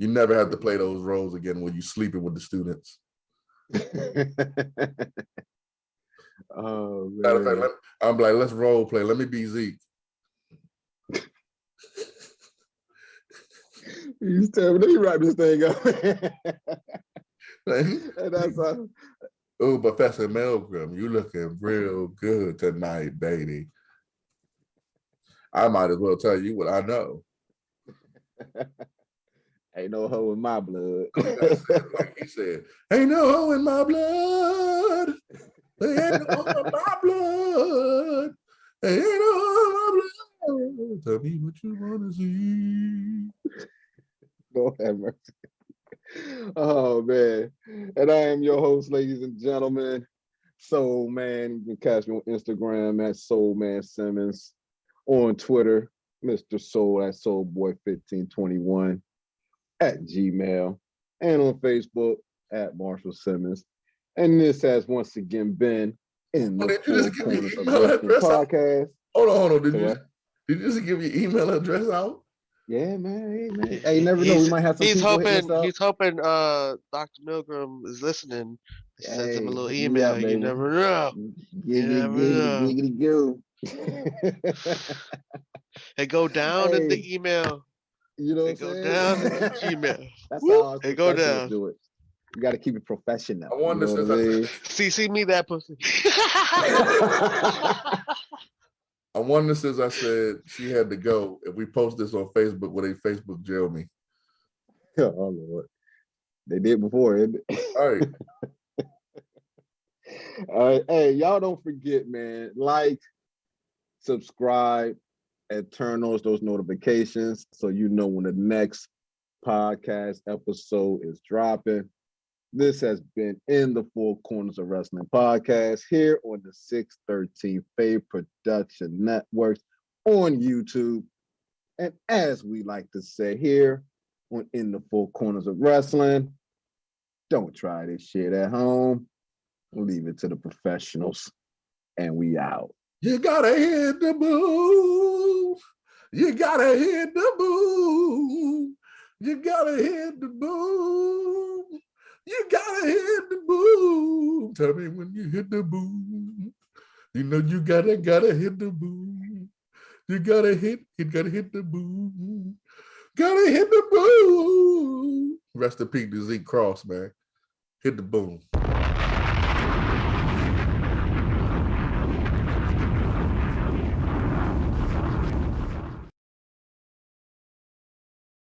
You never have to play those roles again when you're sleeping with the students. Oh man. Matter of fact, I'm like, let's role play. Let me be Zeke. You tell me, let me wrap this thing up. And that's oh, Professor Milgram, you looking real good tonight, baby. I might as well tell you what I know. Ain't no hoe in my blood. Like he said, ain't no hoe in my blood. There ain't no hoe in my blood. There ain't no hoe in my blood. Tell me what you want to see. Lord have mercy. Oh man. And I am your host, ladies and gentlemen, Soul Man. You can catch me on Instagram at Soul Man Simmons. On Twitter, Mr. Soul at Soulboy1521 at Gmail, and on Facebook at Marshall Simmons. And this has once again been in the Four Corners of Wrestling podcast. Hold on. Did you just give your email address out? Yeah, man. Hey, man. Hey, you never know. We might have some people hitting us up. He's hoping Dr. Milgram is listening. He sends him a Hey, little hit me up, email. You baby. never know. You Giggity, never giggity, know. giggity, goo. Hey, go down in Hey, the email. you know Hey, what go I'm down in the saying? Gmail. That's Whoop. how us Hey, go professionals down. do it. You got to keep it professional. I You wonder know what since I I mean? CC me that pussy. I wonder since I said she had to go, if we post this on Facebook, will they Facebook jail me? Oh, Lord. They did before, isn't it? All right. All right. Hey, y'all don't forget, man. Like, subscribe, and turn on those notifications so you know when the next podcast episode is dropping. This has been In the Four Corners of Wrestling podcast here on the 613 Faye Production Networks on YouTube. And as we like to say here on In the Four Corners of Wrestling, don't try this shit at home. Leave it to the professionals. And we out. You gotta hit the move. You gotta hit the move. You gotta hit the move. You gotta hit the move. Tell me when you hit the move. You know you gotta hit the move. You gotta hit the move. Gotta hit the move. Rest in peace to Zeke Cross, man. Hit the boom.